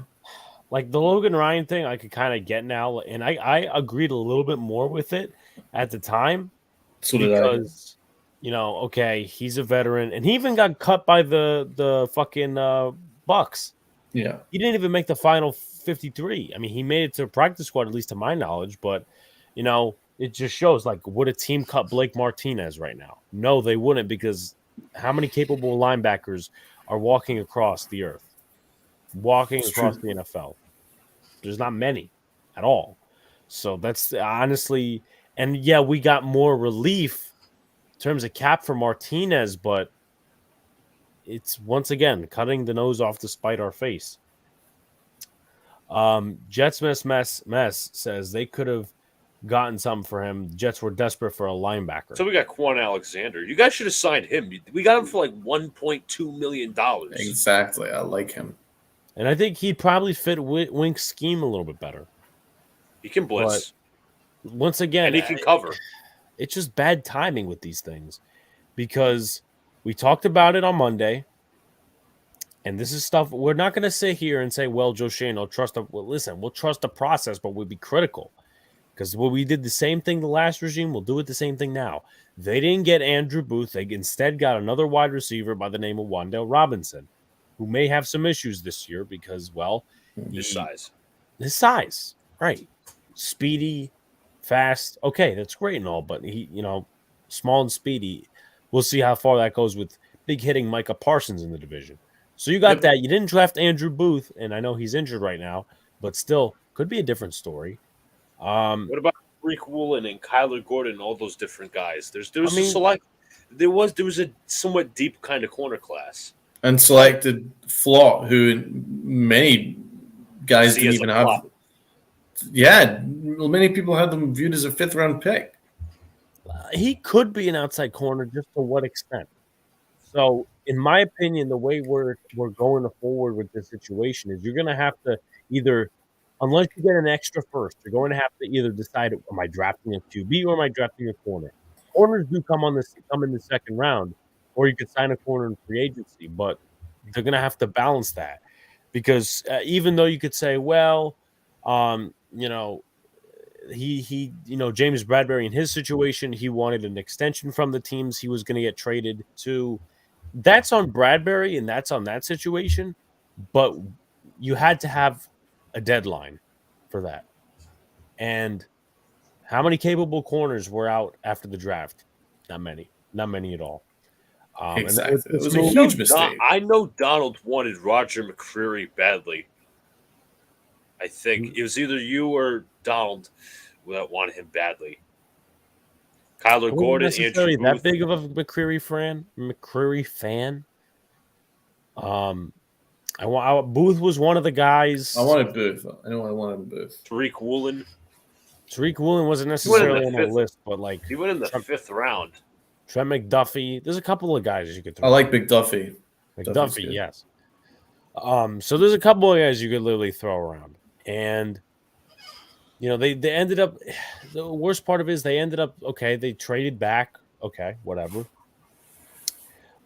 Speaker 1: Like the Logan Ryan thing, I could kind of get now, and I agreed a little bit more with it at the time.
Speaker 3: So did I.
Speaker 1: Because okay, he's a veteran, and he even got cut by the fucking Bucks.
Speaker 3: Yeah,
Speaker 1: he didn't even make the final 53. I mean, he made it to practice squad, at least to my knowledge. But it just shows, like, would a team cut Blake Martinez right now? No, they wouldn't, because how many capable linebackers are walking across the earth, across the NFL? There's not many at all. So that's honestly, and yeah, we got more relief in terms of cap for Martinez, but it's once again cutting the nose off to spite our face. Jets mess says they could have gotten something for him. Jets were desperate for a linebacker.
Speaker 4: So we got Quan Alexander. You guys should have signed him. We got him for like $1.2 million.
Speaker 3: Exactly. I like him.
Speaker 1: And I think he'd probably fit Wink's scheme a little bit better.
Speaker 4: He can blitz.
Speaker 1: But once again,
Speaker 4: and he can cover.
Speaker 1: It's just bad timing with these things, because we talked about it on Monday, and this is stuff we're not going to sit here and say, well, Joe Shane, we'll trust the process, but we'll be critical, because we did the same thing the last regime, we'll do it the same thing now. They didn't get Andrew Booth. They instead got another wide receiver by the name of Wan'Dale Robinson, who may have some issues this year because, well,
Speaker 4: his
Speaker 1: size, right? Speedy, fast, okay, that's great and all, but he, small and speedy. We'll see how far that goes with big hitting Micah Parsons in the division. So you got that. You didn't draft Andrew Booth, and I know he's injured right now, but still could be a different story.
Speaker 4: What about Tariq Woolen and Kyler Gordon and all those different guys? There was a somewhat deep kind of corner class.
Speaker 3: And selected Flott, who many guys didn't even have. Flop. Yeah, many people had them viewed as a 5th-round pick.
Speaker 1: He could be an outside corner, just to what extent? So, in my opinion, the way we're going forward with this situation is you're going to have to either, unless you get an extra first, you're going to have to either decide, am I drafting a QB or am I drafting a corner? Corners do come in the second round, or you could sign a corner in free agency, but they're going to have to balance that, because even though you could say, well, James Bradbury in his situation, he wanted an extension from the teams he was going to get traded to. That's on Bradbury and that's on that situation, but you had to have a deadline for that. And how many capable corners were out after the draft? Not many at all.
Speaker 3: Exactly. It was a huge mistake.
Speaker 4: I know Donald wanted Roger McCreary badly. I think it was either you or Donald that wanted him badly. Kyler Gordon, Andrew Booth.
Speaker 1: That big of a McCreary fan. Booth was one of the guys.
Speaker 3: I wanted Booth. I know I wanted Booth.
Speaker 4: Tariq Woolen
Speaker 1: wasn't necessarily on the list, but like
Speaker 4: he went in the 5th round.
Speaker 1: Trent McDuffie. There's a couple of guys you could throw.
Speaker 3: I like McDuffie.
Speaker 1: McDuffie, yes. So there's a couple of guys you could literally throw around. And, they ended up – the worst part of it is they ended up – okay, they traded back. Okay, whatever.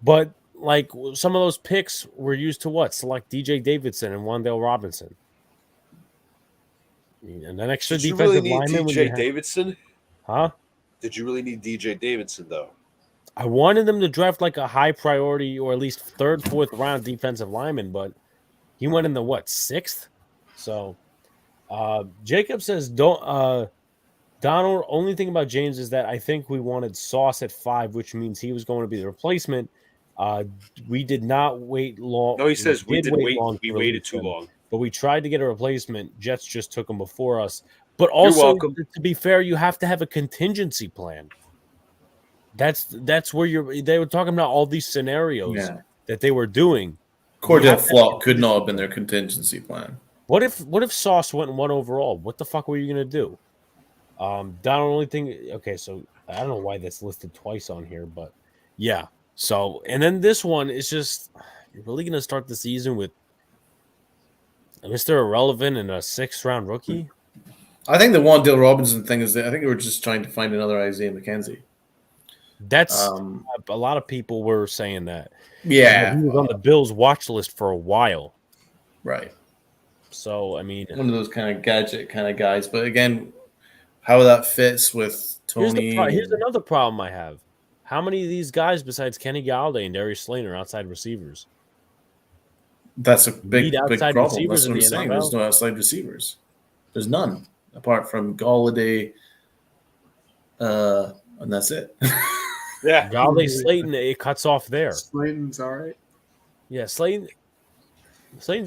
Speaker 1: But, like, some of those picks were used to what? Select DJ Davidson and Wan'Dale Robinson. And an extra defensive lineman.
Speaker 4: DJ Davidson?
Speaker 1: Huh?
Speaker 4: Did you really need DJ Davidson, though?
Speaker 1: I wanted them to draft, like, a high priority or at least 3rd, 4th round defensive lineman, but he went in the, 6th? So – Jacob says, don't Donald, only thing about James is that I think we wanted Sauce at 5, which means he was going to be the replacement. We did not wait long.
Speaker 4: No, he says we
Speaker 1: did
Speaker 4: didn't wait.
Speaker 1: long
Speaker 4: We
Speaker 1: to
Speaker 4: waited
Speaker 1: release
Speaker 4: too
Speaker 1: him,
Speaker 4: long.
Speaker 1: but we tried to get a replacement. Jets just took him before us. But
Speaker 4: You're
Speaker 1: also,
Speaker 4: welcome.
Speaker 1: to be fair, you have to have a contingency plan. That's where they were talking about all these scenarios that they were doing.
Speaker 3: Cordell Flop could not have been their contingency plan.
Speaker 1: What if Sauce went 1 overall? What the fuck were you gonna do? Donald, only thing. Okay, so I don't know why that's listed twice on here, but yeah. So, and then this one is just, you're really gonna start the season with Mr. Irrelevant and a 6th-round rookie?
Speaker 3: I think the Wan'Dale Robinson thing is that I think they were just trying to find another Isaiah McKenzie.
Speaker 1: That's a lot of people were saying that.
Speaker 3: Yeah,
Speaker 1: He was on the Bills' watch list for a while.
Speaker 3: right.
Speaker 1: So, I mean,
Speaker 3: One of those kind of gadget kind of guys. But again, how that fits with Tony.
Speaker 1: here's another problem I have. How many of these guys besides Kenny Galladay and Darius Slayton are outside receivers?
Speaker 3: That's a big
Speaker 1: outside
Speaker 3: problem.
Speaker 1: receivers
Speaker 3: That's what
Speaker 1: in
Speaker 3: I'm
Speaker 1: the
Speaker 3: saying.
Speaker 1: NFL?
Speaker 3: There's no outside receivers. There's none apart from Galladay, and that's it.
Speaker 4: Yeah.
Speaker 1: Galladay, Slayton, it cuts off there.
Speaker 2: Slayton's all right.
Speaker 1: Yeah, Slayton's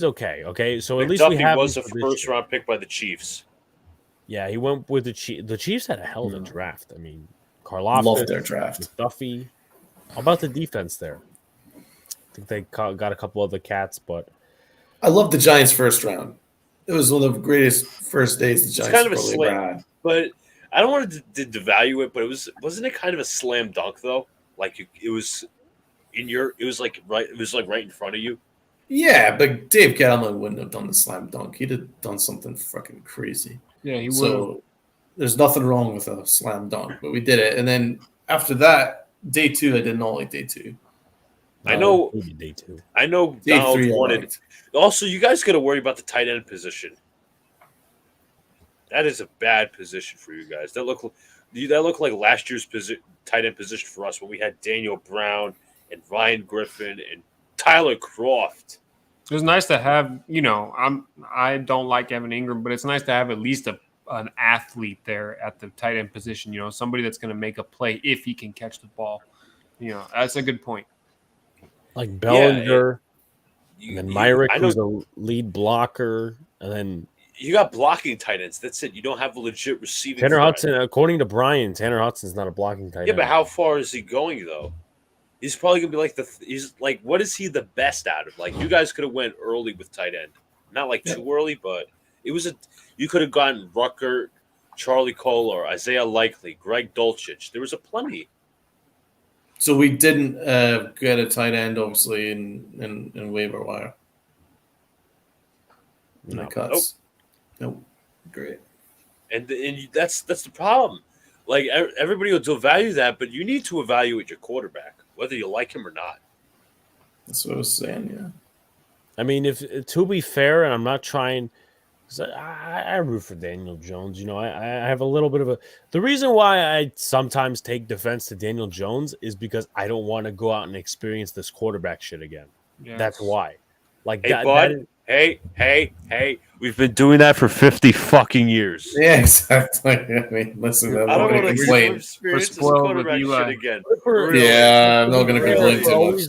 Speaker 1: okay. Okay, so at least we
Speaker 4: McDuffie
Speaker 1: have
Speaker 4: was
Speaker 1: him
Speaker 4: a
Speaker 1: for this
Speaker 4: first
Speaker 1: year.
Speaker 4: round pick by the Chiefs.
Speaker 1: Yeah, he went with the Chiefs. The Chiefs had a hell of a draft. I mean,
Speaker 3: Love
Speaker 1: Karlaftis,
Speaker 3: their draft.
Speaker 1: McDuffie. How about the defense there? I think they got a couple other cats, but
Speaker 3: I love the Giants' first round. It was one of the greatest first days the Giants
Speaker 4: kind of a
Speaker 3: probably
Speaker 4: slam.
Speaker 3: ever had.
Speaker 4: But I don't want to devalue it, but wasn't it kind of a slam dunk though? Like it was right in front of you.
Speaker 3: Yeah, but Dave Gettleman wouldn't have done the slam dunk. He'd have done something fucking crazy.
Speaker 2: Yeah, he would.
Speaker 3: So there's nothing wrong with a slam dunk, but we did it. And then after that, day 2, I did not like day 2.
Speaker 4: I know.
Speaker 1: maybe day 2.
Speaker 4: I know.
Speaker 3: Day
Speaker 4: Donald
Speaker 3: 3, I
Speaker 4: wanted.
Speaker 3: liked.
Speaker 4: Also, you guys got to worry about the tight end position. That is a bad position for you guys. That look like last year's tight end position for us when we had Daniel Brown and Ryan Griffin and Tyler Croft.
Speaker 2: It was nice to have, I don't like Evan Ingram, but it's nice to have at least an athlete there at the tight end position, somebody that's going to make a play if he can catch the ball. That's a good point.
Speaker 1: Like Bellinger, and then Myrick,
Speaker 4: I know
Speaker 1: who's a lead blocker, and then
Speaker 4: you got blocking tight ends. That's it. You don't have a legit receiving.
Speaker 1: Tanner
Speaker 4: threat.
Speaker 1: Hudson. According to Brian, Tanner Hudson's not a blocking tight end.
Speaker 4: Yeah, but how far is he going though? He's probably gonna be like what is he the best out of? Like you guys could have went early with tight end, not like too early, but you could have gotten Rucker, Charlie Cole, or Isaiah Likely, Greg Dulcich. There was a plenty.
Speaker 3: So we didn't get a tight end, obviously, in waiver wire. In the cuts. Nope. Great.
Speaker 4: And that's the problem. Like everybody will devalue that, but you need to evaluate your quarterback, whether you like him or not.
Speaker 3: That's what I was saying. Yeah.
Speaker 1: I mean, if to be fair, and I'm not trying. I root for Daniel Jones. I have a little bit of a. The reason why I sometimes take defense to Daniel Jones is because I don't want to go out and experience this quarterback shit again.
Speaker 2: Yes.
Speaker 1: That's why. Like,
Speaker 4: hey, bud. Hey. We've been doing that for 50 fucking years.
Speaker 3: Yeah, exactly. I mean, listen,
Speaker 4: I don't want to
Speaker 3: complain.
Speaker 4: experience this
Speaker 2: spoiled
Speaker 4: quarterback
Speaker 2: with Eli.
Speaker 4: shit again.
Speaker 3: Yeah, I'm not going to complain too much.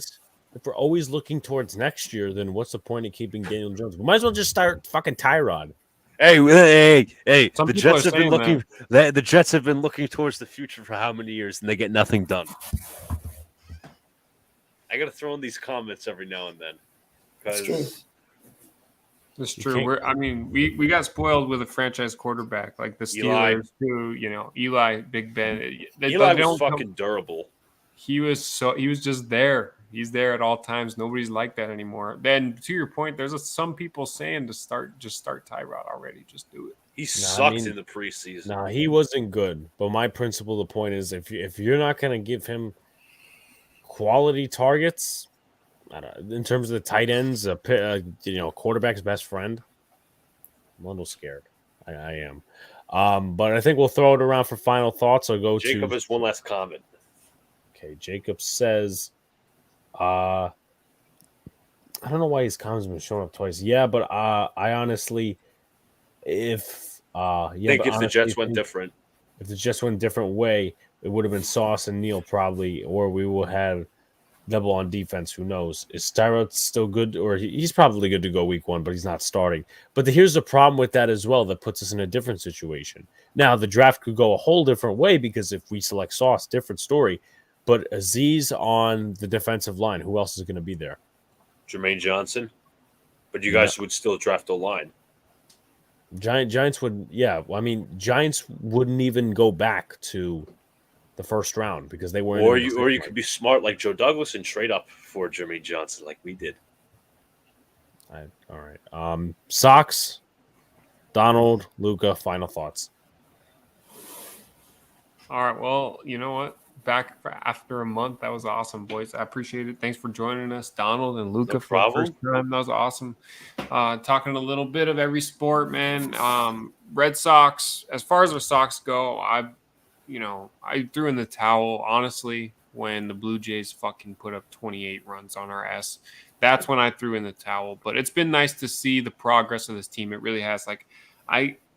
Speaker 1: If we're always looking towards next year, then what's the point of keeping Daniel Jones? We might as well just start fucking Tyrod.
Speaker 4: Hey!
Speaker 2: Some
Speaker 4: The
Speaker 2: people
Speaker 4: Jets
Speaker 2: are
Speaker 4: have been
Speaker 2: saying
Speaker 4: looking. The Jets have been looking towards the future for how many years, and they get nothing done. I got to throw in these comments every now and then because
Speaker 2: That's true. We got spoiled with a franchise quarterback like the Steelers, Eli, Big Ben.
Speaker 4: Eli was fucking durable.
Speaker 2: He was just there. He's there at all times. Nobody's like that anymore. Then to your point, there's some people saying to start Tyrod already. Just do it.
Speaker 4: He sucked in the preseason.
Speaker 1: Nah, he wasn't good. But my principle, the point is, if you're not going to give him quality targets, in terms of the tight ends, quarterback's best friend, I'm a little scared. I am. But I think we'll throw it around for final thoughts. I'll go
Speaker 4: Jacob has one last comment.
Speaker 1: Okay, Jacob says, I don't know why his comments have been showing up twice. Yeah, but I honestly,
Speaker 4: think if the Jets went different.
Speaker 1: If the Jets went a different way, it would have been Sauce and Neal probably, or we will have double on defense. Who knows? Is Styrod still good, or he's probably good to go week 1, but he's not starting. But here's the problem with that as well. That puts us in a different situation. Now the draft could go a whole different way because if we select Sauce, different story. But Aziz on the defensive line, who else is going to be there?
Speaker 4: Jermaine Johnson. But you guys would still draft a line.
Speaker 1: Giants would, yeah. Well, I mean, Giants wouldn't even go back to the first round because they weren't.
Speaker 4: Or you could be smart like Joe Douglas and trade up for Jermaine Johnson like we did.
Speaker 1: All right. Sox, Donald, Luca, final thoughts.
Speaker 2: All right. Well, you know what? Back after a month. That was awesome, boys. I appreciate it. Thanks for joining us, Donald and Luca, for the first time. That was awesome. Talking a little bit of every sport, man. Red Sox, as far as the Sox go, I threw in the towel, honestly, when the Blue Jays fucking put up 28 runs on our ass. That's when I threw in the towel. But it's been nice to see the progress of this team. It really has.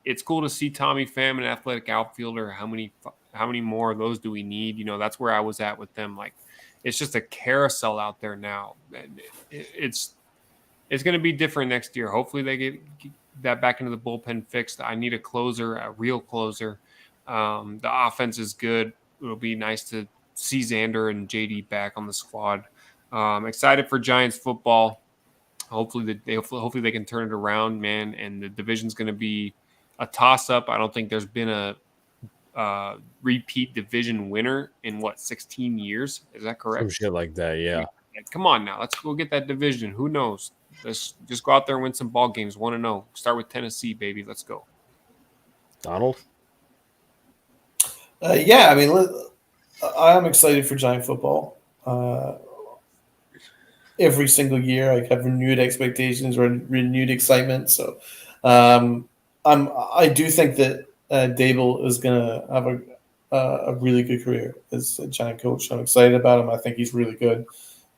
Speaker 2: It's cool to see Tommy Pham, an athletic outfielder. How many more of those do we need? You know, that's where I was at with them. Like, it's just a carousel out there now. It's going to be different next year. Hopefully they get that back into the bullpen fixed. I need a closer, a real closer. The offense is good. It'll be nice to see Xander and JD back on the squad. Excited for Giants football. Hopefully they can turn it around, man. And the division's going to be a toss-up. I don't think there's been a repeat division winner in 16 years. Is that correct?
Speaker 1: Some shit like that, yeah.
Speaker 2: Come on now, let's go get that division. Who knows? Let's just go out there and win some ball games. 1-0. Start with Tennessee, baby. Let's go.
Speaker 1: Donald?
Speaker 3: Yeah, I mean, I am excited for Giant football. Every single year, I have renewed expectations or renewed excitement. So, I do think that Dable is going to have a really good career as a Giant coach. I'm excited about him. I think he's really good.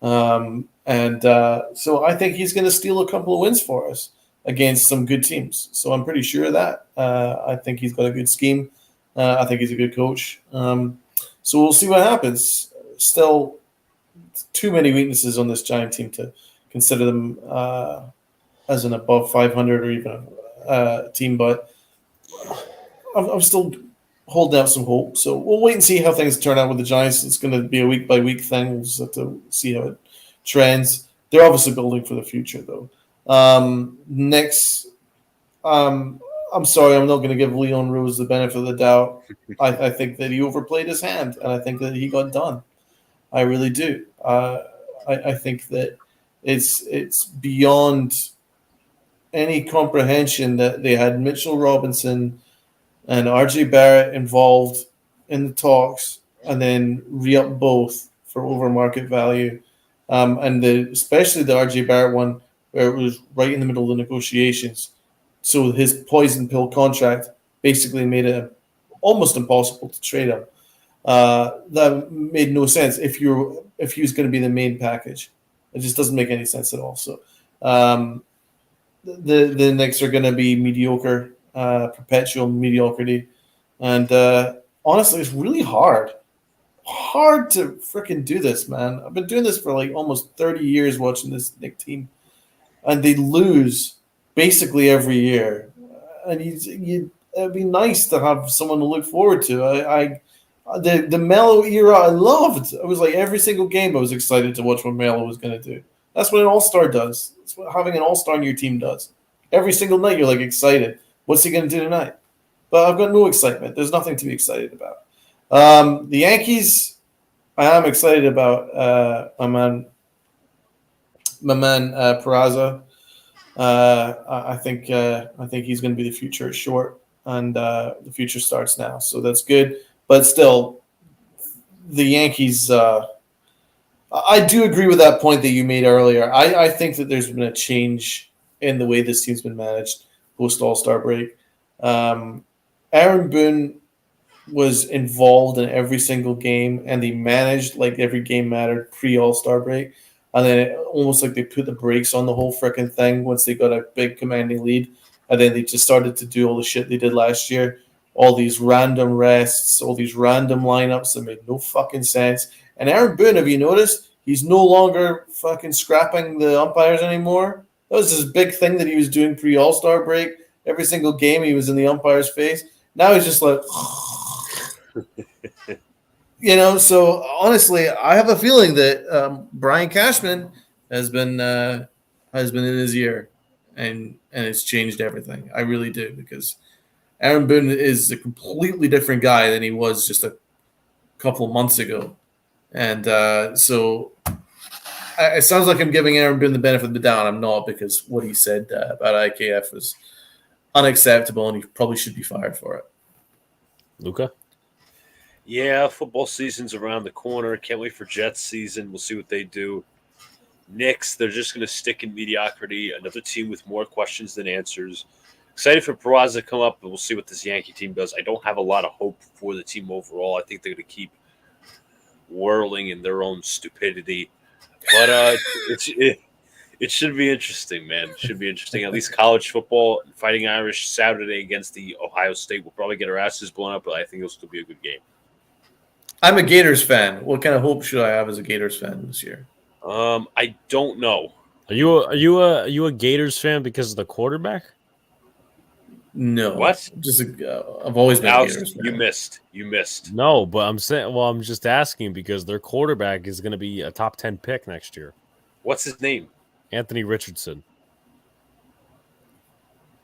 Speaker 3: So I think he's going to steal a couple of wins for us against some good teams. So I'm pretty sure of that. I think he's got a good scheme. I think he's a good coach. So we'll see what happens. Still, too many weaknesses on this Giant team to consider them as an above 500 or even a team, but I'm still holding out some hope. So we'll wait and see how things turn out with the Giants. It's going to be a week-by-week thing. We'll just have to see how it trends. They're obviously building for the future, though. Next, I'm sorry, I'm not going to give Leon Rose the benefit of the doubt. I think that he overplayed his hand, and I think that he got done. I really do. I think that it's beyond any comprehension that they had Mitchell Robinson and RJ Barrett involved in the talks and then re-up both for over market value. And especially the RJ Barrett one where it was right in the middle of the negotiations. So his poison pill contract basically made it almost impossible to trade him. That made no sense if he was going to be the main package. It just doesn't make any sense at all. So the Knicks are going to be mediocre, perpetual mediocrity. And honestly, it's really hard to freaking do this, man. I've been doing this for like almost 30 years watching this Knicks team. And they lose basically every year. And it'd be nice to have someone to look forward to. The Melo era I loved. It was like every single game I was excited to watch what Melo was going to do. That's what an all-star does. That's what having an all-star on your team does. Every single night you're like excited. What's he going to do tonight? But I've got no excitement. There's nothing to be excited about. The Yankees, I am excited about my man Peraza. I think he's going to be the future at short, and the future starts now. So that's good. But still, the Yankees, I do agree with that point that you made earlier. I think that there's been a change in the way this team's been managed post All-Star break. Aaron Boone was involved in every single game, and they managed like every game mattered pre-All-Star break. And then almost like they put the brakes on the whole freaking thing once they got a big commanding lead. And then they just started to do all the shit they did last year. all these random rests, all these random lineups that made no fucking sense. And Aaron Boone, have you noticed? He's no longer fucking scrapping the umpires anymore. That was this big thing that he was doing pre-All-Star break. Every single game he was in the umpire's face. Now he's just like, so honestly, I have a feeling that Brian Cashman has been in his ear, and it's changed everything. I really do, because Aaron Boone is a completely different guy than he was just a couple of months ago. And so it sounds like I'm giving Aaron Boone the benefit of the doubt. I'm not, because what he said about IKF was unacceptable, and he probably should be fired for it.
Speaker 1: Luca?
Speaker 4: Yeah, football season's around the corner. Can't wait for Jets season. We'll see what they do. Knicks, they're just going to stick in mediocrity. Another team with more questions than answers. Excited for Peraza to come up, and we'll see what this Yankee team does. I don't have a lot of hope for the team overall. I think they're going to keep whirling in their own stupidity. But it should be interesting, man. It should be interesting. At least college football, Fighting Irish Saturday against the Ohio State. We'll probably get our asses blown up, but I think it'll still be a good game.
Speaker 3: I'm a Gators fan. What kind of hope should I have as a Gators fan this year?
Speaker 4: I don't know.
Speaker 1: Are you a Gators fan because of the quarterback?
Speaker 3: No.
Speaker 4: What?
Speaker 3: I've always been a Gators fan.
Speaker 4: You missed.
Speaker 1: No, but I'm just asking because their quarterback is going to be a top 10 pick next year.
Speaker 4: What's his name?
Speaker 1: Anthony Richardson.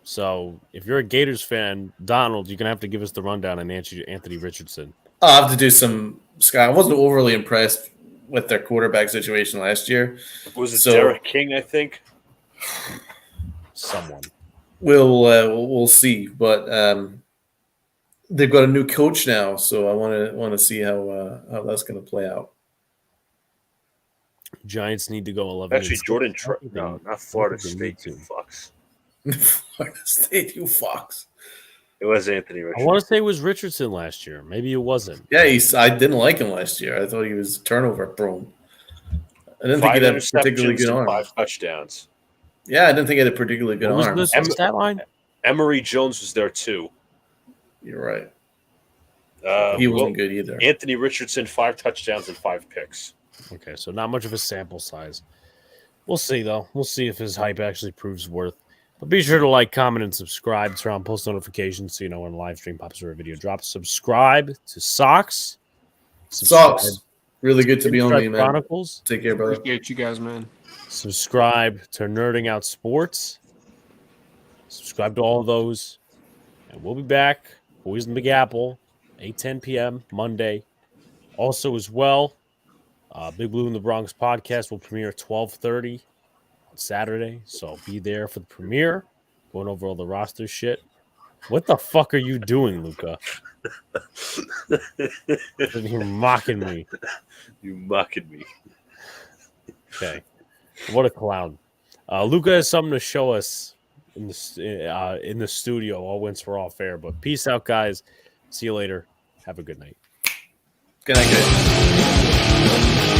Speaker 1: So if you're a Gators fan, Donald, you're going to have to give us the rundown on Anthony Richardson.
Speaker 3: I'll have to do some. I wasn't overly impressed with their quarterback situation last year.
Speaker 4: Was it Derek King, I think?
Speaker 1: Someone.
Speaker 3: We'll see, but they've got a new coach now, so I want to see how that's going to play out.
Speaker 1: Giants need to go 11.
Speaker 4: Actually, Jordan. No, not Florida State. You fucks.
Speaker 3: Florida State, you fucks.
Speaker 4: It was Anthony Richardson.
Speaker 1: I want to say it was Richardson last year. Maybe it wasn't.
Speaker 3: Yeah, I didn't like him last year. I thought he was turnover prone. I didn't think he had a particularly good arm.
Speaker 4: 5 touchdowns.
Speaker 3: Yeah, I didn't think he had a particularly good arm.
Speaker 1: Was the stat line?
Speaker 4: Emory Jones was there too.
Speaker 3: You're right. He wasn't good either.
Speaker 4: Anthony Richardson, 5 touchdowns and 5 picks.
Speaker 1: Okay, so not much of a sample size. We'll see, though. We'll see if his hype actually proves worth. But be sure to like, comment, and subscribe. Turn on post notifications so you know when a live stream pops or a video drops. Subscribe to Sox.
Speaker 3: Sox. Really good to be on me, man.
Speaker 1: Chronicles.
Speaker 3: Take care, brother.
Speaker 2: Appreciate you guys, man.
Speaker 1: Subscribe to Nerding Out Sports. Subscribe to all of those. And we'll be back. Boys in the Big Apple, 8:10 p.m. Monday. Also, as well, Big Blue in the Bronx podcast will premiere at 12:30 on Saturday. So be there for the premiere. Going over all the roster shit. What the fuck are you doing, Luca? You're mocking me.
Speaker 4: You mocking me.
Speaker 1: Okay. What a clown. Luca has something to show us in the studio. All once we're all fair. But peace out, guys. See you later. Have a good night.
Speaker 3: Good night, guys.